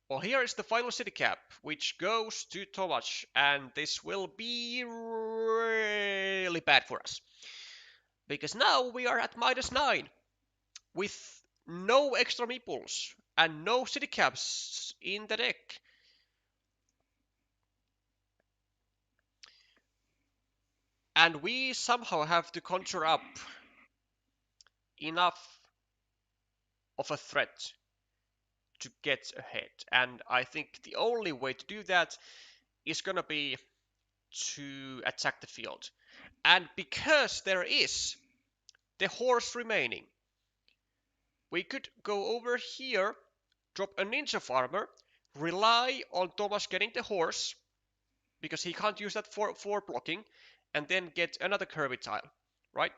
Well, here is the final city cap, which goes to Tomac, and this will be really bad for us. Because now we are at -9, with no extra meeples, and no city caps in the deck. And we somehow have to conjure up enough of a threat to get ahead. And I think the only way to do that is gonna be to attack the field. And because there is the horse remaining, we could go over here, drop a ninja farmer, rely on Thomas getting the horse, because he can't use that for blocking, and then get another curvy tile, right?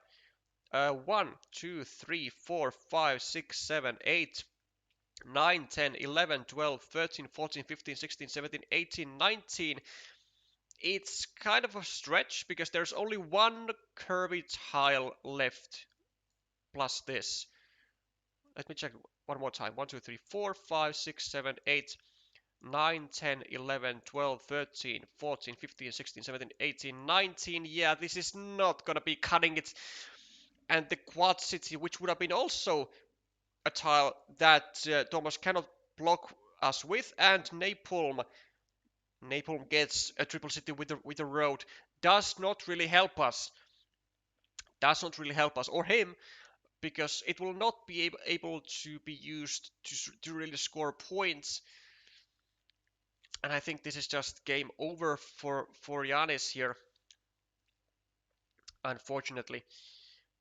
1, 2, 3, 4, 5, 6, 7, 8, 9, 10, 11, 12, 13, 14, 15, 16, 17, 18, 19. It's kind of a stretch because there's only one curvy tile left plus this. Let me check one more time. 1, 2, 3, 4, 5, 6, 7, 8, 9, 10, 11, 12, 13, 14, 15, 16, 17, 18, 19. Yeah, this is not gonna be cutting it. And the quad city, which would have been also a tile that Thomas cannot block us with, and napalm Napalm gets a triple city with the road. Does not really help us. Does not really help us or him, because it will not be able to be used to really score points. And I think this is just game over for Giannis here. Unfortunately,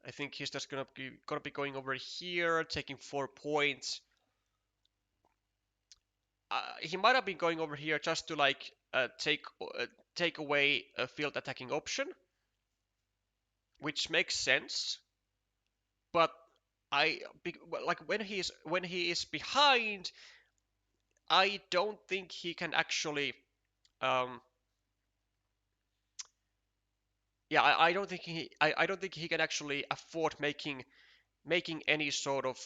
I think he's just gonna be going over here, taking 4 points. He might have been going over here just to like take away a field attacking option, which makes sense. But like when he is behind, I don't think he can actually. Yeah, I don't think I don't think he can actually afford making any sort of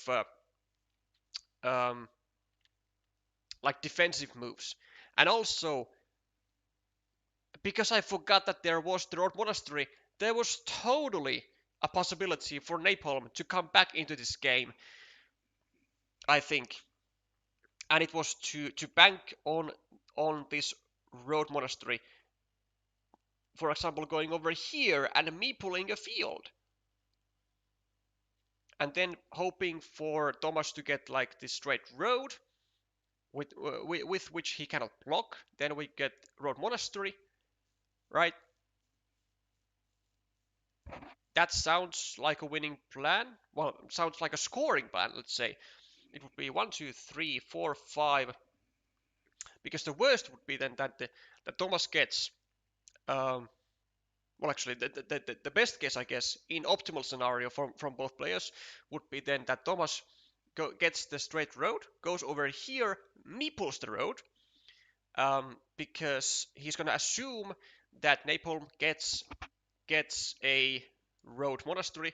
um, like defensive moves. And also, because I forgot that there was the Road Monastery, there was totally a possibility for Napalm to come back into this game, I think. And it was to bank on this Road Monastery. For example, going over here and me pulling a field. And then hoping for Thomas to get like this straight road with which he cannot block. Then we get Road Monastery, right? That sounds like a winning plan. Well, sounds like a scoring plan, let's say. It would be 1, 2, 3, 4, 5. Because the worst would be then that Thomas gets. Well, actually, the best case, I guess, in optimal scenario from both players would be then that Thomas gets the straight road, goes over here, me pulls the road, because he's gonna assume that Napalm gets a road monastery,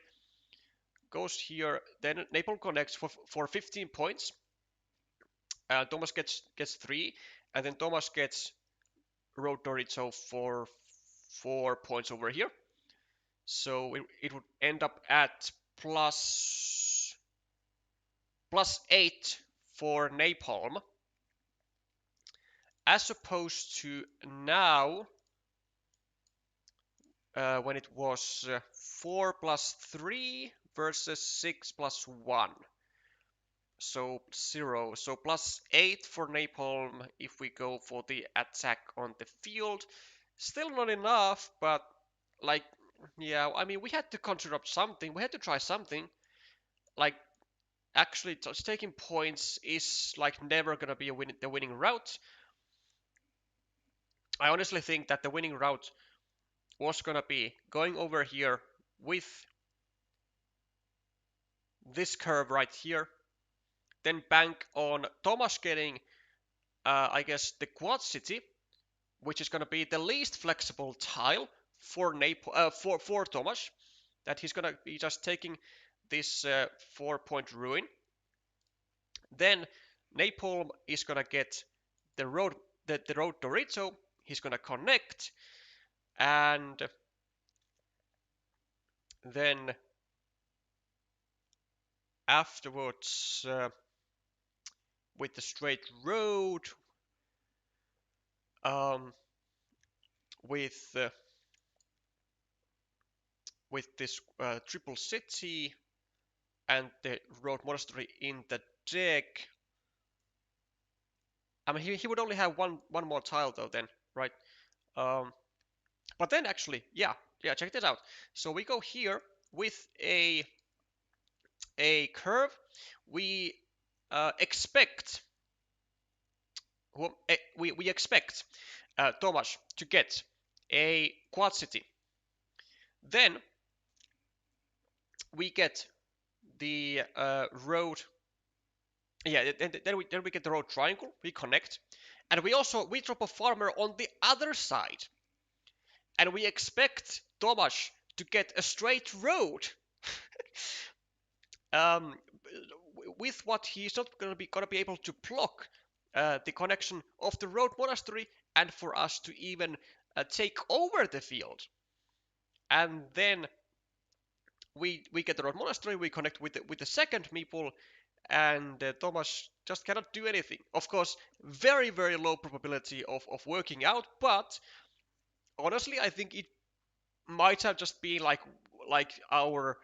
goes here, then Napalm connects for 15 points. Thomas gets 3, and then Thomas gets road Dorito for 4 points over here. So it would end up at plus 8 for Napalm, as opposed to now when it was 4 plus 3 versus 6 plus 1. So 0. So plus 8 for Napalm if we go for the attack on the field. Still not enough, but like, yeah, I mean, we had to conjure up something. We had to try something. Like, actually, just taking points is like never gonna be the winning route. I honestly think that the winning route was gonna be going over here with this curve right here, then bank on Thomas getting, I guess, the quad city, which is gonna be the least flexible tile for for Thomas. That he's gonna be just taking this 4-point ruin. Then Napalm is gonna get the road Dorito. He's gonna connect, and then afterwards with the straight road, with this triple city and the road monastery in the deck. I mean, he would only have one more tile though then, right? But then actually, yeah, check this out. So we go here with a curve. We expect we expect Thomas to get a quad city. Then we get the road. Yeah, then we get the road triangle. We connect, and we drop a farmer on the other side, and we expect Thomas to get a straight road. With what he's not gonna be able to block the connection of the road monastery, and for us to even take over the field. And then we get the road monastery, we connect with the second meeple, and Thomas just cannot do anything. Of course, very, very low probability of working out, but honestly, I think it might have just been like our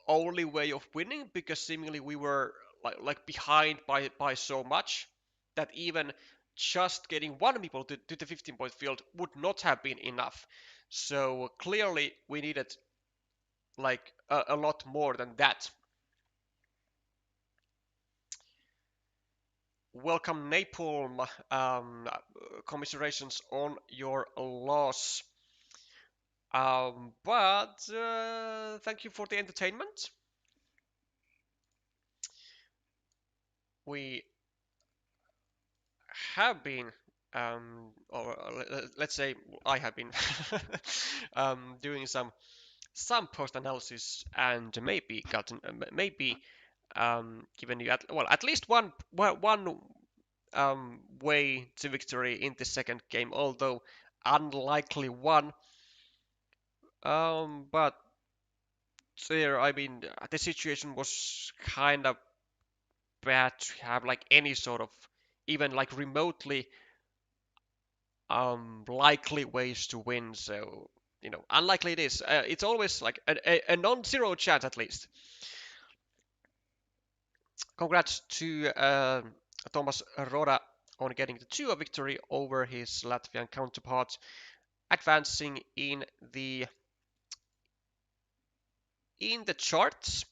only way of winning because seemingly we were like behind by so much that even just getting one meeple to the 15-point field would not have been enough. So clearly we needed like a lot more than that. Welcome Napalm. Commiserations on your loss. But thank you for the entertainment. We have been, or let's say I have been doing some post analysis and maybe gotten maybe given you at least one way to victory in the second game, although unlikely one. But there, I mean, the situation was kind of bad to have like any sort of even like remotely likely ways to win. So unlikely it is. It's always like a non-zero chance at least. Congrats to Thomas Roda on getting the 2 victory over his Latvian counterpart, advancing in the charts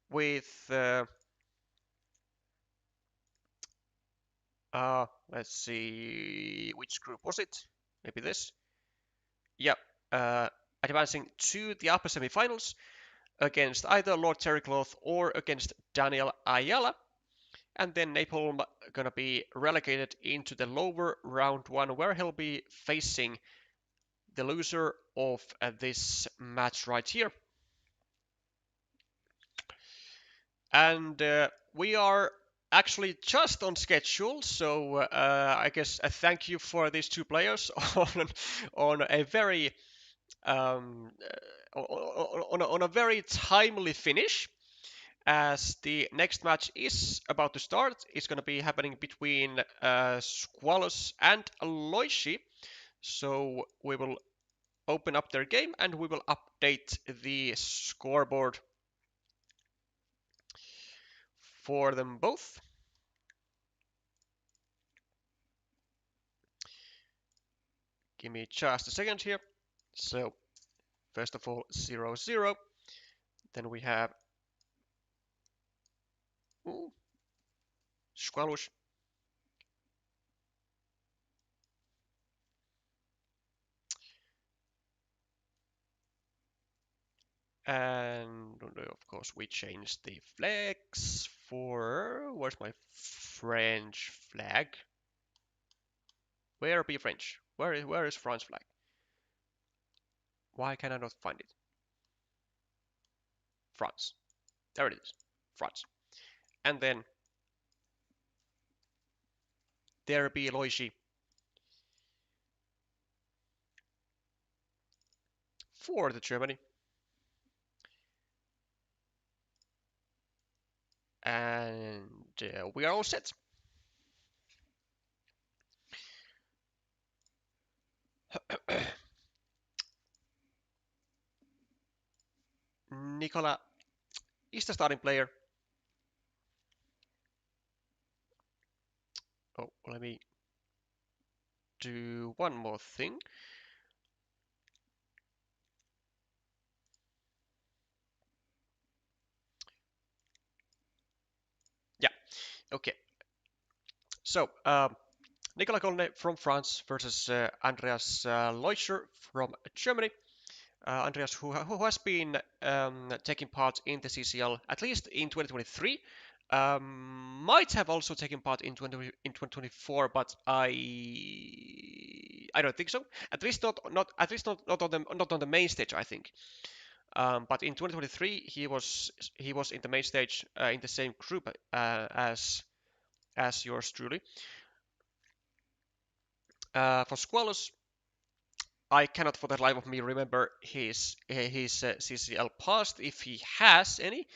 with let's see, which group was it? Maybe this. Yeah, advancing to the upper semifinals against either Lord Terrycloth or against Daniel Ayala. And then Napalm gonna be relegated into the lower round 1 where he'll be facing the loser of this match right here. And we are actually just on schedule, so I guess a thank you for these 2 players on a very on a very timely finish, as the next match is about to start. It's going to be happening between Squallus and Leuschi, so we will open up their game and we will update the scoreboard for them both. Give me just a second here. So first of all, 0-0. Then we have Squallus. And of course we changed the flags for, where's my French flag? Where be French? Where is France flag? Why can I not find it? France. There it is. France. And then there be Leuschi for the Germany. And we are all set. Nicola is the starting player. Oh, let me do one more thing. Yeah, okay. So, Nicola Colne from France versus Andreas Leuscher from Germany. Andreas, who has been taking part in the CCL at least in 2023, might have also taken part in 2024, but I don't think so. At least not on the main stage, I think. But in 2023, he was in the main stage in the same group as yours truly. For Squallus, I cannot for the life of me remember his CCL past, if he has any.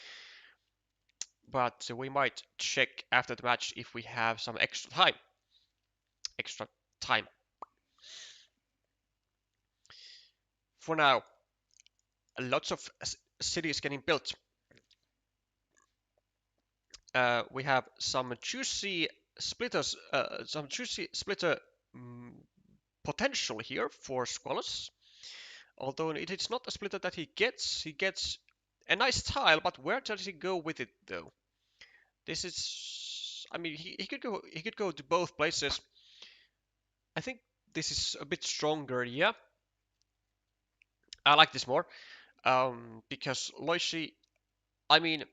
but we might check after the match if we have some extra time. Extra time. For now, lots of cities getting built. We have some juicy splitters, some juicy splitter potential here for Squallus. Although it is not a splitter that he gets a nice tile, but where does he go with it though? This is, I mean, he could go to both places. I think this is a bit stronger, yeah. I like this more, because Leuschi, I mean,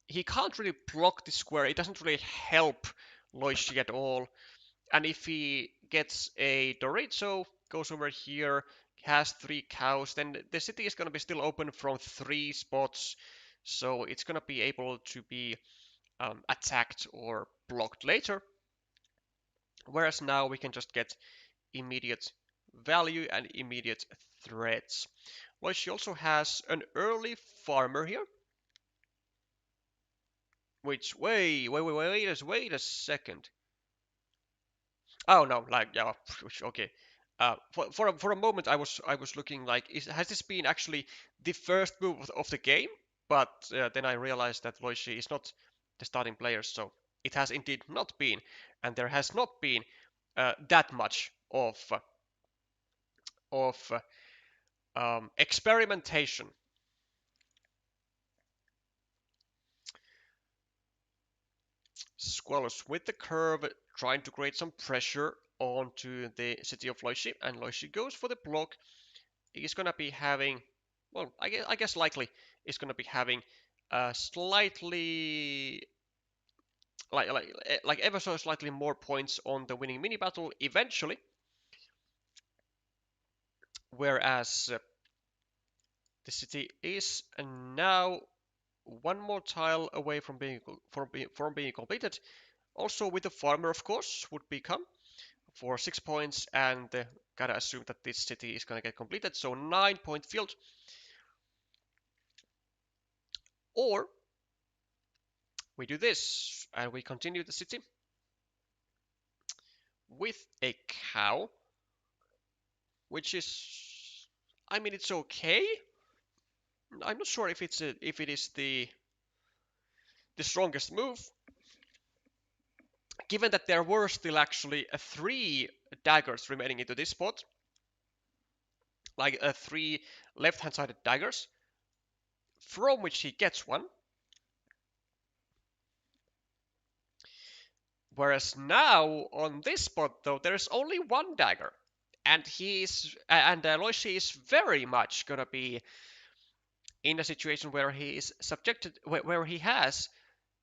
he can't really block the square. It doesn't really help Leuschi at all. And if he gets a Dorito, goes over here, has 3 cows, then the city is going to be still open from 3 spots. So it's going to be able to be attacked or blocked later. Whereas now we can just get immediate value and immediate threats. Well, she also has an early farmer here. Which, wait a second. Oh no, like yeah, okay. For a moment, I was looking like, has this been actually the first move of the game? But then I realized that Leuschi is not the starting player, so it has indeed not been, and there has not been that much of experimentation. Squallus with the curve, trying to create some pressure onto the city of Leuschi, and Leuschi goes for the block. He's gonna be having, well, I guess likely is gonna be having slightly like ever so slightly more points on the winning mini battle eventually, whereas the city is now one more tile away from being completed. Also with the farmer, of course, would become for 6 points, and gotta assume that this city is gonna get completed. So 9-point field, or we do this and we continue the city with a cow, which is, I mean, it's okay. I'm not sure if it is the strongest move, given that there were still actually 3 daggers remaining into this spot, like 3 left-hand sided daggers, from which he gets one. Whereas now on this spot though, there is only 1 dagger, and Leuschi is very much gonna be in a situation where he is subjected, where he has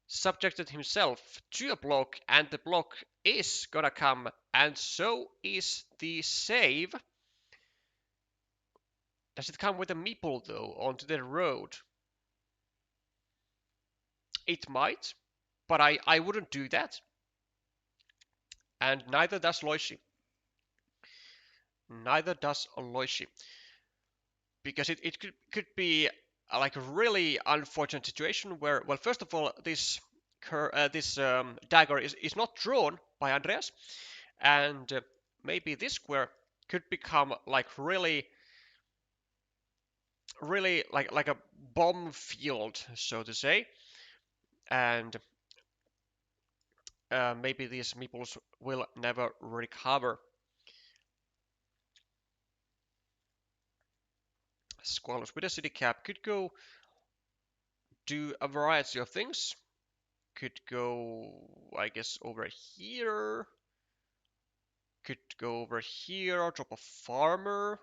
subjected himself to a block, and the block is gonna come, and so is the save. Does it come with a meeple though onto the road? It might, but I wouldn't do that. And neither does Leuschi. Neither does Leuschi. Because it could be like a really unfortunate situation where, well, first of all, this dagger is not drawn by Andreas, and maybe this square could become like really like a bomb field, so to say, and maybe these meeples will never recover. Squallus with a city cap could go do a variety of things. Could go, I guess, over here. Could go over here, drop a farmer.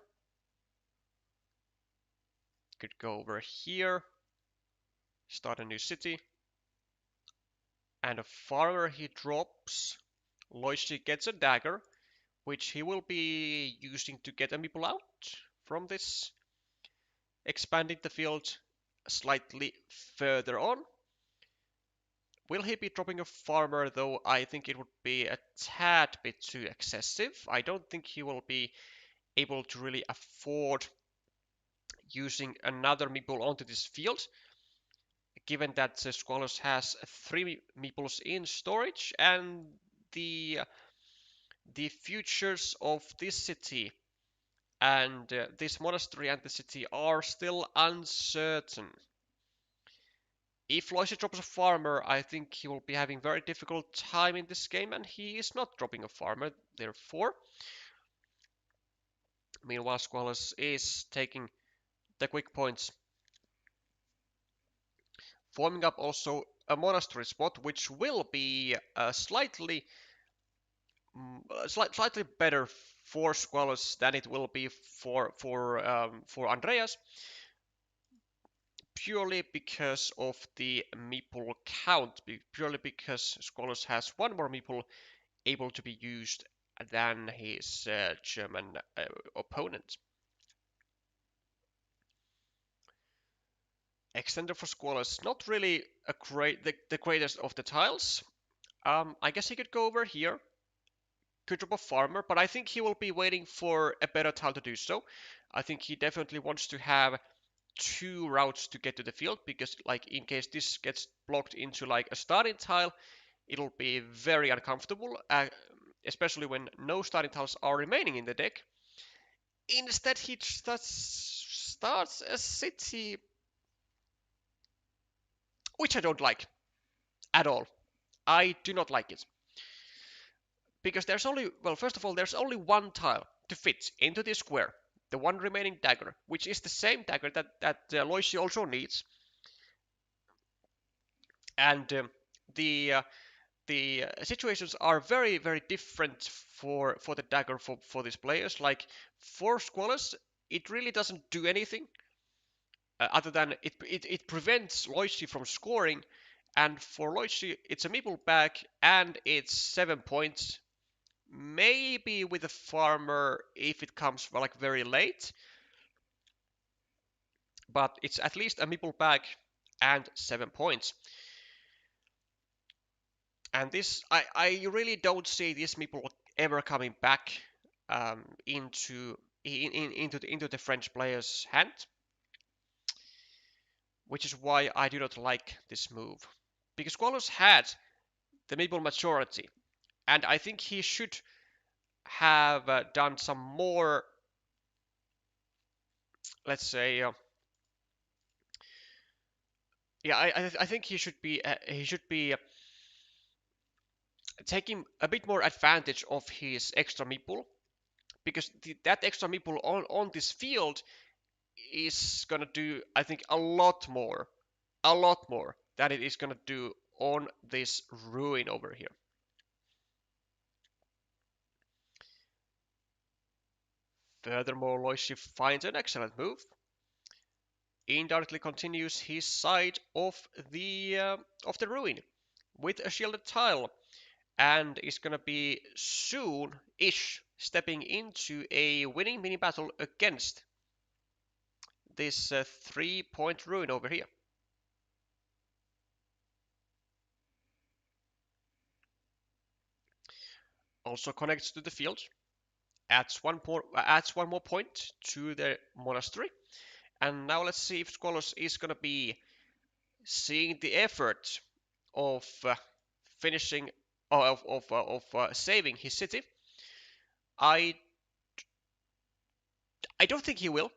Could go over here, start a new city. And a farmer he drops. Leuschi gets a dagger, which he will be using to get a meeple out from this, expanding the field slightly further on. Will he be dropping a farmer though? I think it would be a tad bit too excessive. I don't think he will be able to really afford using another meeple onto this field, given that Squallus has 3 meeples in storage, and the the futures of this city and this monastery and the city are still uncertain. If Leuschi drops a farmer, I think he will be having very difficult time in this game, and he is not dropping a farmer, therefore. Meanwhile, Squallus is taking the quick points, forming up also a monastery spot, which will be slightly better for Squallus than it will be for Andreas, purely because of the meeple count, purely because Squallus has one more meeple able to be used than his German opponent. Extender for Squallus, not really the greatest of the tiles. I guess he could go over here, could drop a farmer, but I think he will be waiting for a better tile to do so. I think he definitely wants to have 2 routes to get to the field, because like in case this gets blocked into like a starting tile, it'll be very uncomfortable, especially when no starting tiles are remaining in the deck. Instead, he starts a city, which I don't like at all. I do not like it. Because there's only, well, first of all, there's only one tile to fit into this square. The one remaining dagger, which is the same dagger that Leuschi also needs. And the situations are very, very different for the dagger for these players. Like, for Squallus, it really doesn't do anything other than it prevents Leuschi from scoring. And for Leuschi, it's a meeple back and it's 7 points. Maybe with a farmer if it comes like very late, but it's at least a meeple back and 7 points. And this, I really don't see this meeple ever coming back into the French player's hand, which is why I do not like this move. Because Squallus had the meeple majority, and I think he should have done some more, let's say, yeah, I think he should be taking a bit more advantage of his extra meeple, because that extra meeple on this field is gonna do, I think, a lot more than it is gonna do on this ruin over here. Furthermore, Leuschi finds an excellent move. Indirectly continues his side of the ruin with a shielded tile, and is gonna be soon-ish stepping into a winning mini battle against this 3-point ruin over here. Also connects to the field, adds one more point to the monastery. And now let's see if Squallus is gonna be seeing the effort of finishing of saving his city. I don't think he will.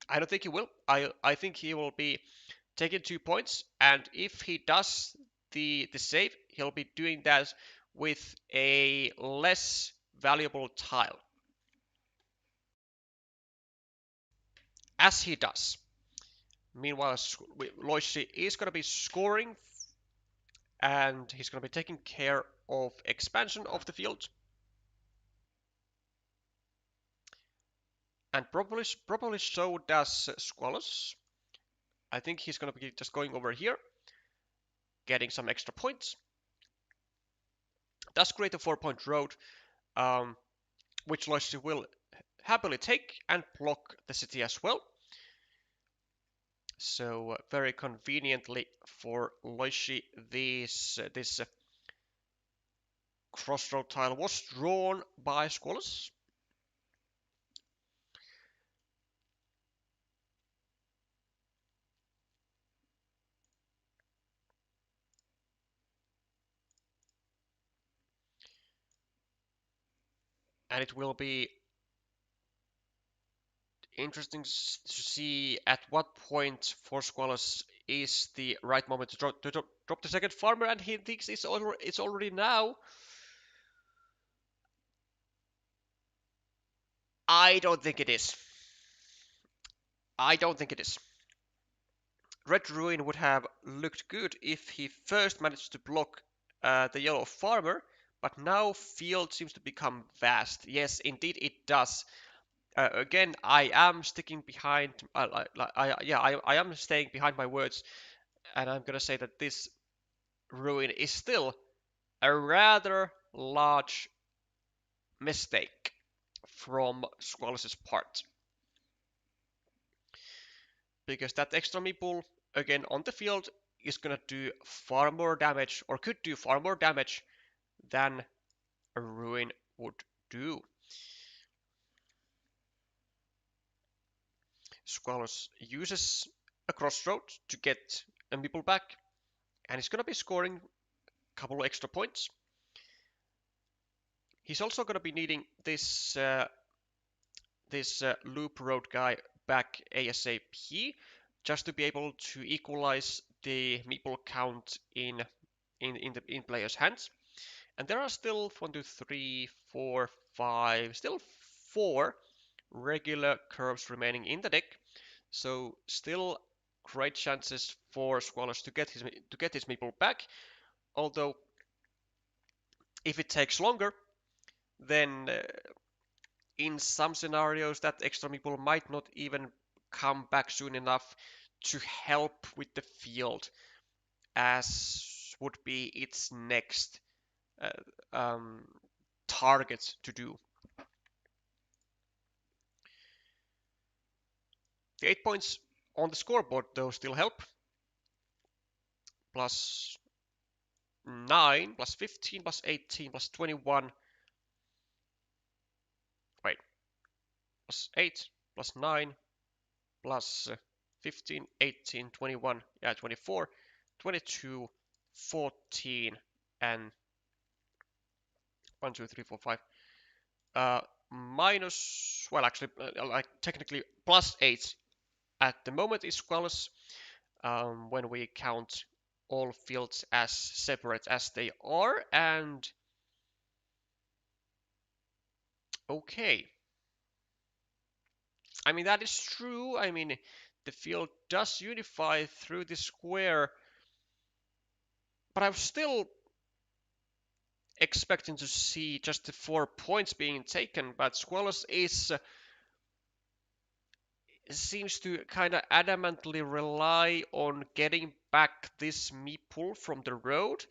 I don't think he will. I think he will be taking 2 points, and if he does the save, he'll be doing that with a less valuable tile. As he does. Meanwhile, Leuschi is going to be scoring, and he's going to be taking care of expansion of the field. And probably so does Squallus. I think he's going to be just going over here, getting some extra points. Does create a 4-point road, which Leuschi will happily take and block the city as well. So very conveniently for Leuschi, this crossroad tile was drawn by Squallus. And it will be interesting to see at what point for Squallus is the right moment to drop the second farmer, and he thinks it's already now. I don't think it is. I don't think it is. Red Ruin would have looked good if he first managed to block the yellow farmer, but now field seems to become vast. Yes, indeed it does. Again, I am sticking behind. I am staying behind my words, and I'm gonna say that this ruin is still a rather large mistake from Squallus's part, because that extra meeple again on the field is gonna do far more damage, or could do far more damage than a ruin would do. Squallus uses a crossroad to get a meeple back, and he's gonna be scoring a couple of extra points. He's also gonna be needing this loop road guy back ASAP, just to be able to equalize the meeple count in players' hands. And there are still 1, 2, 3, 4, 5, still 4 regular curves remaining in the deck. So still great chances for Squallus to get his meeple back. Although if it takes longer, then in some scenarios that extra meeple might not even come back soon enough to help with the field, as would be its next uh, um, target to do. The 8 points on the scoreboard though still help. Plus 9, plus 15, plus 18, plus 21. Wait, plus 8, plus 9, plus 15, 18, 21, yeah, 24, 22, 14, and 1, 2, 3, 4, 5. Minus, well, actually, like technically plus 8 at the moment is Squallus, when we count all fields as separate as they are. And okay, I mean, that is true. I mean, the field does unify through the square, but I'm still expecting to see just the 4 points being taken. But Squallus seems to kind of adamantly rely on getting back this meeple from the road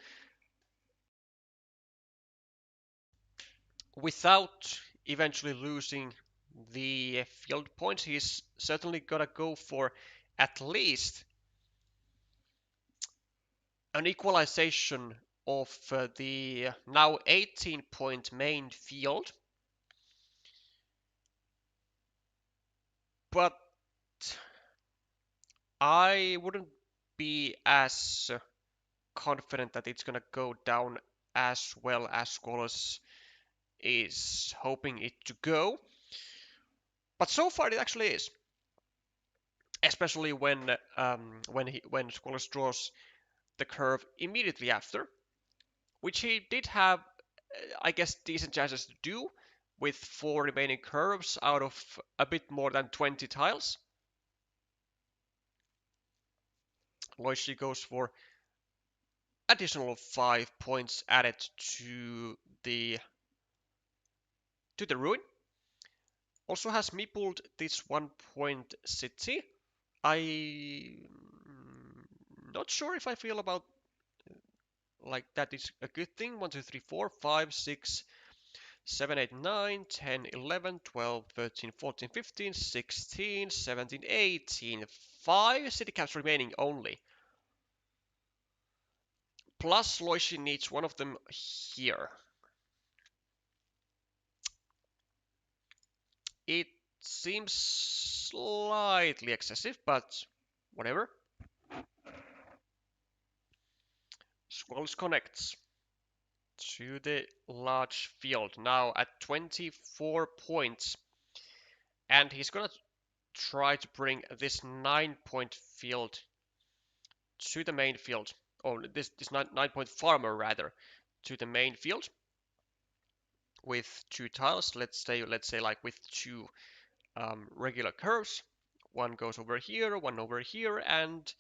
without eventually losing the field points. He's certainly gonna go for at least an equalization of the now 18-point main field. But I wouldn't be as confident that it's gonna go down as well as Squallus is hoping it to go. But so far it actually is, especially when Squallus draws the curve immediately after, which he did have, I guess, decent chances to do with 4 remaining curves out of a bit more than 20 tiles. Leuschi goes for additional 5 points added to the ruin. Also has meepled this 1 point city. I'm not sure if I feel about like that is a good thing. 1, 2, 3, 4, 5, 6, 7, 8, 9, 10, 11, 12, 13, 14, 15, 16, 17, 18. 5 city caps remaining only. Plus Leuschi needs one of them here. It seems slightly excessive, but whatever. Squallus connects. to the large field, now at 24 points. And he's gonna try to bring this 9-point field to the main field. Or this 9-point farmer, rather, to the main field with 2 tiles. Let's say like with 2 regular curves. One goes over here, one over here, and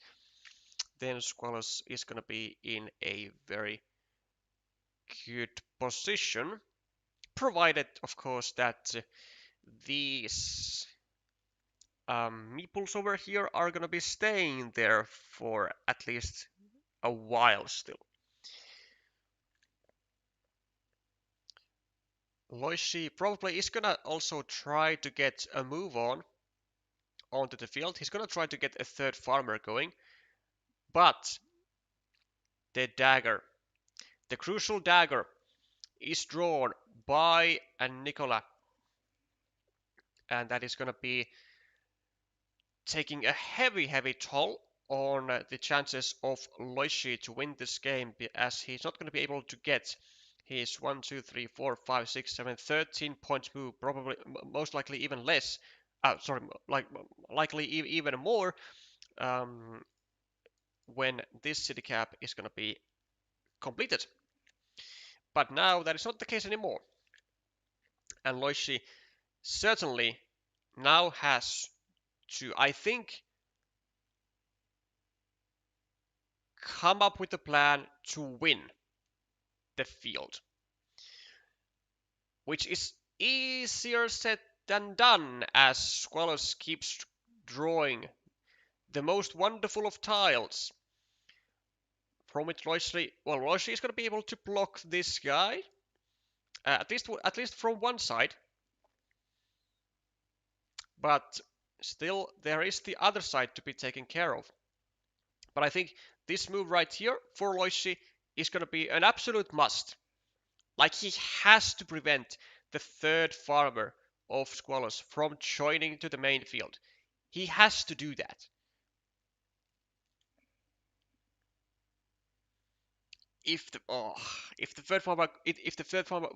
then squallus is going to be in a very good position, provided, of course, that these meeples over here are going to be staying there for at least a while still. Leuschi probably is going to also try to get a move on onto the field. He's going to try to get a third farmer going, but the dagger, the crucial dagger, is drawn by a Nicola, and that is going to be taking a heavy toll on the chances of Leuschi to win this game, as he's not going to be able to get his 1, 2, 3, 4, 5, 6, 7, 13 point move, probably most likely even less. Sorry, likely even more um, when this city cap is going to be completed. But now that is not the case anymore, and Leuschi certainly now has to, I think, come up with a plan to win the field, which is easier said than done, as squallus keeps drawing the most wonderful of tiles, from which Leuschi is going to be able to block this guy, at least from one side, but still there is the other side to be taken care of. But I think this move right here for Leuschi is going to be an absolute must. Like, he has to prevent the third farmer of squallus from joining to the main field. He has to do that. If the third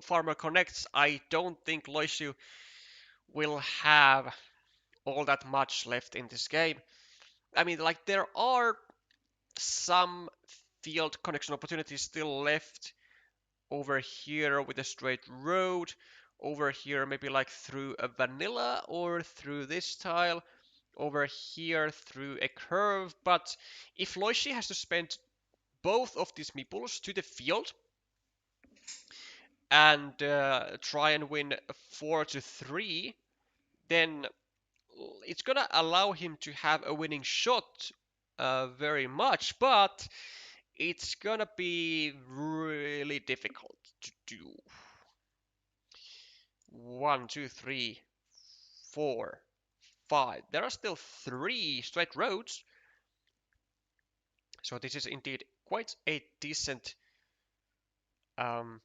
farmer connects, I don't think Leuschi will have all that much left in this game. I mean, like, there are some field connection opportunities still left over here with a straight road, over here maybe like through a vanilla or through this tile, over here through a curve. But if Leuschi has to spend both of these meeples to the field and try and win 4-3, then it's gonna allow him to have a winning shot very much, but it's gonna be really difficult to do. 1, 2, 3, 4, 5. There are still 3 straight roads, so this is indeed quite a decent um,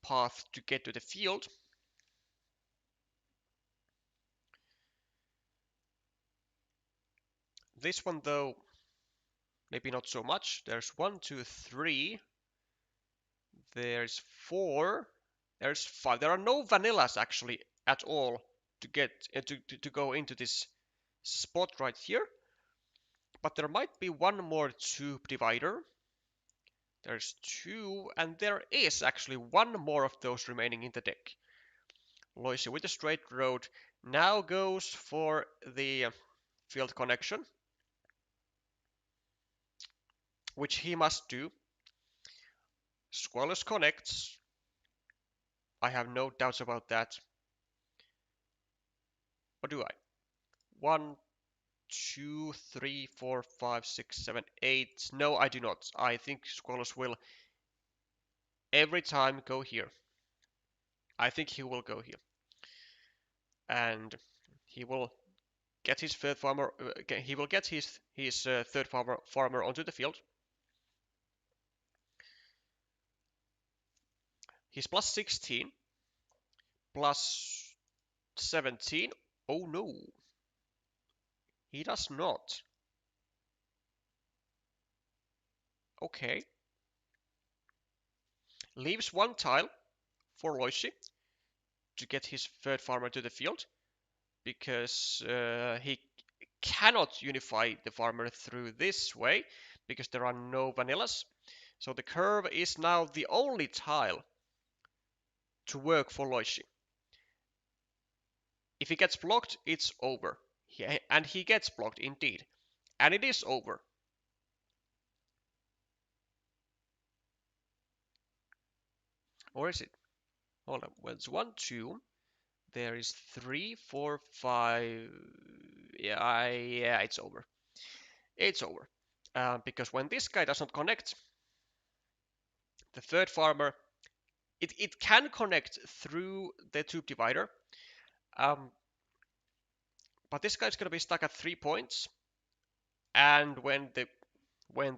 path to get to the field. This one, though, maybe not so much. There's 1, 2, 3. There's 4. There's 5. There are no vanillas actually at all to get to go into this spot right here. But there might be one more tube divider. There's 2, and there is actually one more of those remaining in the deck. Leuschi with a straight road now goes for the field connection, which he must do. Squallus connects. I have no doubts about that. Or do I? 1, 2, 3, 4, 5, 6, 7, 8. No, I do not. I think Squallus will every time go here. I think he will go here. And he will get his third farmer. He will get his third farmer onto the field. He's plus 16, plus 17. Oh no, he does not. Okay. Leaves one tile for Leuschi to get his third farmer to the field because he cannot unify the farmer through this way because there are no vanillas. So the curve is now the only tile to work for Leuschi. If he gets blocked, it's over. And he gets blocked indeed. And it is over. Or is it? Hold on. Well, it's 1, 2. There is 3, 4, 5. Yeah, it's over. It's over. Because when this guy does not connect, the third farmer, it can connect through the tube divider. But this guy's going to be stuck at 3 points. And when the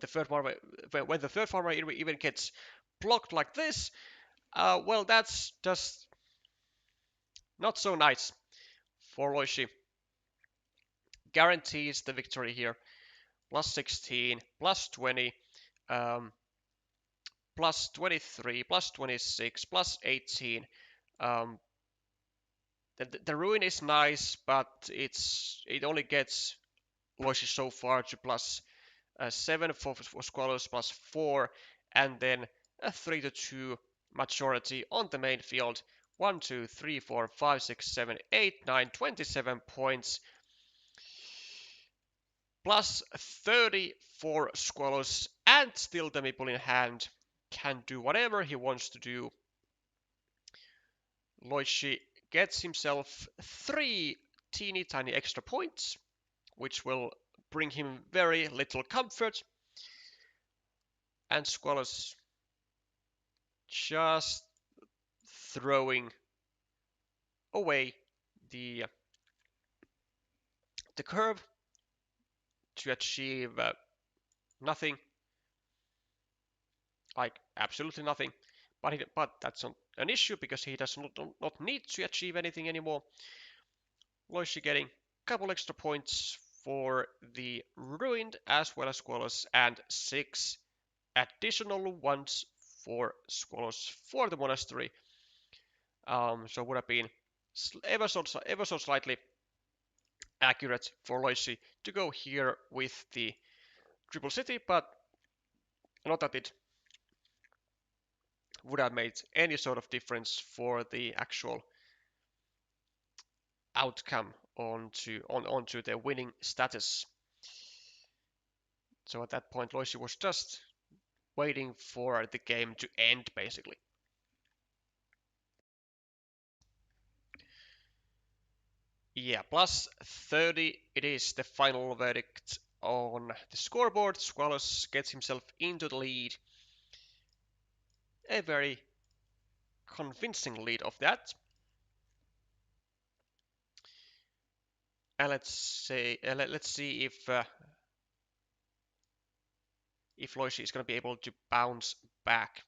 third farmer even gets blocked like this, well, that's just not so nice for Leuschi. Guarantees the victory here. Plus 16, plus 20, plus 23, plus 26, plus 18. Um, the ruin is nice, but it only gets Leuschi so far to plus 7 for Squallus, plus 4, and then a 3 to 2 majority on the main field. 1, 2, 3, 4, 5, 6, 7, 8, 9, 27 points. Plus 30 for Squallus, and still the meeple in hand can do whatever he wants to do. Leuschi gets himself 3 teeny tiny extra points, which will bring him very little comfort. And Squallus just throwing away the curve to achieve nothing, like absolutely nothing. But that's not an issue because he does not need to achieve anything anymore. Leuschi getting a couple extra points for the ruined as well as Squallus, and 6 additional ones for Squallus for the monastery. So would have been ever so slightly accurate for Leuschi to go here with the triple city, but not that it would have made any sort of difference for the actual outcome onto the winning status. So at that point, Leuschi was just waiting for the game to end, basically. Yeah, plus 30 it is the final verdict on the scoreboard. Squallus gets himself into the lead. A very convincing lead of that. And let's see if Leuschi is going to be able to bounce back.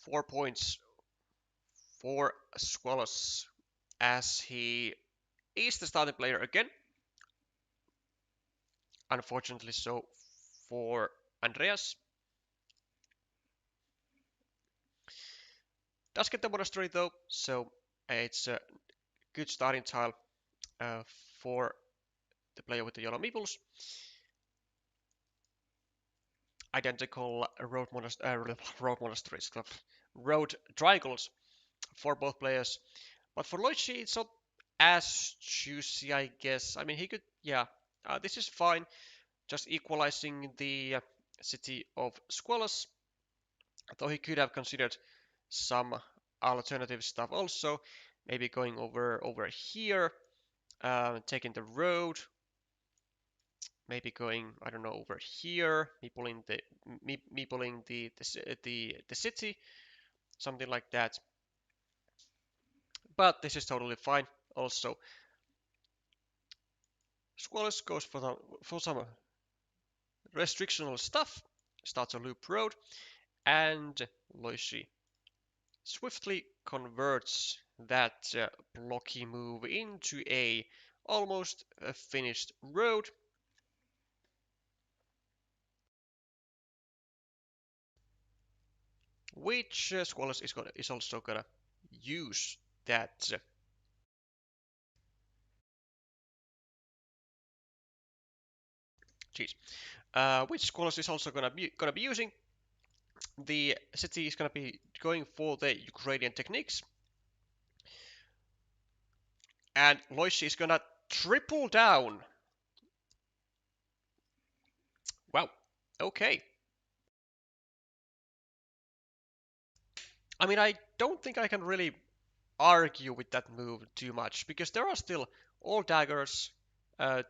Four points for Squallus as he is the starting player again. Unfortunately so for Andreas. Does get the monastery though, so it's a good starting tile for the player with the yellow meeples. Identical road monasteries, road triangles for both players. But for Leuschi, it's not as juicy, I guess. I mean, he could, yeah, this is fine. Just equalizing the city of Squallus, though he could have considered some alternative stuff also. Maybe going over here, taking the road. Maybe going, I don't know, over here. Me pulling the city, something like that. But this is totally fine. Also, Squallus goes for some restrictional stuff, starts a loop road, and Leuschi swiftly converts that blocky move into a almost finished road, which Squallus is also gonna use that. Geez. Which Squallus is also gonna be using. The city is gonna be going for the Ukrainian techniques, and Leuschi is gonna triple down. Wow. Okay. I mean, I don't think I can really argue with that move too much because there are still all daggers,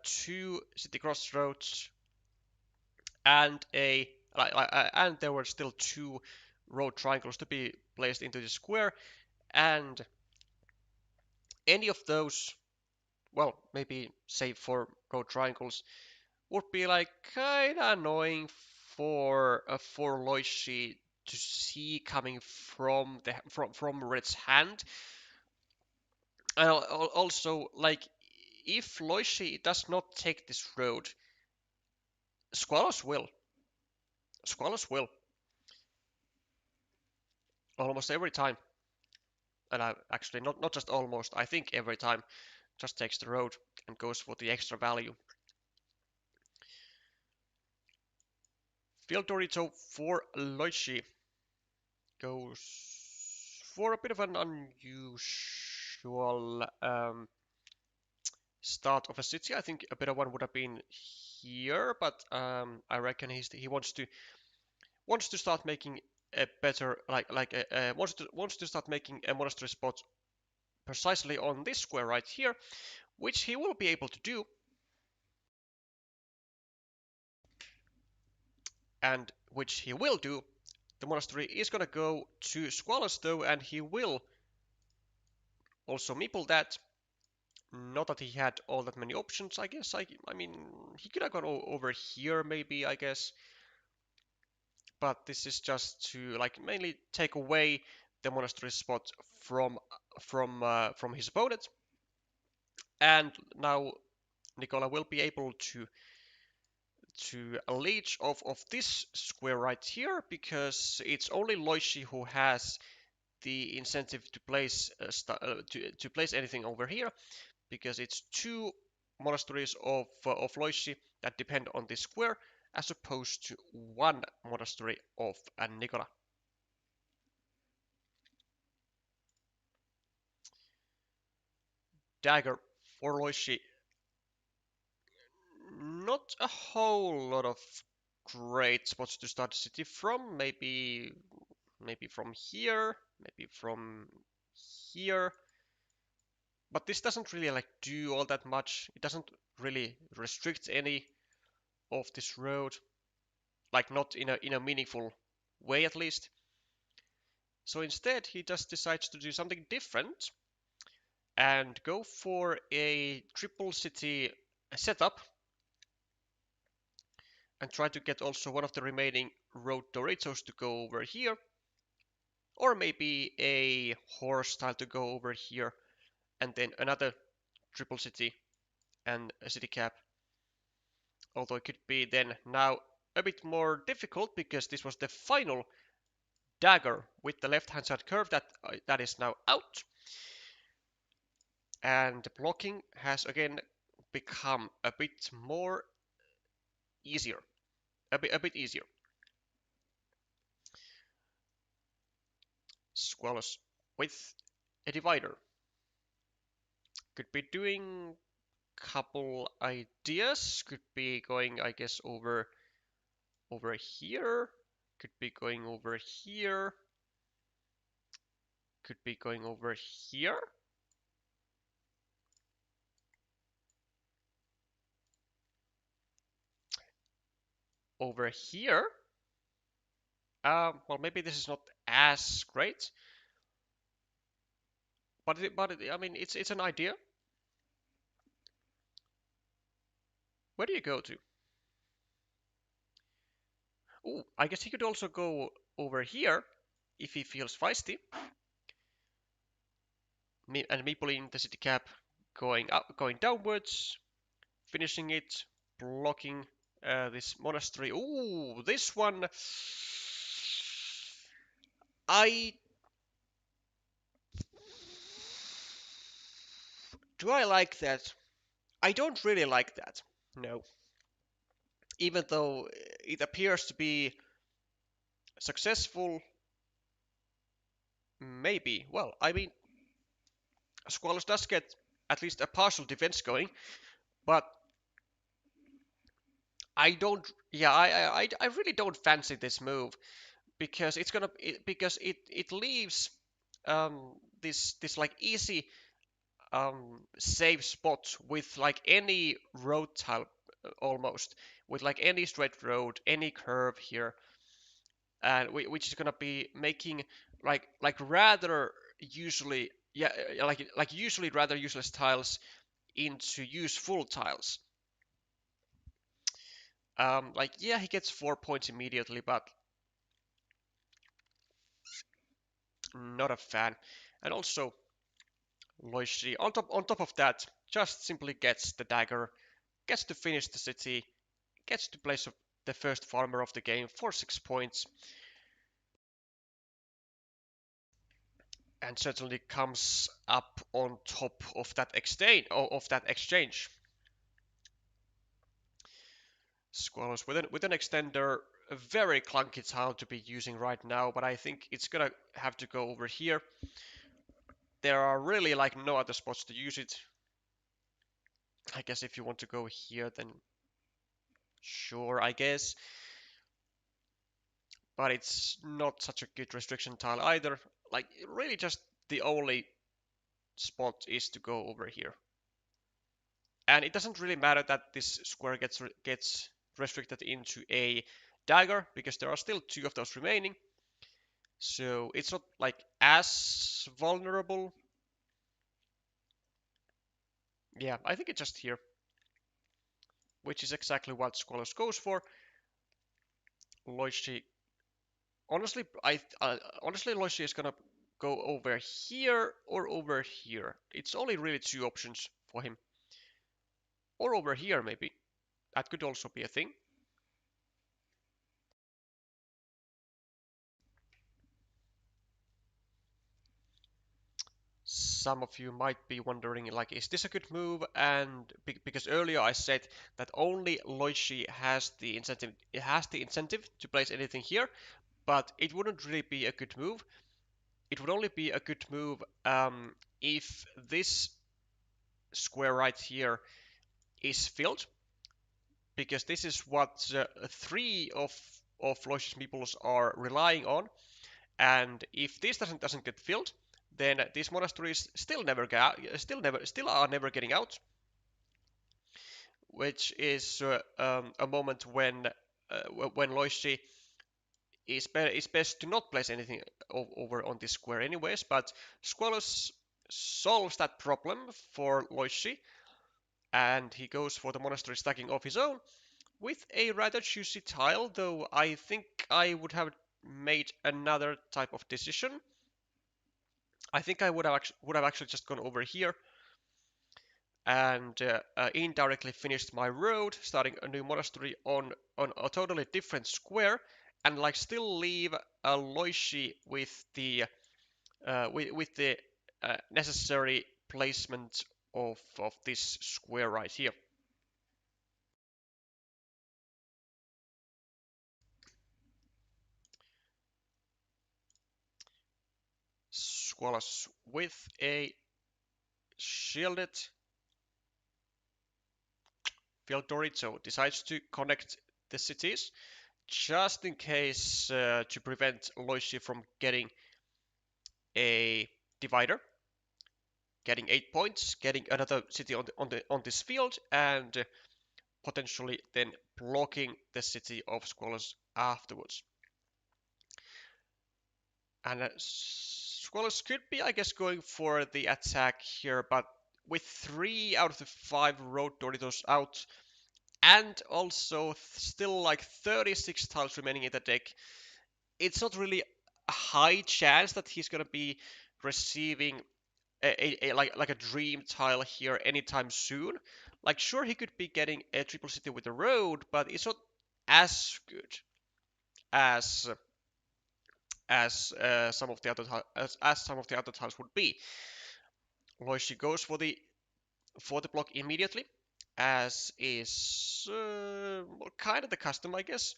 two city crossroads, and and there were still two road triangles to be placed into the square, and any of those, well, maybe save for road triangles, would be like kind of annoying for Leuschi to see coming from Red's hand. And also, like, if Leuschi does not take this road, Squallus will. Squallus will. Almost every time. And I actually, not just almost, I think every time, just takes the road and goes for the extra value. Field Dorito for Leuschi goes for a bit of an unusual start of a city. I think a better one would have been here, but I reckon he wants to start making a better wants to start making a monastery spot precisely on this square right here, which he will be able to do, and which he will do. The monastery is gonna go to Squallus though, and he will also meeple that. Not that he had all that many options, I guess. I mean, he could have gone over here, maybe, I guess. But this is just to like mainly take away the monastery spot from his opponent. And now Nicola will be able to leech off of this square right here because it's only Leuschi who has the incentive to place to place anything over here because it's two monasteries of Leuschi that depend on this square as opposed to one monastery of Nicola. Dagger for Leuschi. Not a whole lot of great spots to start the city from. Maybe from here, maybe from here. But this doesn't really like do all that much. It doesn't really restrict any of this road, like not in a meaningful way at least. So instead, he just decides to do something different and go for a triple city setup and try to get also one of the remaining road Doritos to go over here, or maybe a horse tile to go over here, and then another triple city and a city cap. Although it could be then now a bit more difficult because this was the final dagger with the left hand side curve that is now out. And the blocking has again become a bit more easier. A bit easier. Squallus with a divider. Could be doing couple ideas. Could be going, I guess, over here. Could be going over here. Could be going over here. Over here. Well, maybe this is not as great. I mean, it's an idea. Where do you go to? Oh, I guess he could also go over here if he feels feisty. And me pulling the city cap, going up, going downwards, finishing it, blocking this monastery. Ooh, this one. I do I like that? I don't really like that. No, even though it appears to be successful, maybe. Well, I mean, Squallus does get at least a partial defense going, but I don't. Yeah, I really don't fancy this move because it leaves this like easy save spot with like any road tile almost with like any straight road, any curve here, and which is gonna be making like rather usually yeah like usually rather useless tiles into useful tiles. Like yeah, he gets 4 points immediately, but not a fan. And also Leuschi on top of that just simply gets the dagger, gets to finish the city, gets to place the first farmer of the game for 6 points, and certainly comes up on top of that exchange. Squallus with an extender, a very clunky tile to be using right now, but I think it's gonna have to go over here. There are really like no other spots to use it. I guess if you want to go here, then sure, I guess. But it's not such a good restriction tile either. Like, really just the only spot is to go over here. And it doesn't really matter that this square gets restricted into a dagger, because there are still 2 of those remaining. So it's not like as vulnerable. Yeah, I think it's just here, which is exactly what Squallus goes for. Leuschi, honestly, Leuschi is gonna go over here or over here. It's only really 2 options for him. Or over here, maybe. That could also be a thing. Some of you might be wondering, like, is this a good move? And because earlier I said that only Leuschi has the incentive. It has the incentive to place anything here, but it wouldn't really be a good move. It would only be a good move if this square right here is filled, because this is what 3 of Leuschi's meeples are relying on. And if this doesn't get filled, then these monasteries still are never getting out, which is a moment when Leuschi is best to not place anything over on this square anyways. But Squallus solves that problem for Leuschi, and he goes for the monastery stacking of his own with a rather juicy tile, though I think I would have made another type of decision. I think I would have actually just gone over here and indirectly finished my road, starting a new monastery on a totally different square, and like still leave a Leuschi with the necessary placement of this square right here. Squallus with a shielded field Dorito decides to connect the cities just in case to prevent Leuschi from getting a divider, getting 8 points, getting another city on this field, and potentially then blocking the city of Squallus afterwards. And Squallus could be, I guess, going for the attack here, but with 3 out of the 5 road Doritos out, and also still like 36 tiles remaining in the deck, it's not really a high chance that he's gonna be receiving like a dream tile here anytime soon. Like, sure, he could be getting a triple city with the road, but it's not as good as some of the other as some of the other tiles would be. Leuschi goes for the block immediately, as is kind of the custom, I guess.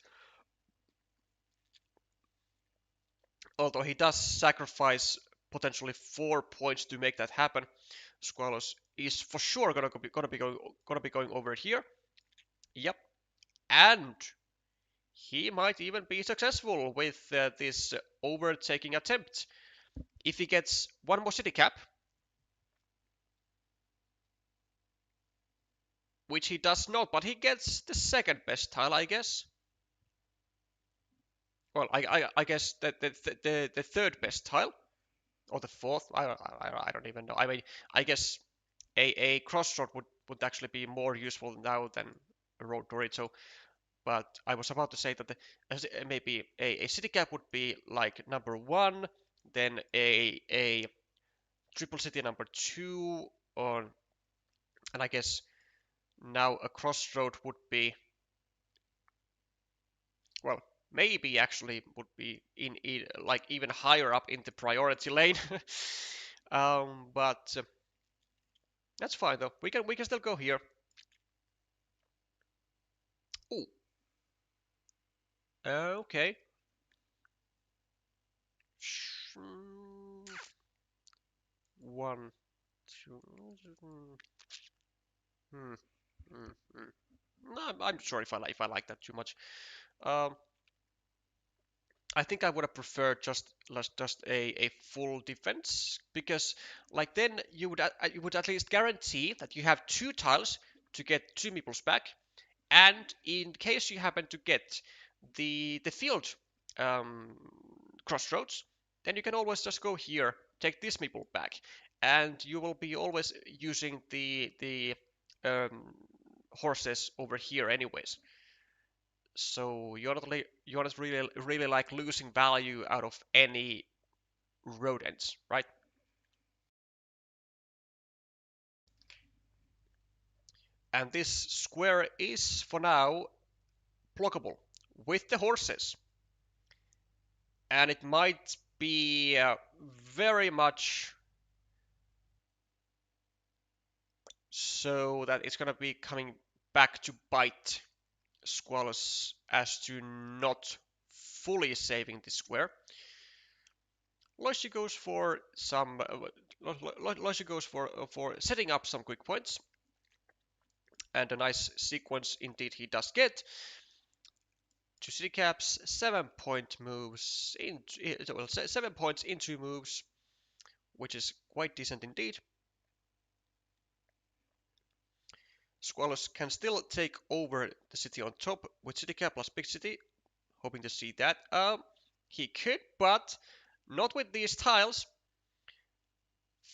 Although he does sacrifice potentially 4 points to make that happen. Squallus is for sure gonna be going over here. Yep, and he might even be successful with this overtaking attempt. If he gets one more city cap, which he does not, but he gets the second best tile, I guess. Well, I guess the third best tile, or the fourth. I don't even know. I mean, I guess a crossroad would actually be more useful now than a road Dorito. But I was about to say that maybe a city cap would be like number one, then a triple city number two, or and I guess now a crossroad would be, well, maybe actually would be in like even higher up in the priority lane. But that's fine though. We can still go here. Ooh, okay. One, two. Hmm. Hmm. Hmm. No, I'm sorry if I like that too much. Um, I think I would have preferred just a full defense, because like then you would at least guarantee that you have 2 tiles to get 2 meeples back, and in case you happen to get the field um, crossroads, then you can always just go here, take this meeple back, and you will be always using the um, horses over here anyways. So you're not really like losing value out of any road ends, right? And this square is for now blockable with the horses, and it might be very much so that it's gonna be coming back to bite Squallus as to not fully saving the square. Leuschi goes for some. Leuschi goes for setting up some quick points, and a nice sequence indeed he does get. 2 city caps, 7-point moves well, 7 points in 2 moves, which is quite decent indeed. Squallus can still take over the city on top with city cap plus big city, hoping to see that. He could, but not with these tiles.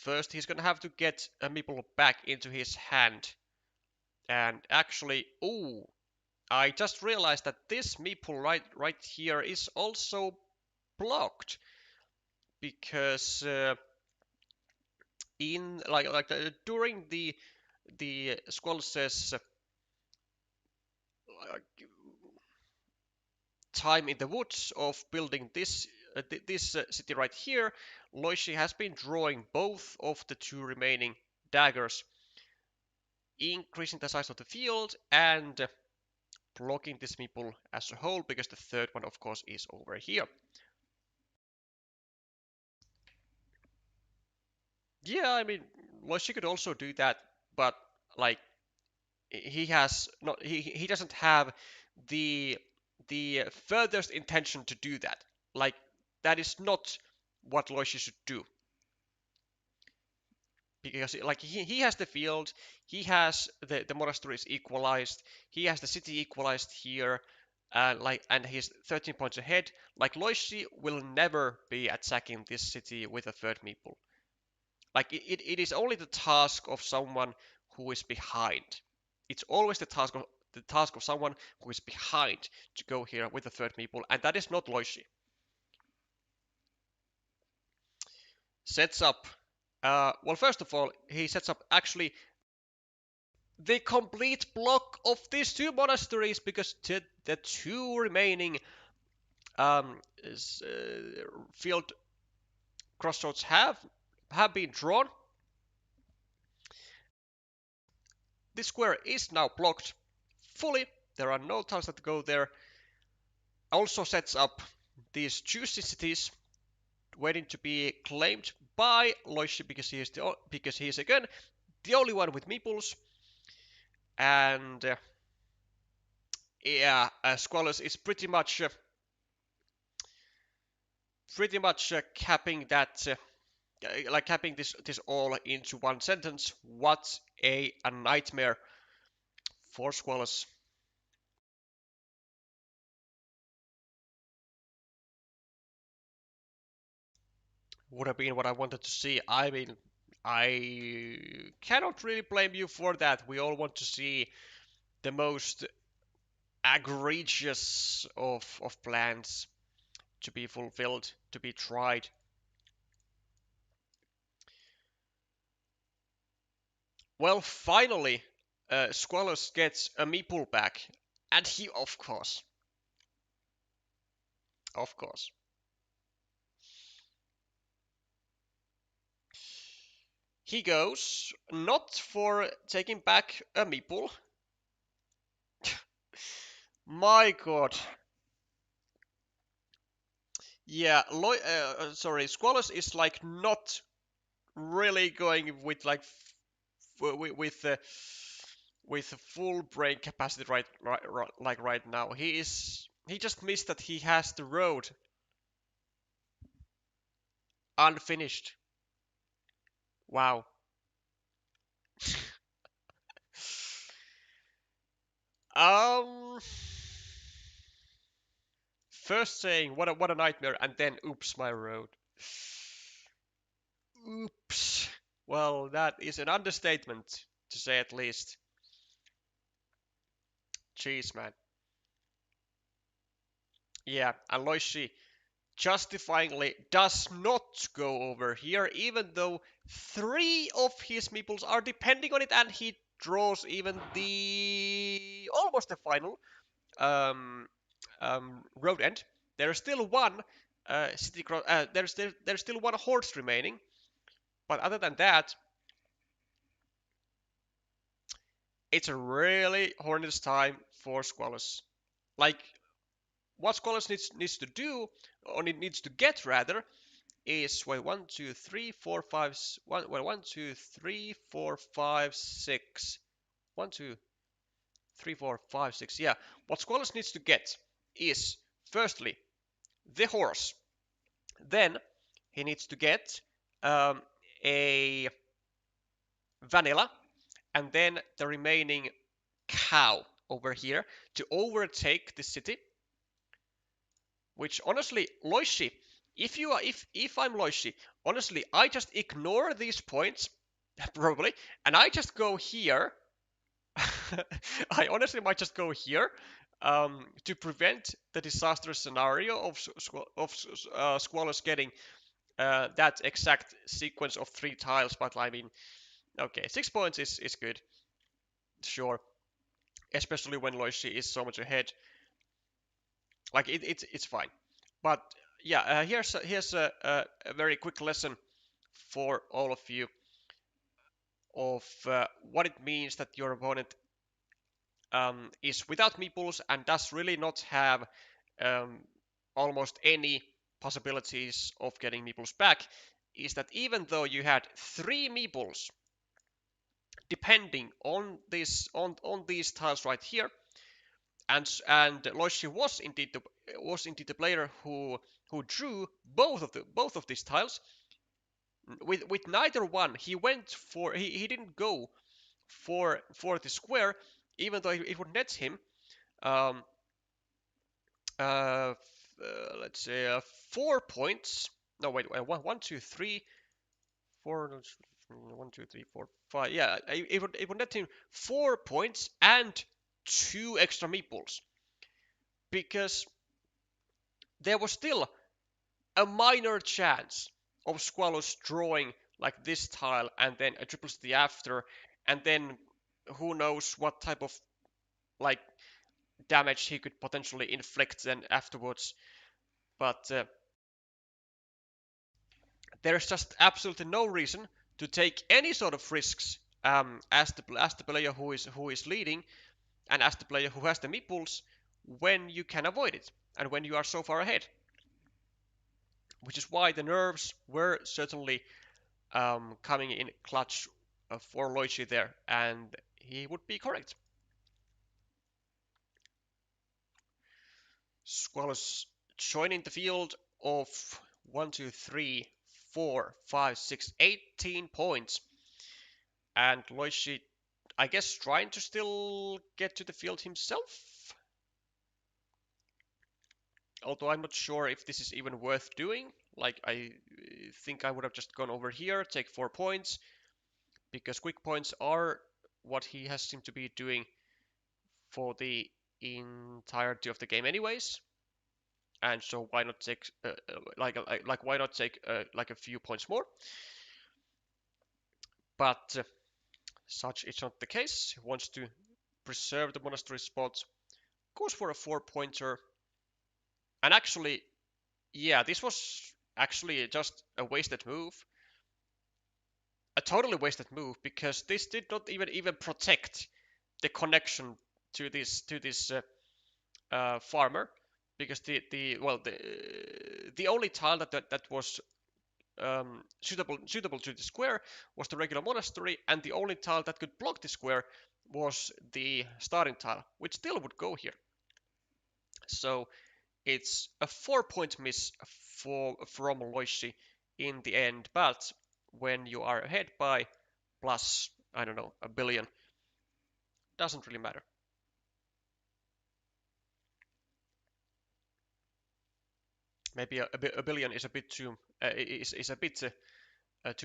First, he's gonna have to get a meeple back into his hand. And actually, oh, I just realized that this meeple right here is also blocked, because in during the Squalls' time in the woods of building this city right here, Leuschi has been drawing both of the 2 remaining daggers, increasing the size of the field and blocking this meeple as a whole, because the third one, of course, is over here. Yeah, I mean, Leuschi could also do that, but like he has not, he doesn't have the furthest intention to do that. Like, that is not what Leuschi should do, because like he has the field, he has the monasteries equalized, he has the city equalized here. and he's 13 points ahead. Like Leuschi will never be attacking this city with a third meeple. Like it is only the task of someone who is behind. It's always the task of someone who is behind to go here with the third meeple, and that is not Leuschi. Sets up. Well, first of all, he sets up actually the complete block of these two monasteries because the two remaining field crossroads have been drawn. This square is now blocked fully. There are no tiles that go there. Also sets up these juicy cities waiting to be claimed by Leuschi because he is again the only one with meeples. And yeah, Squallus is pretty much capping that, like capping this all into one sentence. What a nightmare for Squallus. Would have been what I wanted to see. I mean, I cannot really blame you for that. We all want to see the most egregious of plans to be fulfilled, to be tried. Well, finally, Squallus gets a meeple back, and he, of course, he goes not for taking back a meeple. My God, yeah, Squallus is like not really going with like with full brain capacity right now. He just missed that he has the road unfinished. Wow. Um, First saying what a nightmare, and then oops, my road. Oops. Well, that is an understatement to say at least. Jeez, man. Yeah, and Leuschi justifyingly does not go over here, even though three of his meeples are depending on it, and he draws even the almost the final um, road end. There's still one there's still one horse remaining, but other than that, it's a really hornet's time for Squallus. Like what Squallus needs to do, or it needs to get rather, is well, 1, 2, 3, 4, 5, 1, well, 1, 2, 3, 4, 5, 6. 1, 2, 3, 4, 5, 6. Yeah. What Squallus needs to get is firstly the horse. Then he needs to get a vanilla, and then the remaining cow over here to overtake the city. Which honestly, Leuschi, if I'm Leuschi, honestly, I just ignore these points probably, and I just go here. I honestly might just go here to prevent the disastrous scenario of Squallus getting that exact sequence of 3 tiles. But I mean, okay, 6 points is good, sure, especially when Leuschi is so much ahead. Like it's fine. But yeah, here's a very quick lesson for all of you of what it means that your opponent is without meeples and does really not have um, almost any possibilities of getting meeples back. Is that even though you had 3 meeples depending on these tiles right here, and Leuschi was indeed the player who drew both of these tiles. With neither one, he didn't go for the square, even though it would net him. Um, uh, let's say 4 points. No, wait, one, two, three, four, no, 1, 2, 3, 4, 5. Yeah, it would net him 4 points and 2 extra meeples because there was still a minor chance of squallus drawing like this tile and then a triple city after, and then who knows what type of like damage he could potentially inflict then afterwards. But there's just absolutely no reason to take any sort of risks as the player who is leading and as the player who has the meeples when you can avoid it and when you are so far ahead. Which is why the nerves were certainly coming in clutch for Leuschi there, and he would be correct. Squallus joining the field of 1, 2, 3, 4, 5, 6, 18 points. And Leuschi, I guess, trying to still get to the field himself. Although I'm not sure if this is even worth doing. Like, I think I would have just gone over here, take 4 points, because quick points are what he has seemed to be doing for the entirety of the game anyways. And so why not take like why not take like a few points more? But such is not the case. He wants to preserve the monastery spot, goes for a 4-pointer, and actually, yeah, this was actually just a wasted move, a totally wasted move because this did not even protect the connection to this farmer, because the only tile that was suitable to the square was the regular monastery, and the only tile that could block the square was the starting tile, which still would go here. So it's a 4-point miss from Leuschi in the end, but when you are ahead by plus, I don't know, a billion, doesn't really matter. Maybe a billion is a bit too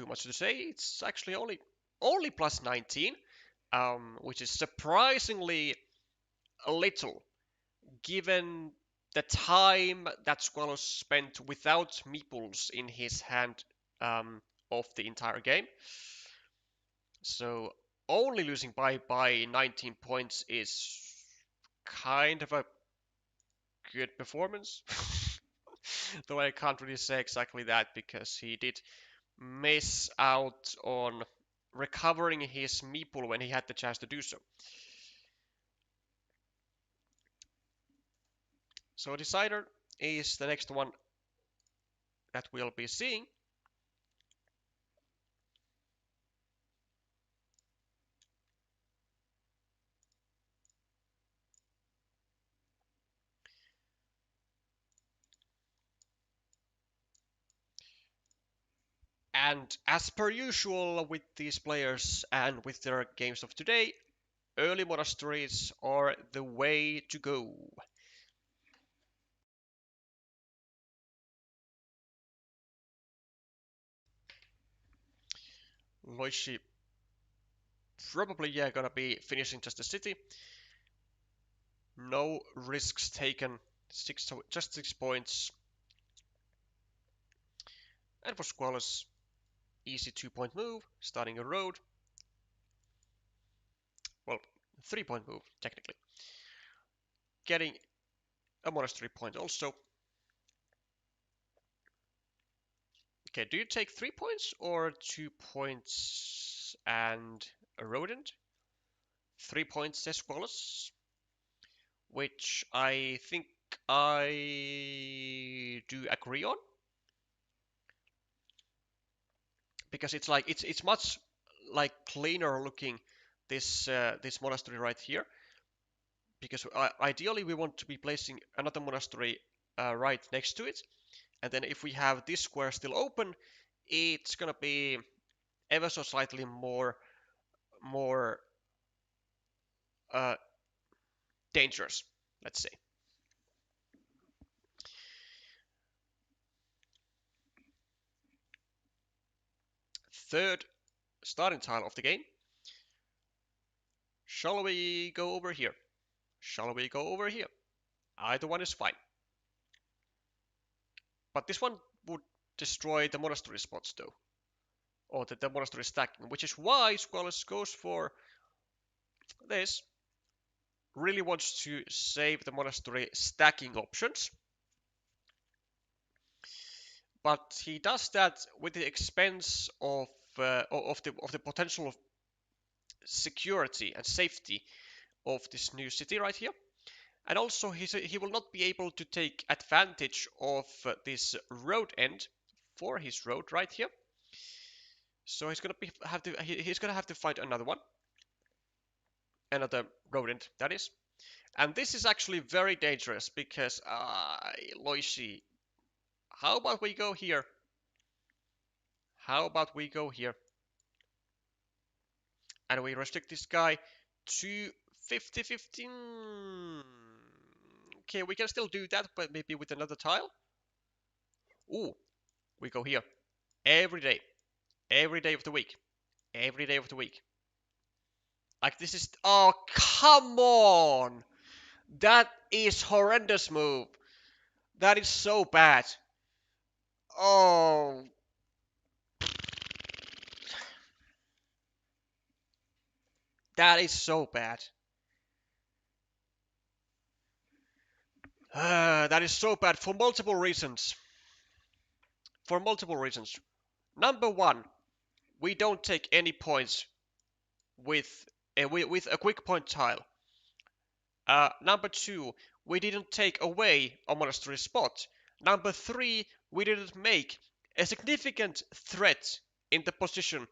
much to say. It's actually only plus 19, which is surprisingly a little given the time that Squallus spent without meeples in his hand of the entire game. So only losing by 19 points is kind of a good performance. Though I can't really say exactly that because he did miss out on recovering his meeple when he had the chance to do so. So Decider is the next one that we'll be seeing. And as per usual with these players and with their games of today, early monasteries are the way to go. Leuschi probably, yeah, gonna be finishing just the city. No risks taken. Just 6 points. And for Squallus, easy 2-point move, starting a road. Well, 3-point move, technically. Getting a monastery point also. Okay, do you take 3 points or 2 points and a rodent? 3 points says Squallus, which I think I do agree on. Because it's like it's much like cleaner looking this monastery right here, because ideally we want to be placing another monastery right next to it, and then if we have this square still open, it's gonna be ever so slightly more uh, dangerous, let's say. third starting tile of the game. Shall we go over here? Shall we go over here? Either one is fine. But this one would destroy the monastery spots though. Or the monastery stacking, which is why Squallus goes for this. Really wants to save the monastery stacking options. But he does that with the expense of the potential of security and safety of this new city right here. And also he will not be able to take advantage of this road end for his road right here. So he's gonna have to find another one. Another road end, that is. And this is actually very dangerous because Leuschi, how about we go here? How about we go here? And we restrict this guy to 50-15. Okay, we can still do that, but maybe with another tile. Ooh, we go here. Every day. Every day of the week. Every day of the week. Like this is... Oh, come on! That is horrendous move. That is so bad. Oh. That is so bad. That is so bad for multiple reasons. For multiple reasons. Number one, we don't take any points with a quick point tile. Number two, we didn't take away a monastery spot. Number three, we didn't make a significant threat in the position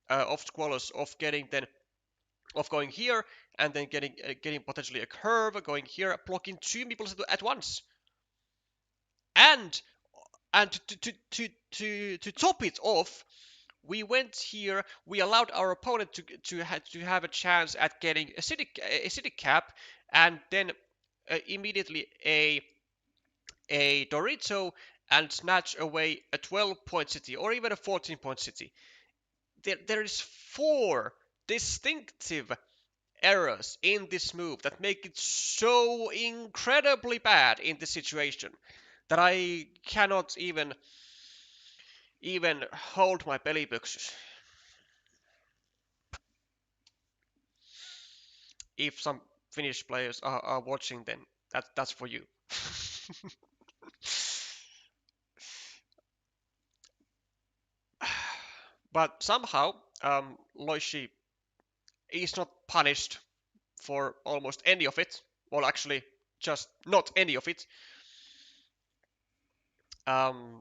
of Squallus of going here and then getting potentially a curve, going here, blocking two people at once. And to top it off, we went here. We allowed our opponent to have a chance at getting a city cap, and then immediately a Dorito and snatch away a 12-point city or even a 14-point city. There is 4 distinctive errors in this move that make it so incredibly bad in this situation that I cannot even hold my belly buttons. If some Finnish players are watching, then that's for you. But somehow, Leuschi is not punished for almost any of it. Well, actually, just not any of it.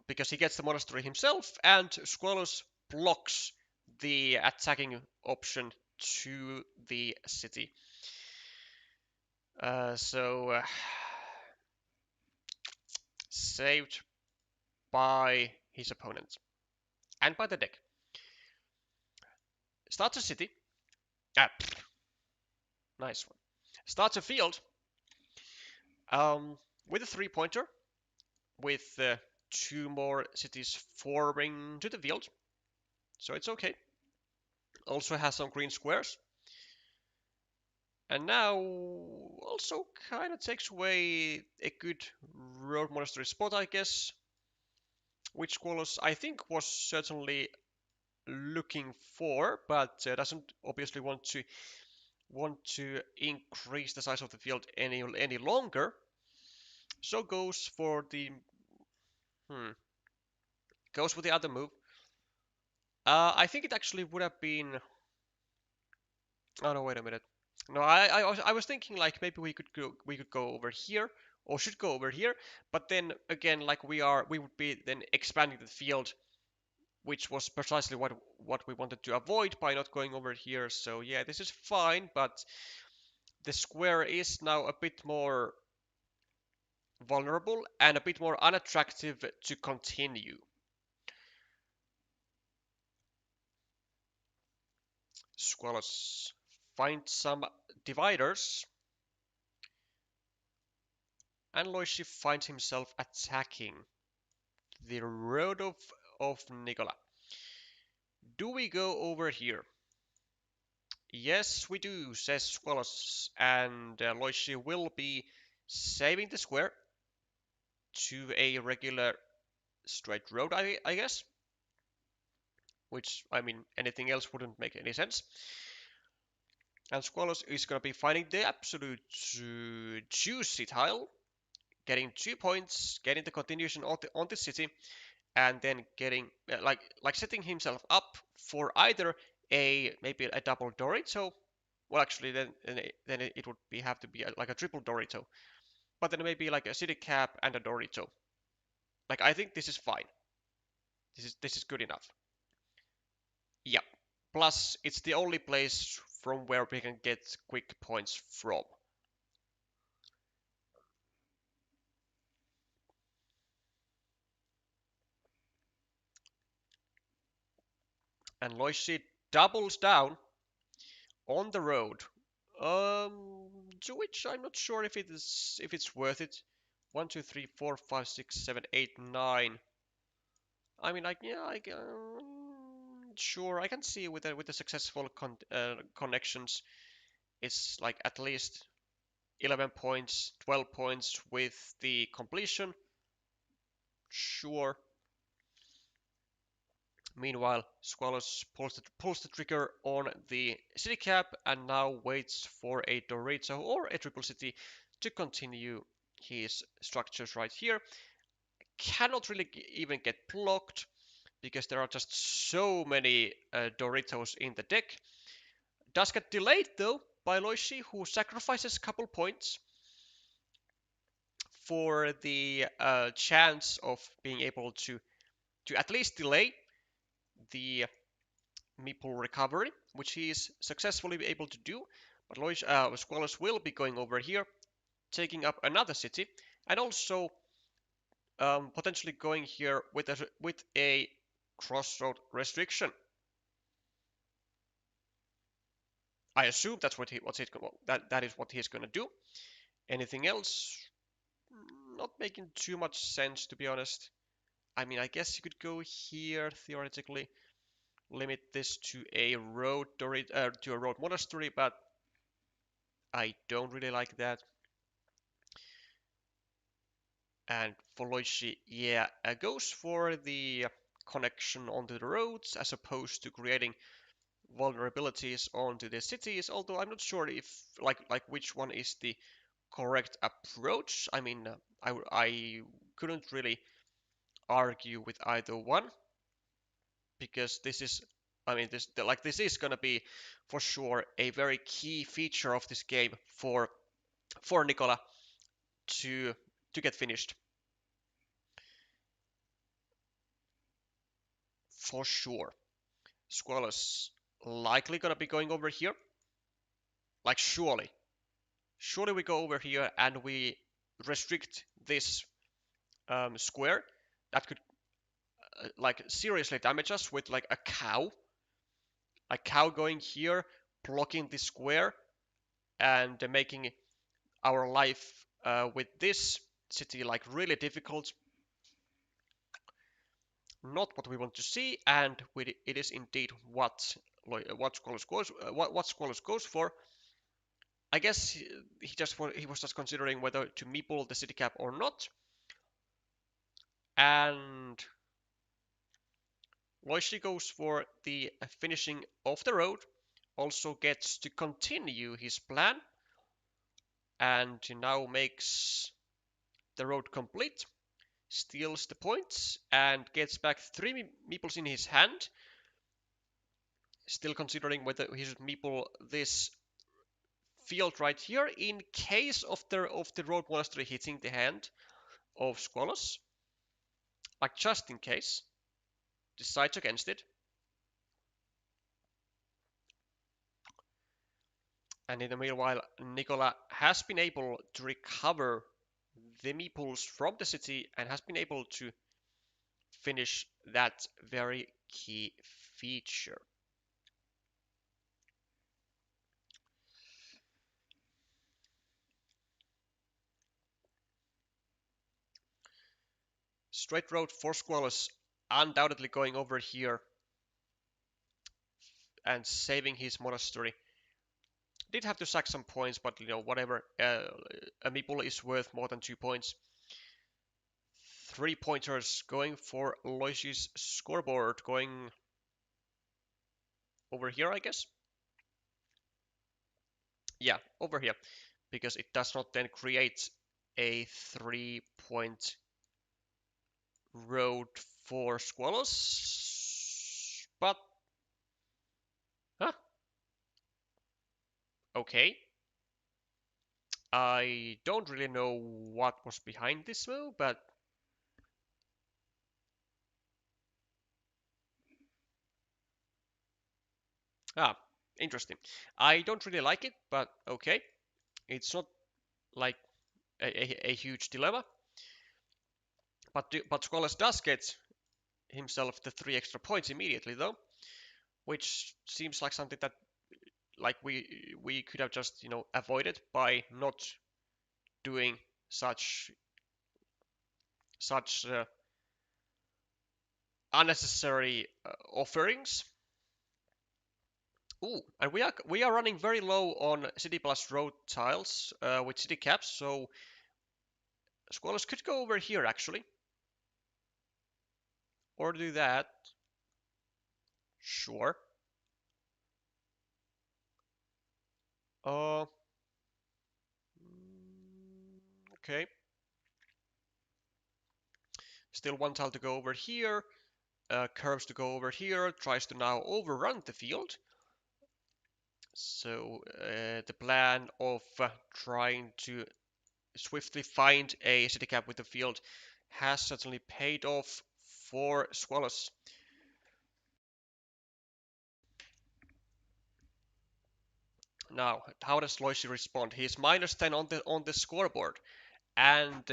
Because he gets the monastery himself, and Squallus blocks the attacking option to the city. Saved by his opponent and by the deck. Starts a city. Nice one. Starts a field with a 3-pointer with 2 more cities forming to the field. So it's okay. Also has some green squares. And now also kind of takes away a good road monastery spot, I guess. Which Squallus I think was certainly looking for, but doesn't obviously want to increase the size of the field any longer. So goes for the other move. I think it actually would have been. Oh no! Wait a minute. No, I was thinking like maybe we could go over here or should go over here, but then again like we would be then expanding the field, which was precisely what we wanted to avoid by not going over here. So yeah, this is fine, but the square is now a bit more vulnerable and a bit more unattractive to continue. Squallus find some dividers, and Leuschi finds himself attacking the road of Nicola. Do we go over here? Yes, we do, says Squallus, and Leuschi will be saving the square to a regular straight road, I guess. Which, I mean, anything else wouldn't make any sense. And Squallus is going to be finding the absolute juicy tile, getting 2 points, getting the continuation on the city, and then getting like setting himself up for either maybe a double Dorito. Well, actually, then it would have to be like a triple Dorito, but then maybe like a city cap and a Dorito. Like I think this is fine. This is good enough. Yeah. Plus, it's the only place from where we can get quick points from. And Leuschi doubles down on the road. To which I'm not sure if it's worth it. 1, 2, 3, 4, 5, 6, 7, 8, 9. I mean, like yeah, sure I can see with the successful connections, it's like at least 11 points, 12 points with the completion. Sure. Meanwhile, Squallus pulls the trigger on the city cap and now waits for a Dorito or a triple city to continue his structures right here. Cannot really even get blocked because there are just so many Doritos in the deck. Does get delayed though by Leuschi, who sacrifices a couple points for the chance of being able to at least delay the meeple recovery, which he is successfully able to do. But Squallus will be going over here, taking up another city, and also potentially going here with a crossroad restriction. I assume that's that is what he's gonna do. Anything else? Not making too much sense, to be honest. I mean, I guess you could go here theoretically, limit this to a road monastery, but I don't really like that. And for Leuschi, yeah, goes for the connection onto the roads as opposed to creating vulnerabilities onto the cities. Although I'm not sure if like which one is the correct approach. I mean, I couldn't really argue with either one because this is, I mean, this is gonna be for sure a very key feature of this game for Nicola to get finished for sure. Squallus likely gonna be going over here. Like surely we go over here and we restrict this square that could like seriously damage us with like a cow. A cow going here, blocking the square, and making our life with this city like really difficult. Not what we want to see, and it is indeed what Squallus goes for. I guess he was just considering whether to meeple the city cap or not, and Leuschi goes for the finishing of the road. Also gets to continue his plan, and now makes the road complete. Steals the points and gets back 3 meeples in his hand. Still considering whether he should meeple this field right here in case of the road monastery hitting the hand of Squallus. Like just in case. Decides against it. And in the meanwhile, Nicola has been able to recover the meeples from the city and has been able to finish that very key feature. Straight road for Squallus, undoubtedly going over here. and saving his monastery. Did have to sack some points, but you know, whatever. A meeple is worth more than 2 points. 3 pointers going for Leuschi's scoreboard, going over here, I guess. Yeah, over here, because it does not then create a 3-point road for squallus. But, huh? Okay. I don't really know what was behind this move, but interesting. I don't really like it, but okay. It's not like a huge dilemma. But Squallus does get himself the 3 extra points immediately, though, which seems like something that like we could have just avoided by not doing such unnecessary offerings. Ooh, and we are running very low on city plus road tiles with city caps, so Squallus could go over here actually, or do that. Sure. Uh, okay. Still one tile to go over here. Curves to go over here. Tries to now overrun the field. So the plan of trying to swiftly find a city cap with the field has certainly paid off for Squallus. Now, how does Leuschi respond? He's -10 on the scoreboard, and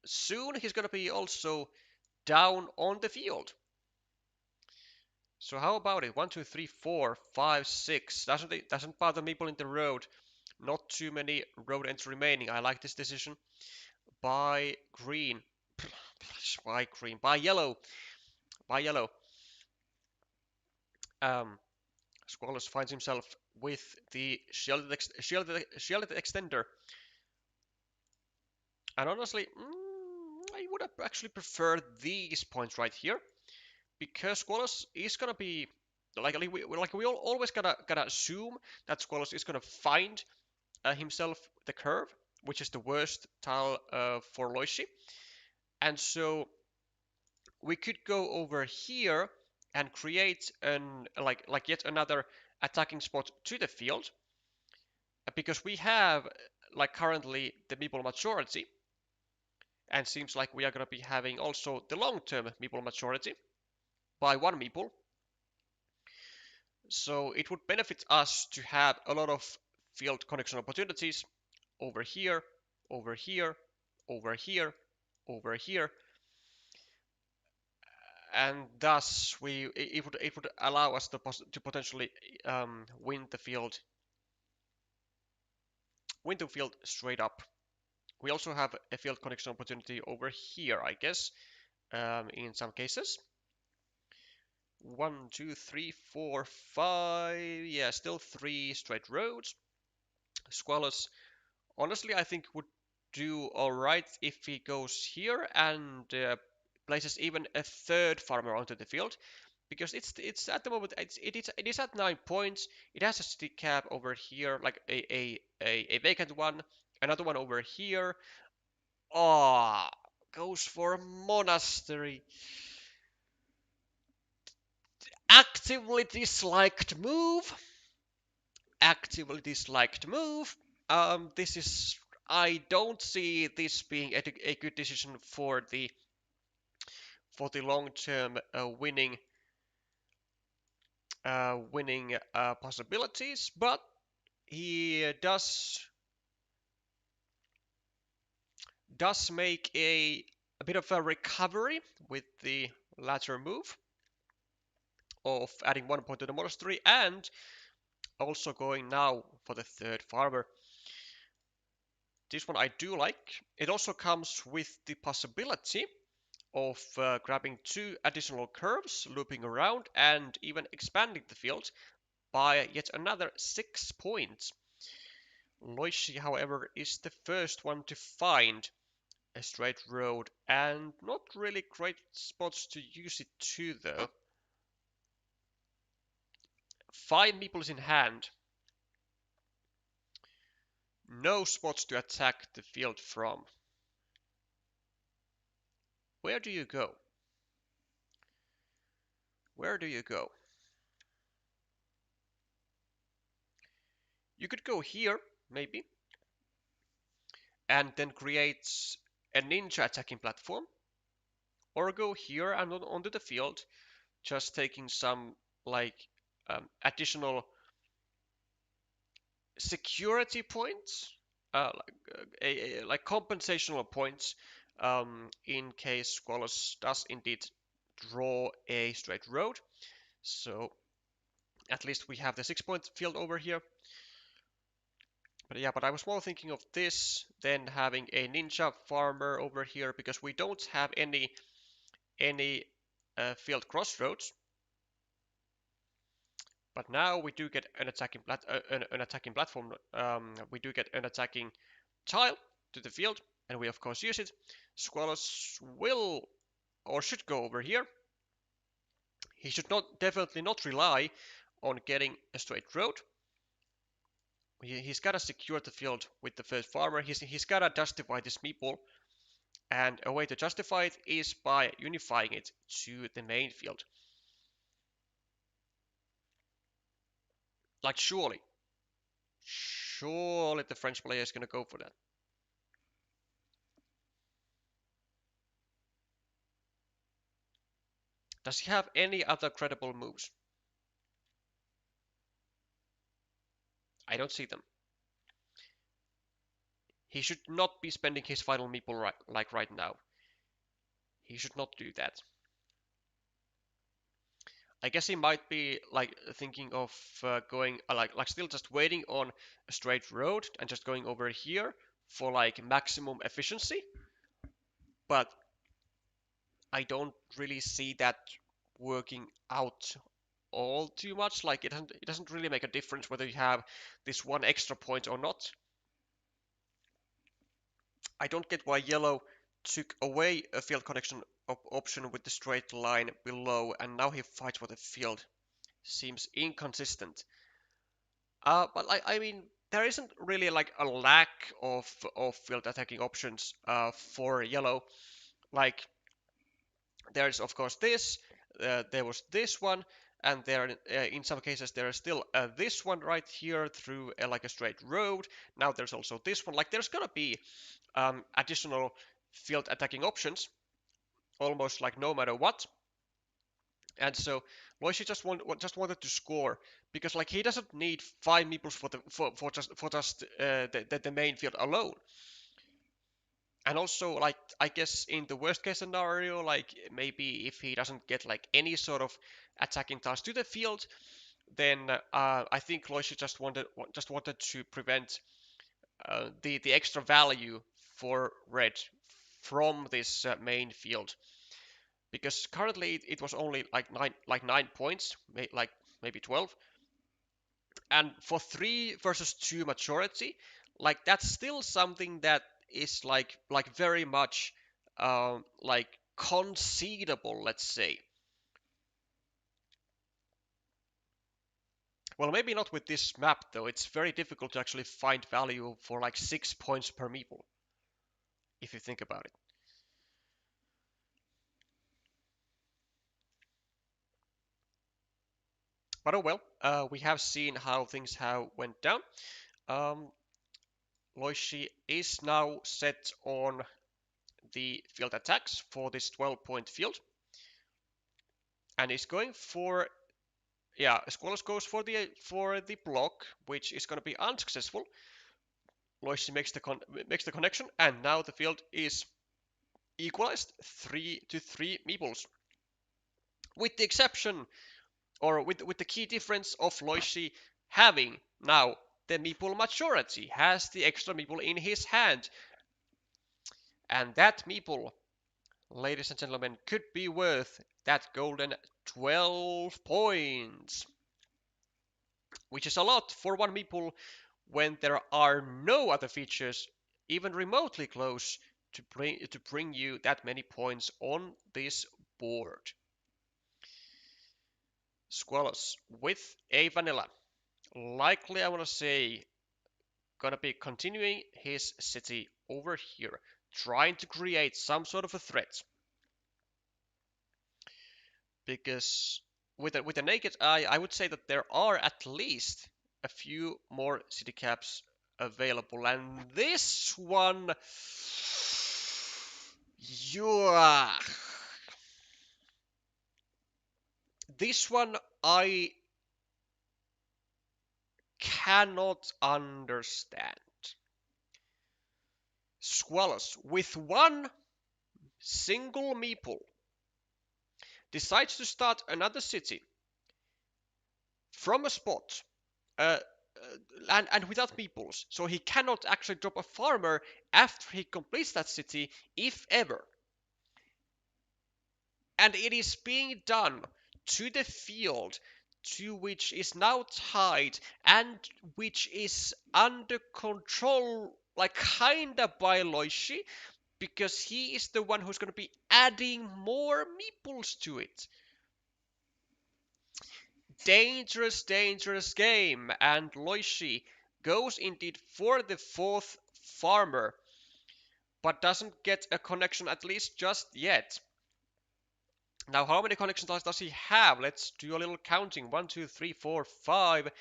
soon he's gonna be also down on the field. So how about it? 1, 2, 3, 4, 5, 6. Doesn't bother people in the road. Not too many road ends remaining. I like this decision. Buy green. Buy green. Buy yellow. Buy yellow. Squallus finds himself with the shielded extender. And honestly, I would have actually preferred these points right here, because Squallus is gonna be we always gotta assume that Squallus is gonna find himself the curve, which is the worst tile for Leuschi, and so we could go over here and create an like yet another attacking spot to the field, because we have like currently the meeple majority, and seems like we are going to be having also the long-term meeple majority by 1 meeple. So it would benefit us to have a lot of field connection opportunities over here, over here, over here, over here, and thus it would allow us to potentially win the field straight up. We also have a field connection opportunity over here, I guess, in some cases. 1, 2, 3, 4, 5. Yeah, still 3 straight roads. Squallus, honestly, I think would do all right if he goes here and places even a 3rd farmer onto the field, because it's at the moment it is at 9 points. It has a city cap over here, like a vacant one, another one over here. Oh, goes for a monastery. Actively disliked move. Actively disliked move. This is I don't see this being a good decision for the long-term winning possibilities, but he does make a bit of a recovery with the latter move of adding 1 point to the monastery, and also going now for the 3rd farmer. This one I do like. It also comes with the possibility of grabbing 2 additional curves, looping around, and even expanding the field by yet another 6 points. Leuschi, however, is the first one to find a straight road, and not really great spots to use it to, though. 5 meeples in hand. No spots to attack the field from. Where do you go? Where do you go? You could go here, maybe, and then create a ninja attacking platform, or go here and onto the field, just taking some like additional security points, like compensational points, in case Squallus does indeed draw a straight road. So at least we have the 6-point field over here. But yeah, but I was more thinking of this than having a ninja farmer over here, because we don't have any field crossroads. But now we do get an attacking platform. We do get an attacking tile to the field, and we of course use it. Squallus will or should go over here. He should definitely not rely on getting a straight road. He's got to secure the field with the first farmer. He's got to justify this meeple, and a way to justify it is by unifying it to the main field. Like surely the French player is going to go for that. Does he have any other credible moves? I don't see them. He should not be spending his final meeple right now. He should not do that. I guess he might be like thinking of going like still just waiting on a straight road and just going over here for like maximum efficiency. But I don't really see that working out all too much. Like it doesn't really make a difference whether you have this one extra point or not. I don't get why yellow took away a field connection option with the straight line below, and now he fights for the field. Seems inconsistent. But I mean, there isn't really like a lack of field attacking options for yellow. Like there's of course this, there was this one, and there in some cases there is still this one right here through like a straight road. Now there's also this one. Like there's gonna be additional field attacking options, almost like no matter what. And so Leuschi just wanted to score, because like he doesn't need 5 meeples for just the main field alone. And also, like, I guess in the worst case scenario, like maybe if he doesn't get like any sort of attacking tiles to the field, then I think Leuschi just wanted to prevent the extra value for red from this main field, because currently it was only like 9 points, like maybe 12, and for 3 versus 2 maturity, like that's still something that is like very much like concedable, let's say. Well, maybe not with this map though. It's very difficult to actually find value for like 6 points per meeple, if you think about it. But oh well, we have seen how things have went down. Leuschi is now set on the field attacks for this 12-point field, and is going for, yeah, Squallus goes for the block, which is going to be unsuccessful. Leuschi makes the connection, and now the field is equalized 3-3 meeples, with the exception, or with the key difference of Leuschi having now the meeple maturity, has the extra meeple in his hand, and that meeple ladies and gentlemen, could be worth that golden 12 points, which is a lot for one meeple when there are no other features even remotely close to bring you that many points on this board. Squallus with a vanilla. Likely, I want to say, gonna be continuing his city over here, trying to create some sort of a threat. Because with a naked eye, I would say that there are at least a few more city caps available, and this one, yeah, this one I cannot understand. Squallus with one single meeple decides to start another city from a spot, uh, and without meeples, so he cannot actually drop a farmer after he completes that city, if ever. And it is being done to the field to which is now tied and which is under control, like kinda by Leuschi, because he is the one who's going to be adding more meeples to it. Dangerous, dangerous game, and Leuschi goes indeed for the fourth farmer, but doesn't get a connection at least just yet. Now, how many connection tiles does he have? Let's do a little counting. 1, 2, 3, 4, 5.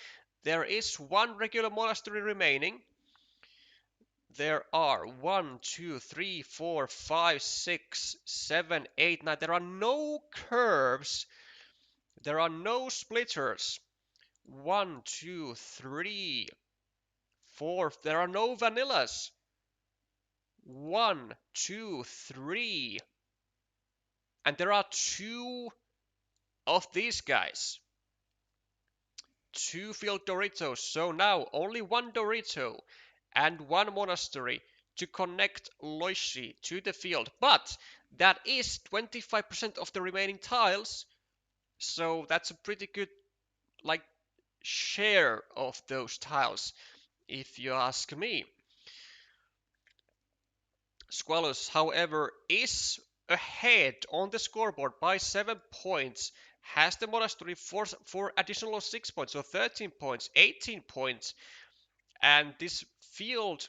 There is one regular monastery remaining. There are 1, 2, 3, 4, 5, 6, 7, 8, 9. There are no curves. There are no splitters. 1, 2, 3, 4. There are no vanillas. 1, 2, 3. And there are two of these guys. Two field Doritos. So now only one Dorito and one monastery to connect Leuschi to the field. But that is 25% of the remaining tiles. So that's a pretty good like share of those tiles, if you ask me. Squallus, however, is ahead on the scoreboard by 7 points, has the monastery for additional 6 points, so 13 points, 18 points, and this field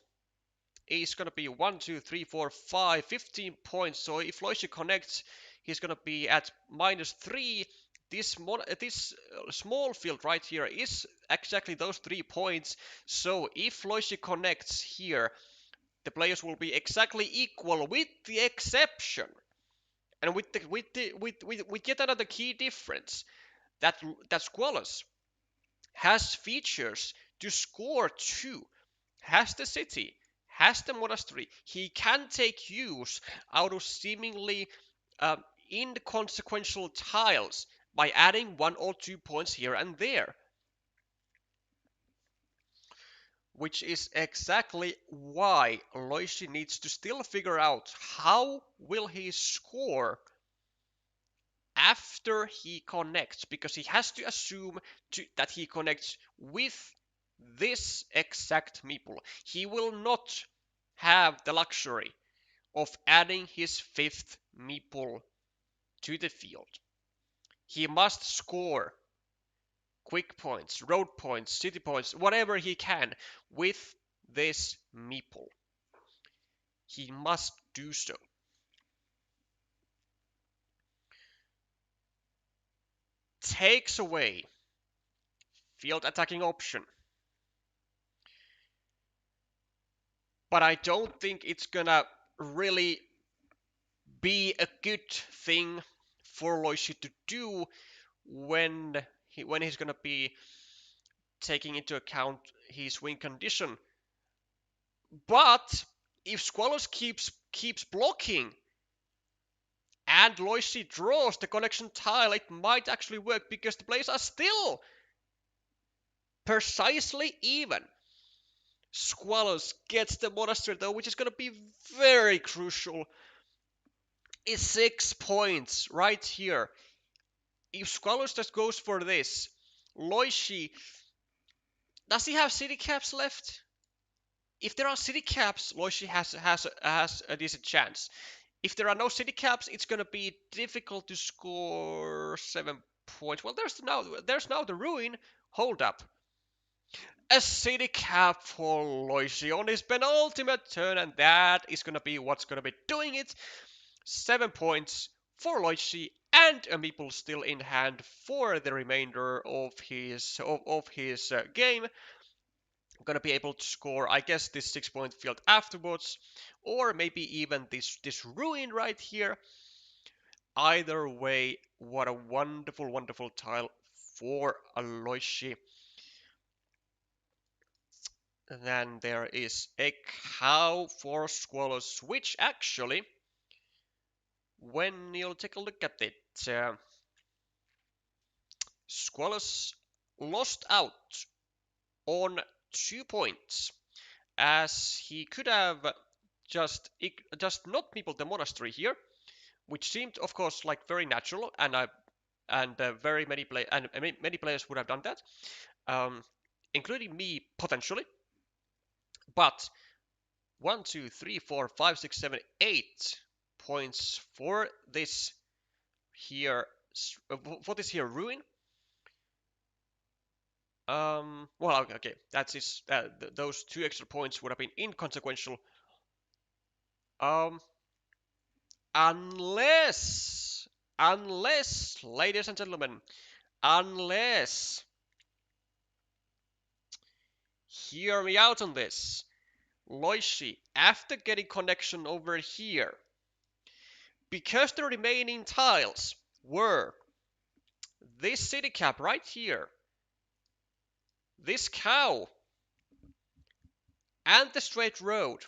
is going to be 1, 2, 3, 4, 5, 15 points, so if Leuschi connects, he's going to be at -3. This small field right here is exactly those 3 points, so if Leuschi connects here, the players will be exactly equal, with the exception, and with yet another key difference, that Squallus has features to score too, has the city, has the monastery. He can take use out of seemingly inconsequential tiles by adding 1 or 2 points here and there. Which is exactly why Leuschi needs to still figure out how will he score after he connects, because he has to assume that he connects with this exact meeple. He will not have the luxury of adding his fifth meeple to the field. He must score quick points, road points, city points, whatever he can with this meeple. He must do so. Takes away field attacking option. But I don't think it's gonna really be a good thing for Leuschi to do when he's gonna be taking into account his win condition. But if Squallus keeps blocking and Leuschi draws the connection tile, it might actually work, because the players are still precisely even. Squallus gets the monastery though, which is going to be very crucial is 6 points right here. If Squallus just goes for this, Leuschi, does he have city caps left? If there are city caps, Leuschi has a decent chance. If there are no city caps, it's gonna be difficult to score 7 points. Well, there's now the ruin. Hold up. A city cap for Leuschi on his penultimate turn, and that is gonna be what's gonna be doing it. 7 points for Leuschi, and a meeple still in hand for the remainder of his game. Gonna be able to score, I guess, this 6-point field afterwards, or maybe even this ruin right here. Either way, what a wonderful tile for Leuschi. Then there is a cow for Squallus, which actually, when you'll take a look at it, Squallus lost out on 2 points, as he could have just not meepled the monastery here, which seemed, of course, like very natural, and many players would have done that, including me potentially. But 1, 2, 3, 4, 5, 6, 7, 8 points for this here ruin. Well, okay, that's his. Those 2 extra points would have been inconsequential. Unless, ladies and gentlemen, unless, hear me out on this, Leuschi, after getting connection over here, because the remaining tiles were this city cap right here, this cow, and the straight road,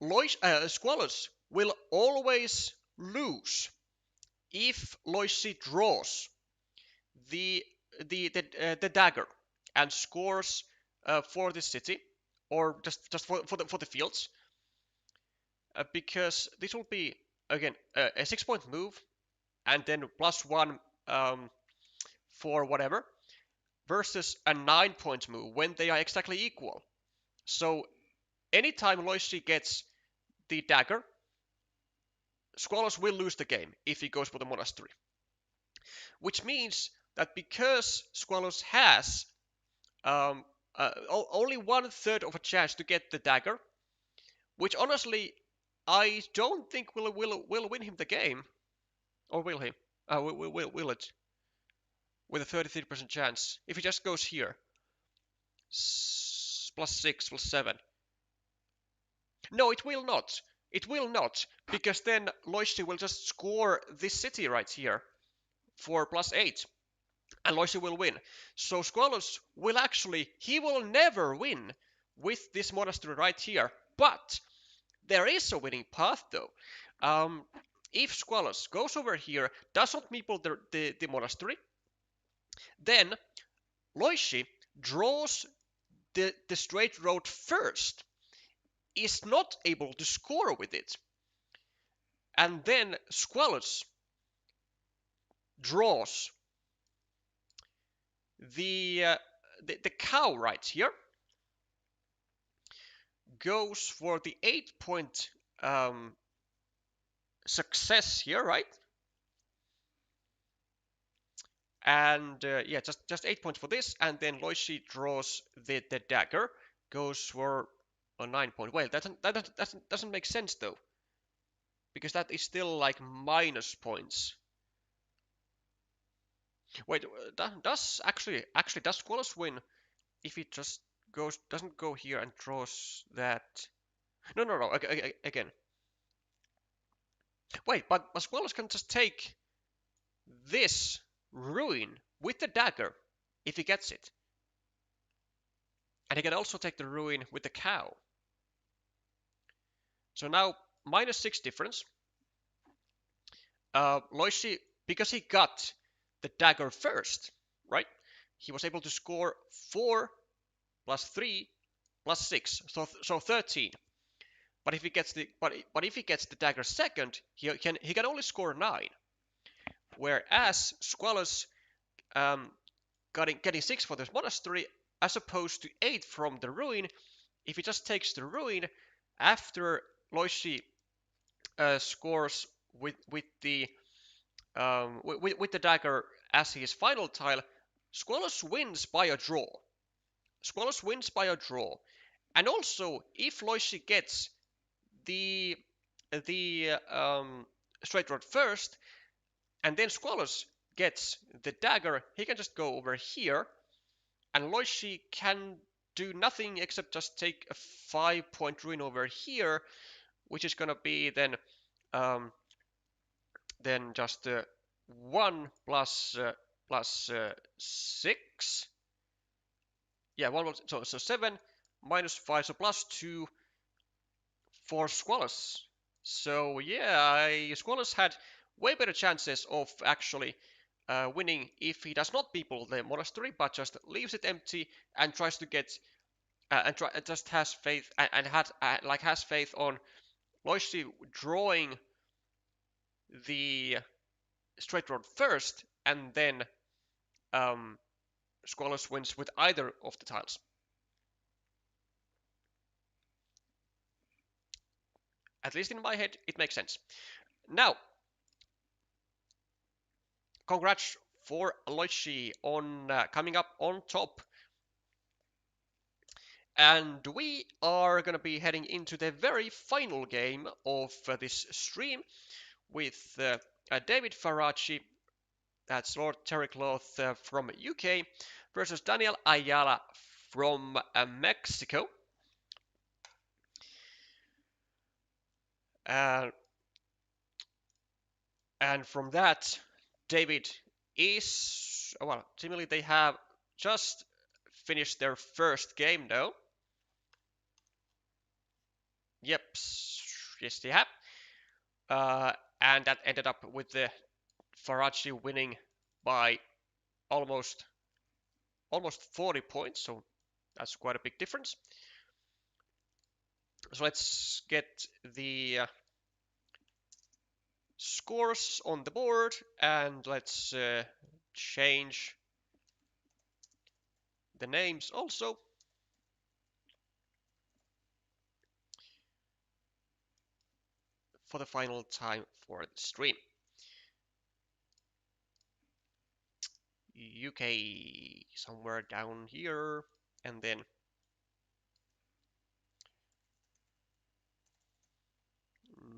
Squallus will always lose if Leuschi draws the dagger and scores for the city, or just for the fields, because this will be again a 6-point move, and then +1 for whatever, versus a 9-point move when they are exactly equal. So anytime Leuschi gets the dagger, Squallus will lose the game if he goes for the monastery. Which means that because Squallus has only 1/3 of a chance to get the dagger, which honestly I don't think will win him the game, or will he? Will it? With a 33% chance, if he just goes here, +6, +7. No, it will not. It will not, because then Leuschi will just score this city right here for +8, and Leuschi will win. So Squallus will he will never win with this monastery right here, but there is a winning path though. If Squallus goes over here, does not meeple the monastery, then Leuschi draws the straight road first, is not able to score with it, and then Squallus draws the cow right here, goes for the 8-point success here, right? And yeah, just 8 points for this, and then Leuschi draws the dagger, goes for a 9-point. Well, that doesn't make sense though, because that is still like minus points. Wait, does Squallus win if he just doesn't go here and draws that? No, again. Wait, but Squallus can just take this ruin with the dagger if he gets it. And he can also take the ruin with the cow. So now, -6 difference. Leuschi, because he got the dagger first, right? He was able to score 4 +3 +6, so 13. But if he gets the dagger second, he can only score 9. Whereas Squallus getting 6 for this monastery, as opposed to 8 from the ruin. If he just takes the ruin after Leuschi scores with the dagger as his final tile, Squallus wins by a draw. Squallus wins by a draw. And also, if Leuschi gets the straight rod first, and then Squallus gets the dagger, he can just go over here, and Leuschi can do nothing except just take a 5-point ruin over here, which is gonna be then just 1 plus 6. Yeah, 1 so 7 minus 5, so plus 2 for Squallus. So yeah, Squallus had way better chances of actually winning if he does not people the monastery, but just leaves it empty and tries to get just has faith and has faith on Leuschi drawing the straight rod first, and then Squallus wins with either of the tiles. At least in my head, it makes sense. Now, congrats for Leuschi on coming up on top. And we are going to be heading into the very final game of this stream with David Pricci, that's Lord Terrycloth from UK, versus Daniel Ayala from Mexico. And from that, David is, well, seemingly they have just finished their first game now. Yep, yes they have. And that ended up with the Pricci winning by almost 40 points, so that's quite a big difference. So let's get the scores on the board, and let's change the names also. For the final time for the stream. UK somewhere down here, and then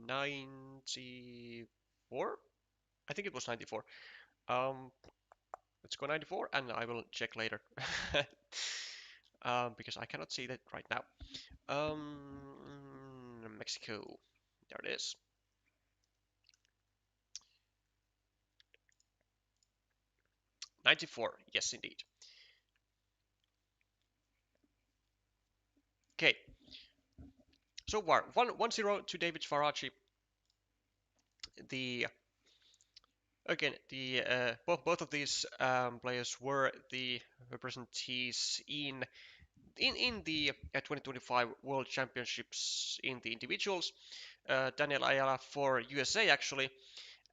94. I think it was 94. Let's go 94, and I will check later. Because I cannot see that right now. Mexico. There it is. '94. Yes, indeed. Okay. So far, 1-0 to David Pricci. Both of these players were the representatives in the 2025 World Championships in the individuals. Daniel Ayala for USA actually,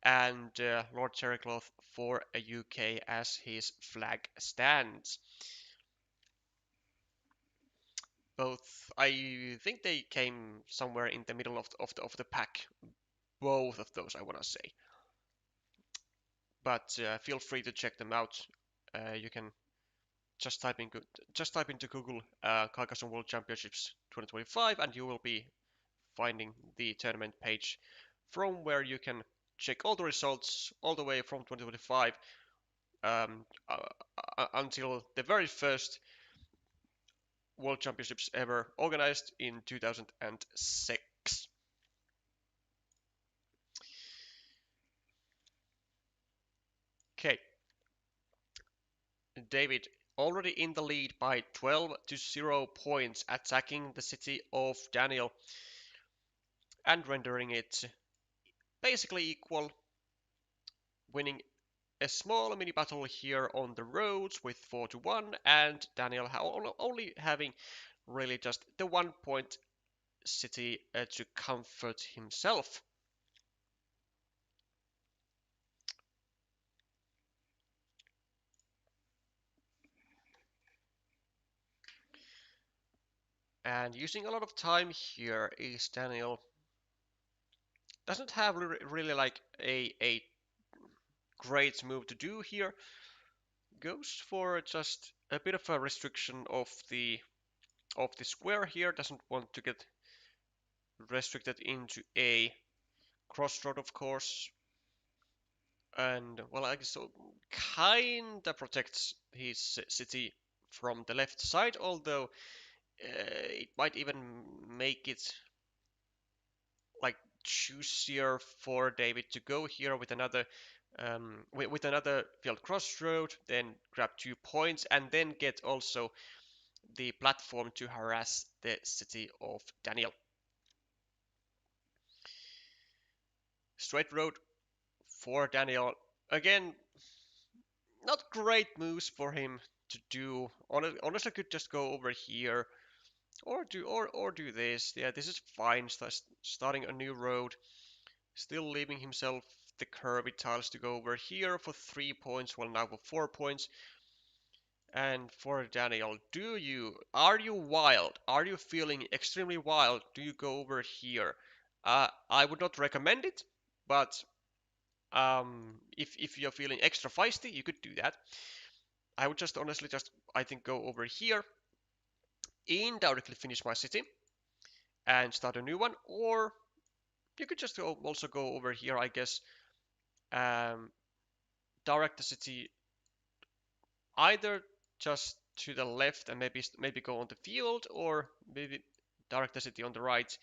and Lord Terrycloth for UK as his flag stands. Both, I think they came somewhere in the middle of the pack. Both of those, I want to say. But feel free to check them out. You can just type into Google Carcassonne World Championships 2025, and you will be finding the tournament page from where you can check all the results all the way from 2025 until the very first World Championships ever organized in 2006. Okay. David already in the lead by 12-0 points, attacking the city of Daniel and rendering it basically equal, winning a small mini battle here on the roads with 4-1, and Daniel only having really just the 1 point city to comfort himself. And using a lot of time here is Daniel. Doesn't have really like a great move to do here. Goes for just a bit of a restriction of the square here. Doesn't want to get restricted into a crossroad, of course. And well, I guess so kinda protects his city from the left side, although it might even make it like choosier for David to go here with another with another field crossroad, then grab 2 points, and then get also the platform to harass the city of Daniel. Straight road for Daniel. Again, not great moves for him to do. Honestly, could just go over here or do this. Yeah, this is fine. Starting a new road, still leaving himself the curvy tiles to go over here for 3 points. Well, now for 4 points. And for Daniel, are you wild? Are you feeling extremely wild? Do you go over here? I would not recommend it, but if you're feeling extra feisty, you could do that. I would just honestly I think go over here, indirectly finish my city, and start a new one, or you could just also go over here, I guess, um, direct the city either just to the left and maybe go on the field, or maybe direct the city on the right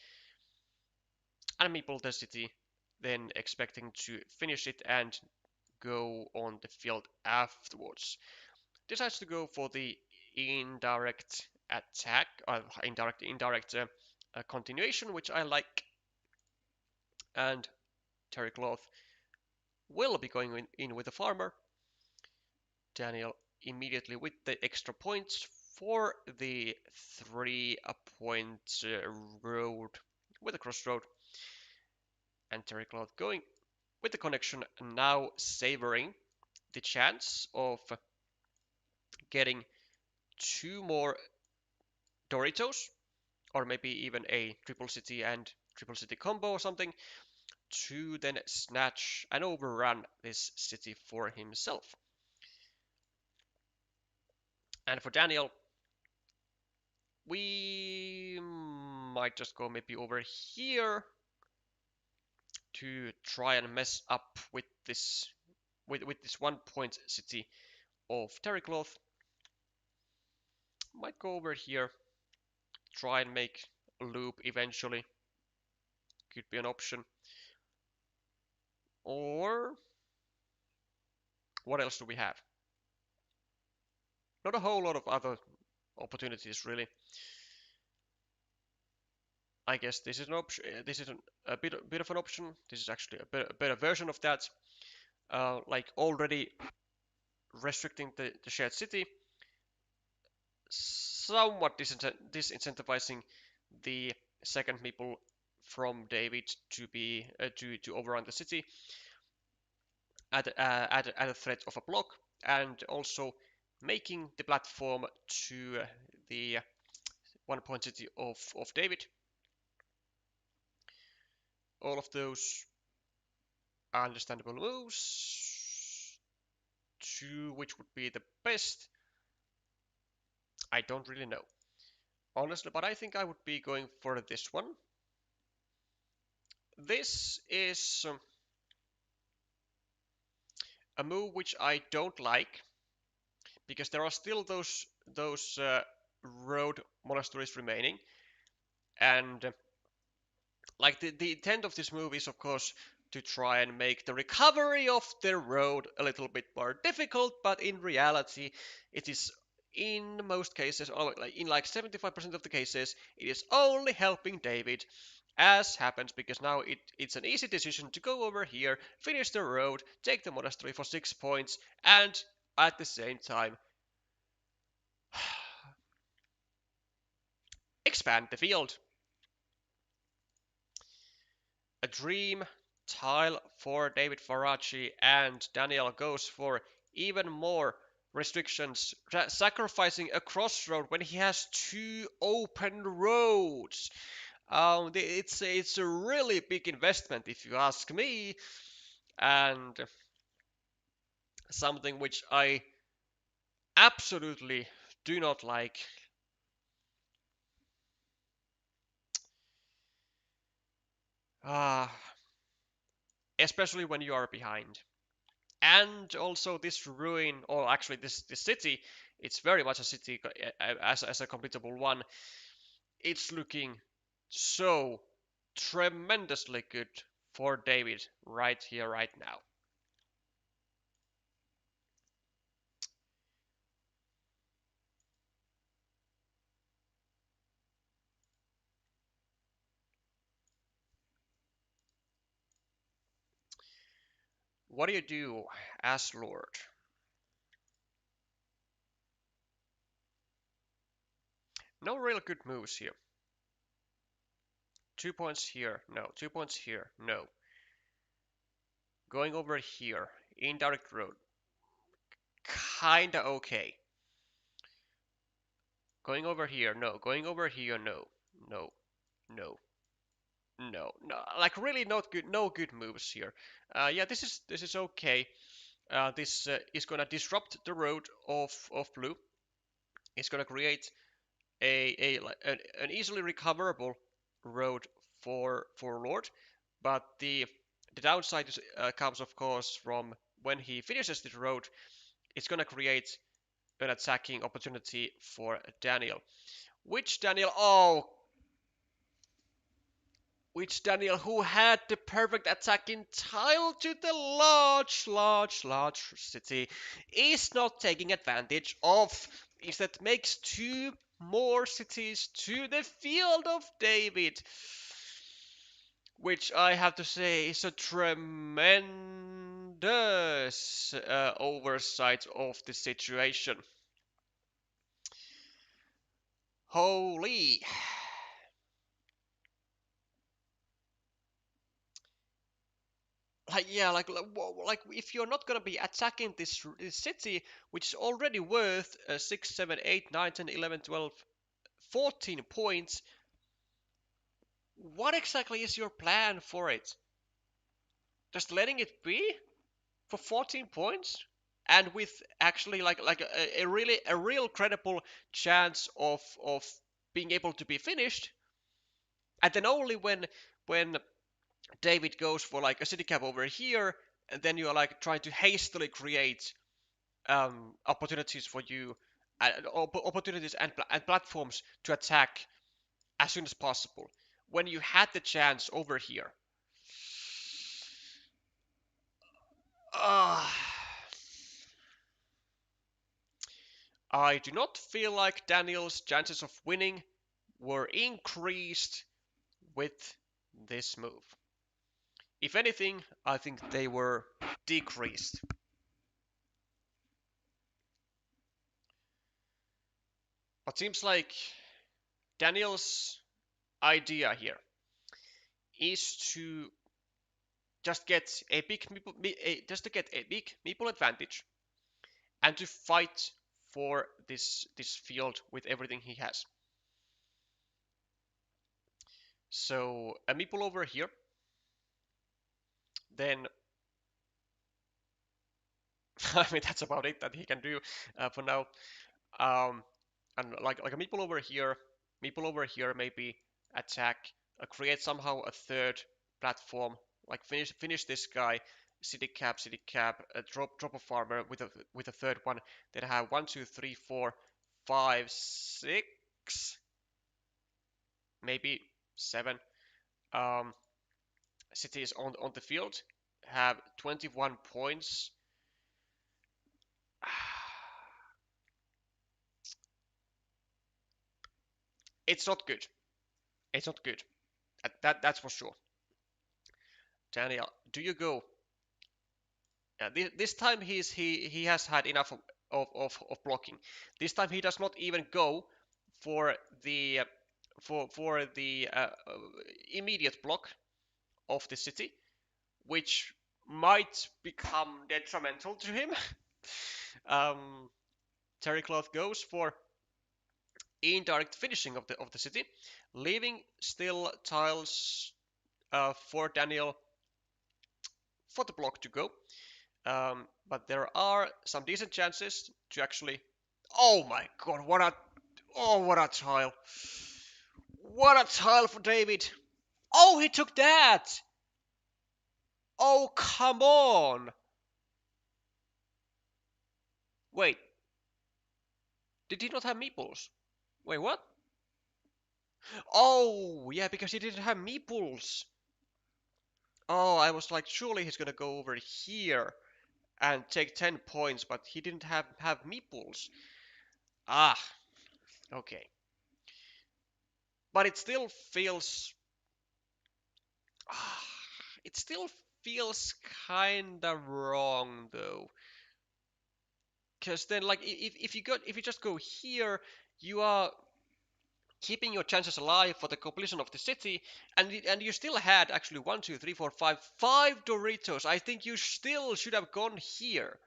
and meeple the city, then expecting to finish it and go on the field afterwards. Decides to go for the indirect attack, indirect continuation, which I like. And Terrycloth will be going in with the farmer. Daniel immediately with the extra points for the 3 point road with a crossroad. And Terrycloth going with the connection, now savoring the chance of getting 2 more Doritos, or maybe even a triple city and triple city combo or something, to then snatch and overrun this city for himself. And for Daniel, we might just go maybe over here to try and mess up with this 1 point city of Terrycloth. Might go over here, try and make a loop eventually. Could be an option. Or what else do we have? Not a whole lot of other opportunities really. I guess this is an option. This is a bit of an option. This is actually a better version of that. Like already restricting the shared city, somewhat disincentivizing the second meeple from David to be to overrun the city at a threat of a block, and also making the platform to the 1 point city of David. All of those understandable moves. To which would be the best? I don't really know, honestly, but I think I would be going for this one. This is a move which I don't like, because there are still those road monasteries remaining, and like the intent of this move is of course to try and make the recovery of the road a little bit more difficult, but in reality it is in most cases, in like 75% of the cases, it is only helping David, as happens because now it's an easy decision to go over here, finish the road, take the monastery for 6 points, and at the same time expand the field. a dream tile for David Faraci, and Daniel goes for even more restrictions, sacrificing a crossroad when he has two open roads. It's a really big investment if you ask me, and something which I absolutely do not like. Uh, Especially when you are behind. And also this ruin, or actually this city, it's very much a city as a completable one. It's looking so tremendously good for David right here, right now. What do you do as Lord? No real good moves here. 2 points here, no. 2 points here, no. Going over here, indirect road, kinda okay. Going over here, no. Going over here, no. No, no, no. Like really not good, no good moves here. Yeah, this is okay. This is gonna disrupt the road of blue. It's gonna create an easily recoverable road for Lord, but the downside comes of course from when he finishes the road. It's gonna create an attacking opportunity for Daniel. Which Daniel, who had the perfect attacking tile to the large city, is not taking advantage of. Instead, makes two more cities to the field of David, which I have to say is a tremendous oversight of the situation. Holy. Like yeah, like if you're not gonna be attacking this city, which is already worth 6, 7, 8, 9, 10, 11, 12, 14 points, what exactly is your plan for it? Just letting it be for 14 points, and with actually like a real credible chance of being able to be finished, and then only when David goes for like a city cap over here, and then you're like trying to hastily create opportunities for you, opportunities and platforms to attack as soon as possible. When you had the chance over here, uh, I do not feel like Daniel's chances of winning were increased with this move. If anything, I think they were decreased. But seems like Daniel's idea here is to just get a big just to get a big meeple advantage and to fight for this field with everything he has. So a meeple over here, then I mean that's about it that he can do for now. Um, and like a meeple over here, maybe attack, create somehow a third platform, like finish this guy, city cap, drop a farmer with a third one. Then have 1, 2, 3, 4, 5, 6, maybe 7 um, cities on the field, have 21 points. It's not good. It's not good. That's for sure. Daniel, do you go? This time he has had enough of blocking. This time he does not even go for the immediate block of the city, which might become detrimental to him. um, Terrycloth goes for indirect finishing of the city, leaving still tiles for Daniel for the block to go. But there are some decent chances to actually. Oh my god! What a tile! What a tile for David! Oh, he took that! Oh, come on! Wait, did he not have meeples? Wait, what? Oh, yeah, because he didn't have meeples. Oh, I was like, surely he's gonna go over here and take 10 points, but he didn't have meeples. Ah, okay. But it still feels. Ah, it still feels kinda wrong though. Because then, like, if you just go here, you are keeping your chances alive for the completion of the city, and you still had actually 1, 2, 3, 4, 5 Doritos. I think you still should have gone here.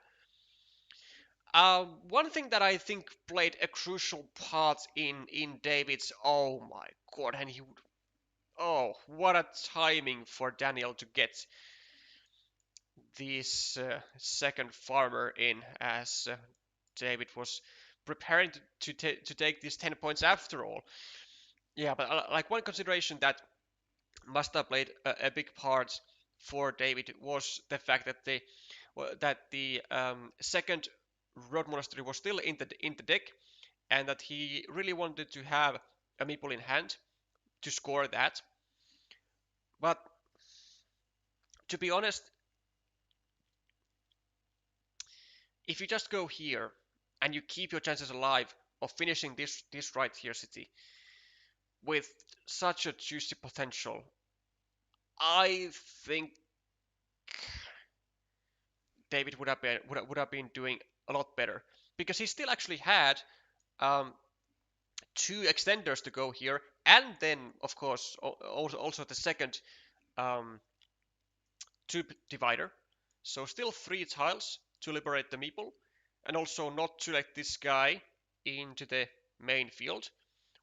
One thing that I think played a crucial part in David's, oh my god, and he would, oh, what a timing for Daniel to get this second farmer in, as David was preparing to take these 10 points after all. Yeah, but like one consideration that must have played a big part for David was the fact that the second Road Monastery was still in the deck, and that he really wanted to have a meeple in hand to score that. But to be honest, if you just go here and you keep your chances alive of finishing this right here city with such a juicy potential, I think David would have been doing a lot better, because he still actually had um, two extenders to go here, and then of course also the second um, tube divider. So still 3 tiles to liberate the meeple, and also not to let this guy into the main field,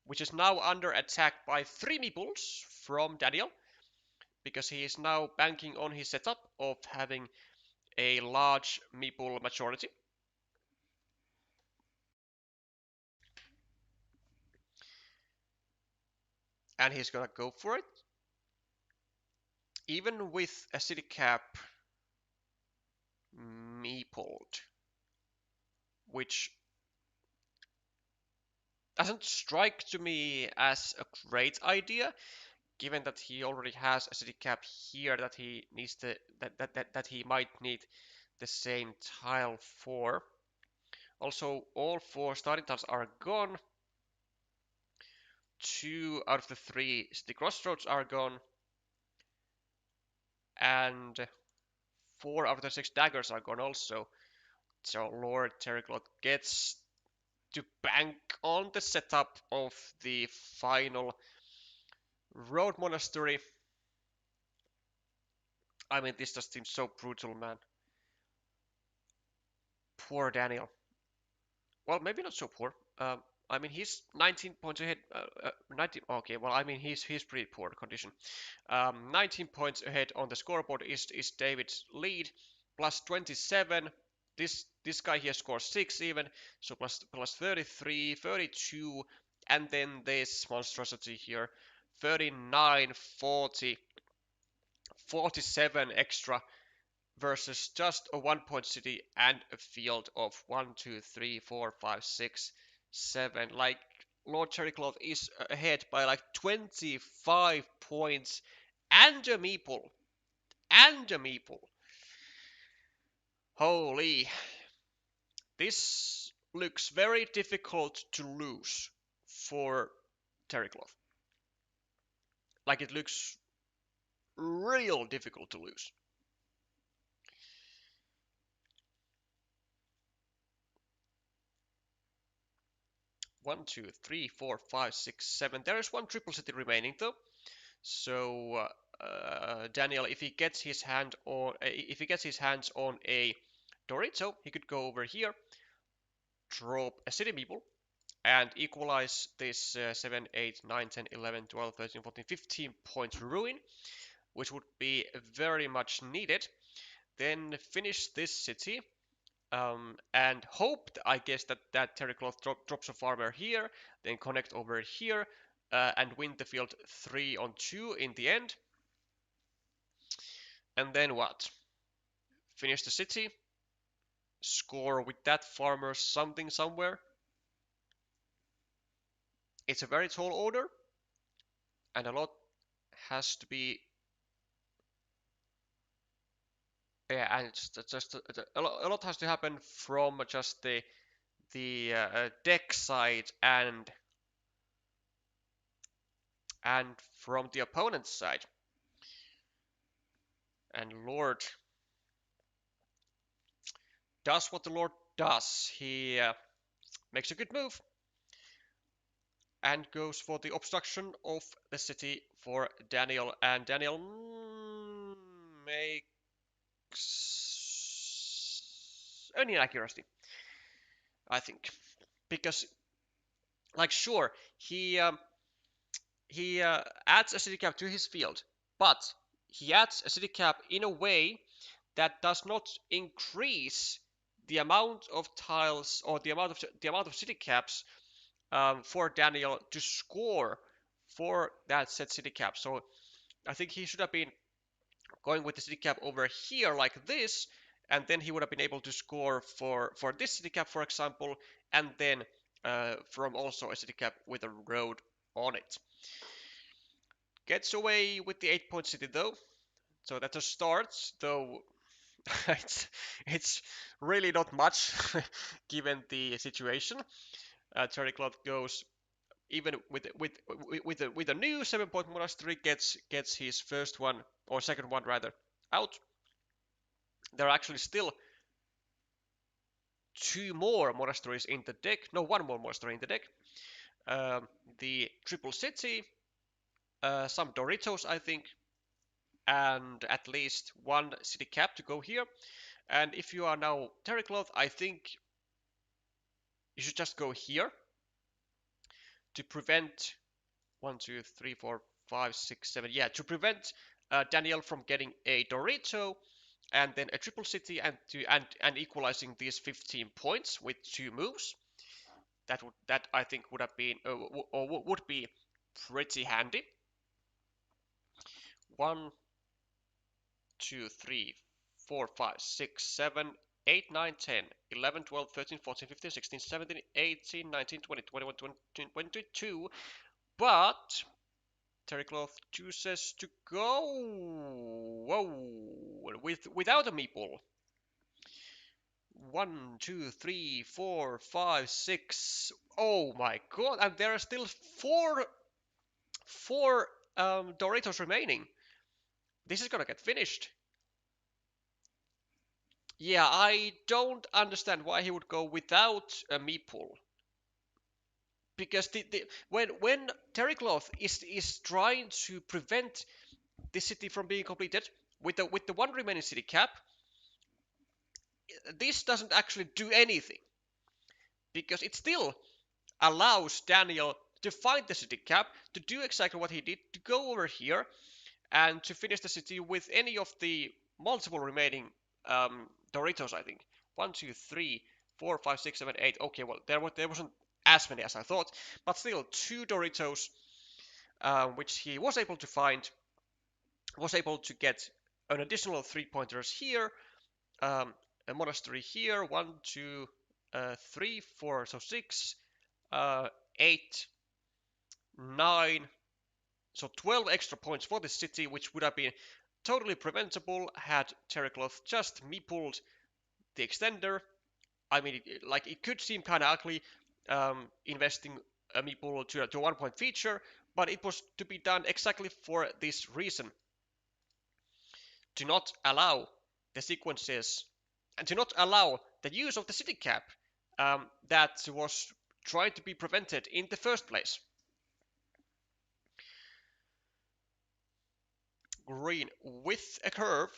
which is now under attack by 3 meeples from Daniel, because he is now banking on his setup of having a large meeple majority. And he's gonna go for it. Even with a city cap meepled, which doesn't strike to me as a great idea, given that he already has a city cap here that he needs to that he might need the same tile for. Also, all 4 starting tiles are gone. 2 out of the 3 city crossroads are gone, and 4 out of the 6 daggers are gone also. So Lord Terrycloth gets to bank on the setup of the final Road Monastery. I mean, this just seems so brutal, man. Poor Daniel. Well, maybe not so poor. I mean, he's 19 points ahead. 19. Okay, well, I mean, he's pretty poor condition. 19 points ahead on the scoreboard is David's lead, plus 27. This guy here scores 6 even, so plus 33, 32, and then this monstrosity here, 39, 40, 47 extra versus just a 1 point city and a field of 1, 2, 3, 4, 5, 6, 7. Like, Lord Terrycloth is ahead by like 25 points and a meeple. And a meeple. Holy. This looks very difficult to lose for Terrycloth. Like, it looks real difficult to lose. One, two, three, four, five, six, seven. There is one triple city remaining though. So Daniel, if he gets his hands on a Dorito, he could go over here, drop a city meeple, and equalize this 7, 8, 9, 10, 11, 12, 13, 14, 15 point ruin, which would be very much needed. Then finish this city, and hope, I guess, that Terrycloth drops a farmer here, then connect over here, and win the field 3-on-2 in the end. And then what? Finish the city, score with that farmer something somewhere. It's a very tall order, and a lot has to be. Yeah, and it's just a lot has to happen from just the deck side and from the opponent's side. And Lord does what the Lord does. He makes a good move and goes for the obstruction of the city for Daniel. And Daniel makes an inaccuracy, I think, because, like, sure, he adds a city cap to his field, but he adds a city cap in a way that does not increase the amount of tiles or the amount of city caps for Daniel to score for that set city cap. So I think he should have been going with the city cap over here like this, and then he would have been able to score for this city cap, for example, and then from also a city cap with a road on it. Gets away with the 8-point city though, so that's a start, though it's really not much given the situation. Terrycloth goes even with a new 7-point monastery, gets his first one, or second one rather, out. There are actually still 2 more monasteries in the deck. No, 1 more monastery in the deck. The triple city, some Doritos, I think, and at least 1 city cap to go here. And if you are now Terrycloth, I think you should just go here to prevent 1, 2, 3, 4, 5, 6, 7. Yeah, to prevent Daniel from getting a Dorito and then a triple city and equalizing these 15 points with 2 moves. That I think would have been or would be pretty handy. 1, 2, 3, 4, 5, 6, 7, 8, 9, 10, 11, 12, 13, 14, 15, 16, 17, 18, 19, 20, 21, 22. But Terrycloth chooses to go without a meeple. 1, 2, 3, 4, 5, 6. Oh my god! And there are still four Doritos remaining. This is gonna get finished. Yeah, I don't understand why he would go without a meeple. Because when Terrycloth is trying to prevent the city from being completed with the 1 remaining city cap, this doesn't actually do anything, because it still allows Daniel to find the city cap, to do exactly what he did, to go over here and to finish the city with any of the multiple remaining Doritos, I think. 1, 2, 3, 4, 5, 6, 7, 8. Okay, well, there wasn't as many as I thought, but still 2 Doritos, which he was able to find, was able to get an additional 3-pointers here, a monastery here, 1, 2, 3, 4, so 6, 8, 9, so 12 extra points for this city, which would have been totally preventable had Terrycloth just meepled the extender. I mean, it could seem kind of ugly investing a meeple to a 1-point feature, but it was to be done exactly for this reason. To not allow the sequences and to not allow the use of the city cap that was trying to be prevented in the first place. green with a curve.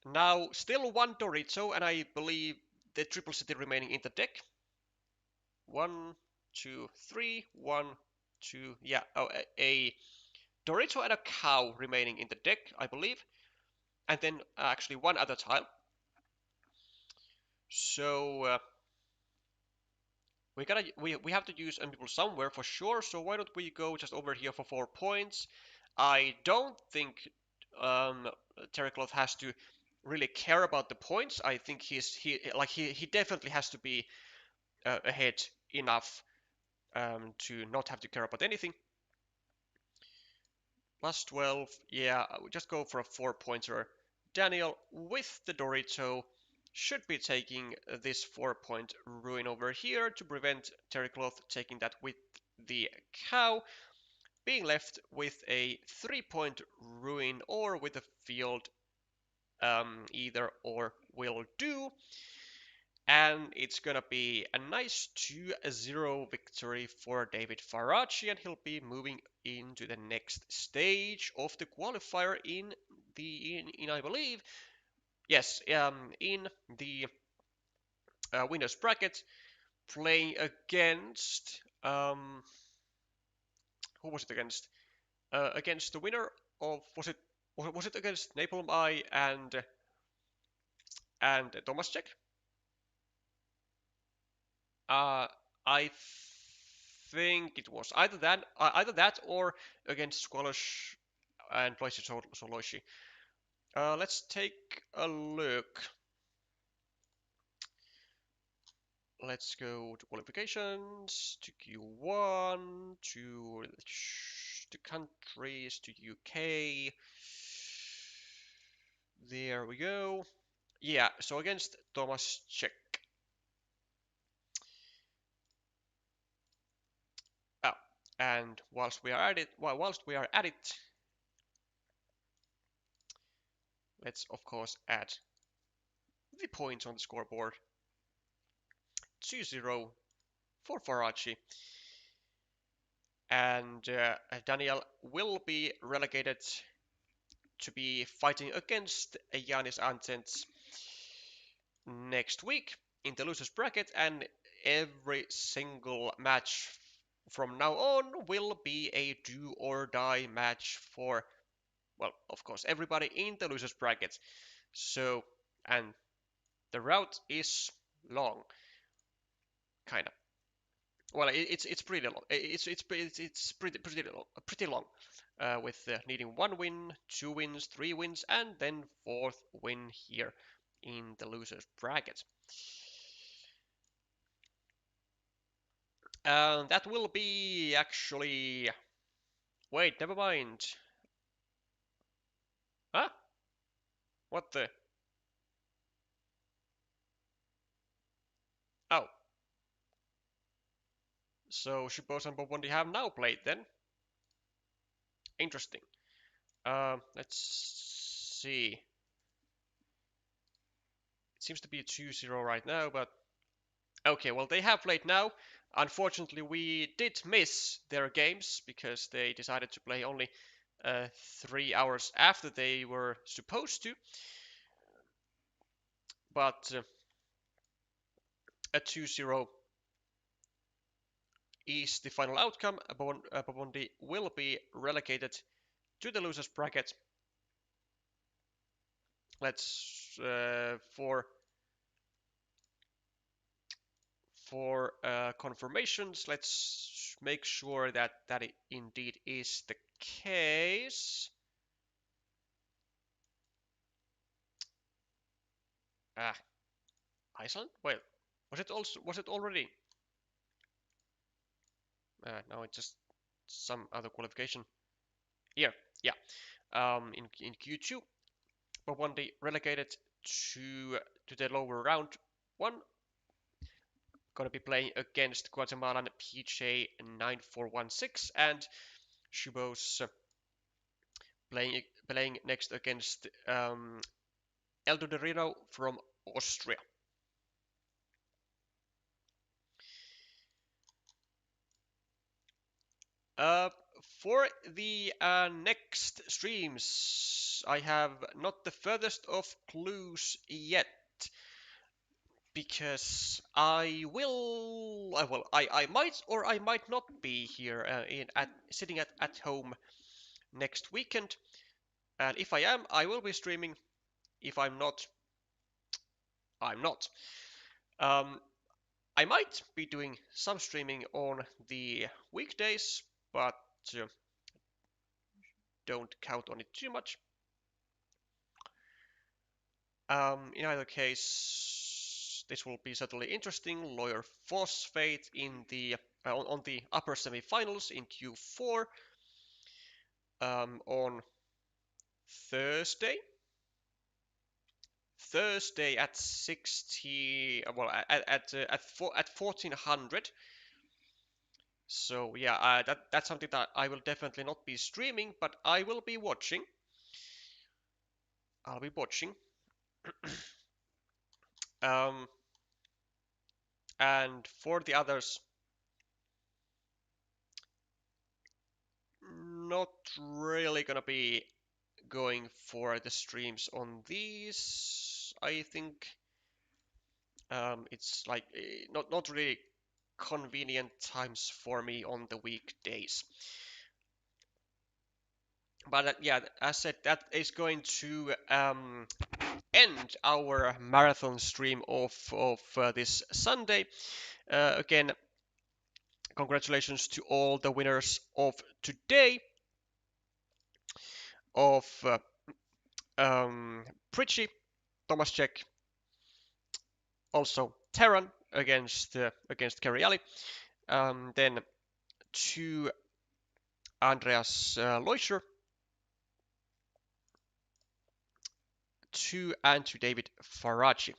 Now, still one Dorito, and I believe the triple city remaining in the deck. 1, 2, 3, 1, 2, yeah, oh, a Dorito and a cow remaining in the deck, I believe. And then actually one other tile. So we have to use Unbeatable somewhere for sure, so why don't we go just over here for 4 points. I don't think Terrycloth has to really care about the points. I think he definitely has to be ahead enough to not have to care about anything. Plus 12, yeah, I would just go for a 4-pointer. Daniel with the Dorito should be taking this 4-point ruin over here to prevent Terrycloth taking that with the cow, being left with a 3-point ruin or with a field, either or will do. And it's gonna be a nice 2-0 victory for David Faracci, and he'll be moving into the next stage of the qualifier in I believe, yes, in the winners bracket, playing against who was it against? Against the winner of was it against napalmEye and Thomas Check? I think it was either that or against squallus and Leuschi. Let's take a look. Let's go to qualifications, to Q1, to countries, to UK. There we go. Yeah, so against Thomas Czech. Oh, and whilst we are at it, let's of course add the points on the scoreboard. 2-0 for Faracci. And Daniel will be relegated to be fighting against Giannis Antents next week in the losers bracket, and every single match from now on will be a do or die match for, well, of course, everybody in the losers bracket. So, and the route is long, kind of. Well, it's pretty long. It's pretty long, with needing 1 win, 2 wins, 3 wins, and then 4th win here in the losers bracket. That will be actually. Wait, never mind. Huh? What the? Oh. So Shibos and Bobondi have now played then. Interesting. Let's see. It seems to be 2-0 right now, but okay, well, they have played now. Unfortunately, we did miss their games because they decided to play only 3 hours after they were supposed to. But a 2-0 is the final outcome. Bobondi will be relegated to the losers bracket. Let's for confirmations, let's make sure that that indeed is the case. Iceland? Well, was it already? Now it's just some other qualification. Here, yeah. In Q2, but one day relegated to the lower round one. Gonna be playing against Guatemalan PJ 9416, and Shubos playing next against Eldo de Rino from Austria. for the next streams, I have not the furthest of clues yet, because I might or I might not be here sitting at home next weekend, and if I am, I will be streaming. If I'm not, I'm not. Um, I might be doing some streaming on the weekdays, but uh, don't count on it too much. In either case, this will be certainly interesting. Lawyer Phosphate in the on the upper semi-finals in Q4 on Thursday. Thursday at 60. Well, at 1400. So yeah, that's something that I will definitely not be streaming, but I will be watching. I'll be watching. And for the others, not really gonna be going for the streams on these. I think it's like not really convenient times for me on the weekdays. But yeah, as said, that is going to end our marathon stream of this Sunday. Again, congratulations to all the winners of today of Pricci, Thomas Check, also Terran against Cariali, then to Andreas Leuscher, to David Faraci.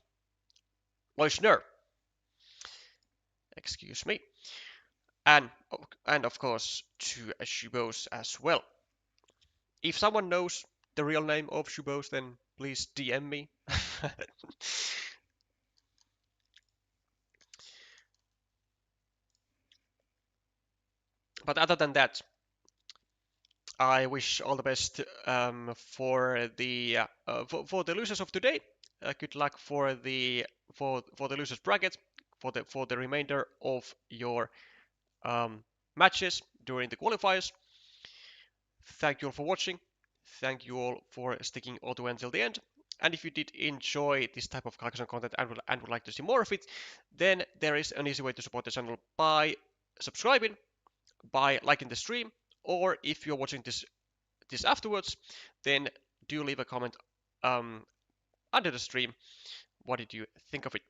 Leuschner, excuse me, and of course to Shubos as well. If someone knows the real name of Shubos, then please DM me. But other than that, I wish all the best for the losers of today. Good luck for the losers bracket for the remainder of your matches during the qualifiers. Thank you all for watching. Thank you all for sticking all the way until the end. And if you did enjoy this type of Carcassonne content and would like to see more of it, then there is an easy way to support the channel by subscribing, by liking the stream, or if you're watching this afterwards, then do leave a comment under the stream. What did you think of it?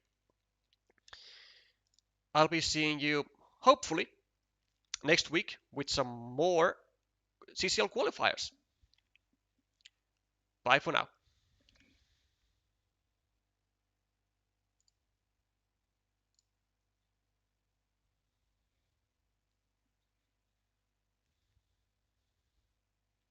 I'll be seeing you hopefully next week with some more CCL qualifiers. Bye for now.